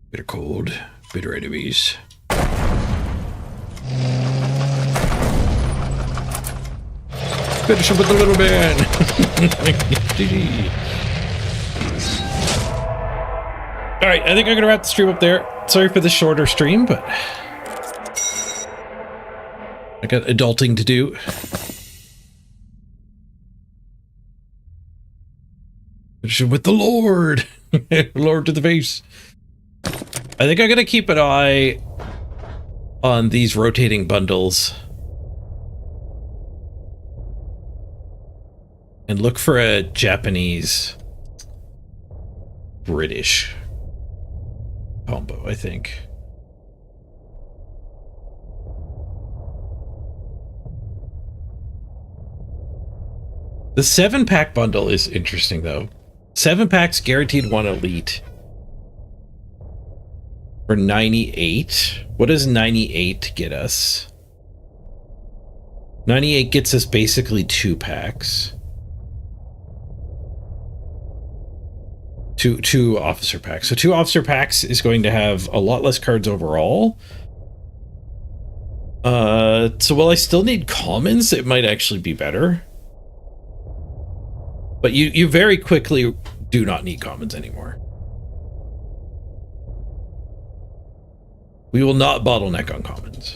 Bitter cold, bitter enemies. Finish him with the little man. GG. All right, I think I'm gonna wrap the stream up there. Sorry for the shorter stream, but I got adulting to do. With the Lord, Lord to the face. I think I'm gonna keep an eye on these rotating bundles and look for a Japanese British combo, I think. The 7-pack bundle is interesting though. 7 packs guaranteed 1 elite for 98. What does 98 get us? 98 gets us basically 2 packs. Two officer packs. So 2 officer packs is going to have a lot less cards overall. So while I still need commons, it might actually be better. But you very quickly do not need commons anymore. We will not bottleneck on commons.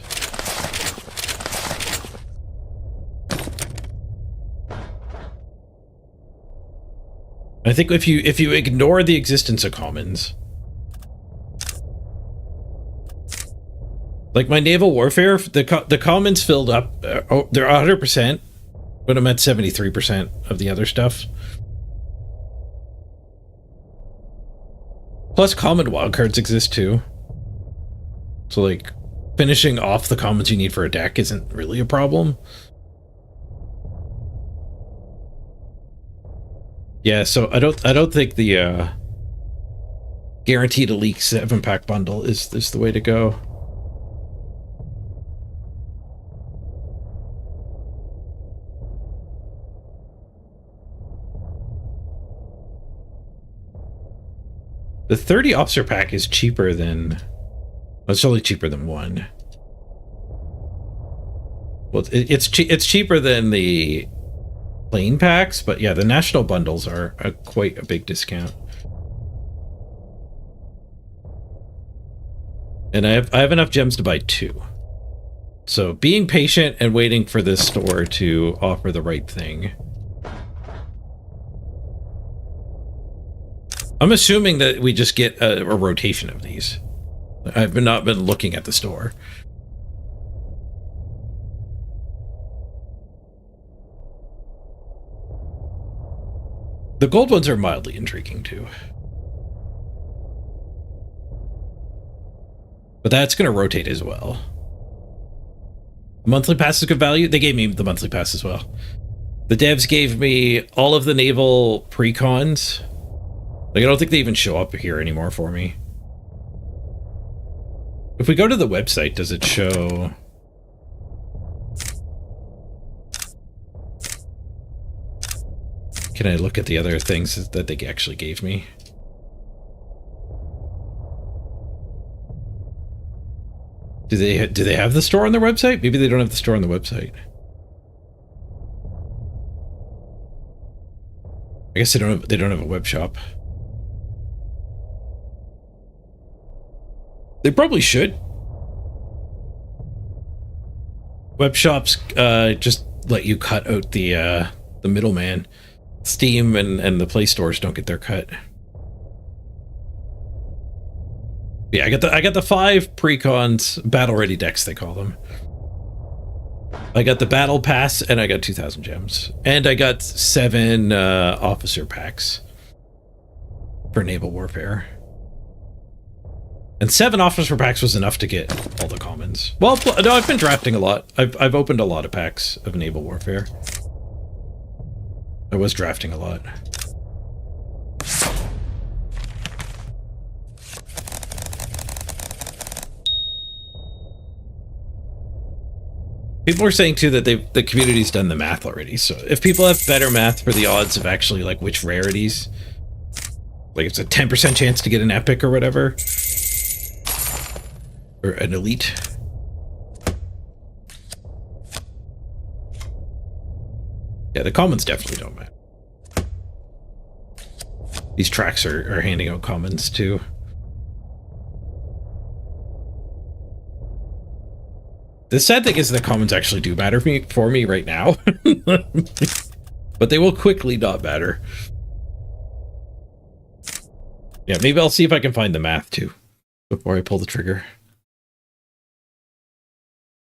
I think if you ignore the existence of commons, like my naval warfare, the commons filled up. They're 100%, but I'm at 73% of the other stuff. Plus, common wildcards exist too. So, like, finishing off the commons you need for a deck isn't really a problem. Yeah, so I don't think the guaranteed elite 7-pack bundle is the way to go. The 30 officer pack is cheaper than... Well, it's only cheaper than 1. Well, it's cheaper than the plain packs, but yeah, the national bundles are quite a big discount. And I have enough gems to buy 2. So being patient and waiting for this store to offer the right thing. I'm assuming that we just get a rotation of these. I've not been looking at the store. The gold ones are mildly intriguing too. But that's going to rotate as well. Monthly pass is good value. They gave me the monthly pass as well. The devs gave me all of the naval precons. Like, I don't think they even show up here anymore for me. If we go to the website, does it show... Can I look at the other things that they actually gave me? Do they have the store on their website? Maybe they don't have the store on the website. I guess they don't have a web shop. They probably should. Web shops just let you cut out the middleman. Steam and the Play stores don't get their cut. Yeah, I got the 5 precons, battle ready decks they call them. I got the battle pass and I got 2,000 gems, and I got 7 officer packs for naval warfare. And 7 officer packs was enough to get all the commons. Well, no, I've been drafting a lot. I've opened a lot of packs of naval warfare. I was drafting a lot. People are saying too that the community's done the math already. So if people have better math for the odds of actually like which rarities, like it's a 10% chance to get an epic or whatever, or an elite. Yeah, the commons definitely don't matter. These tracks are handing out commons too. The sad thing is the comments actually do matter for me right now. But they will quickly not matter. Yeah, maybe I'll see if I can find the math too before I pull the trigger.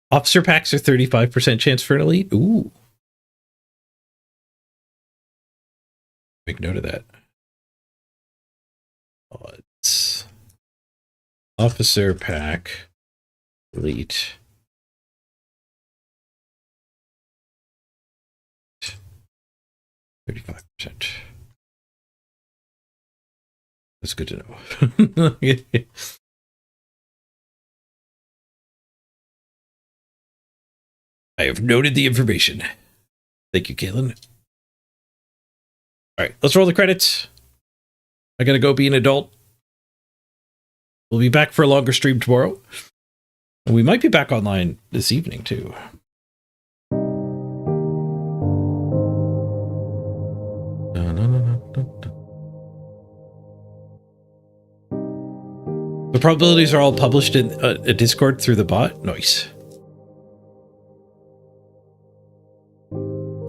Officer packs are 35% chance for an elite. Ooh. Make note of that. Odds. Officer pack. Elite. 35%. That's good to know. I have noted the information. Thank you, Caitlin. All right, let's roll the credits. I gotta go be an adult. We'll be back for a longer stream tomorrow. And we might be back online this evening, too. The probabilities are all published in a Discord through the bot. Nice.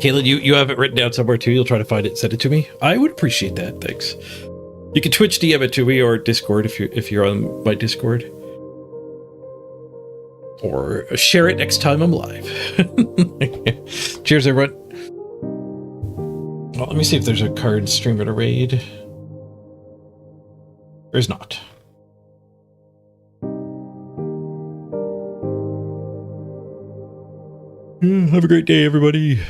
Caitlin, you have it written down somewhere too. You'll try to find it, send it to me. I would appreciate that. Thanks. You can Twitch DM it to me or Discord if you're on my Discord, or share it next time I'm live. Cheers, everyone. Well, let me see if there's a card stream at a raid. There's not. Have a great day, everybody.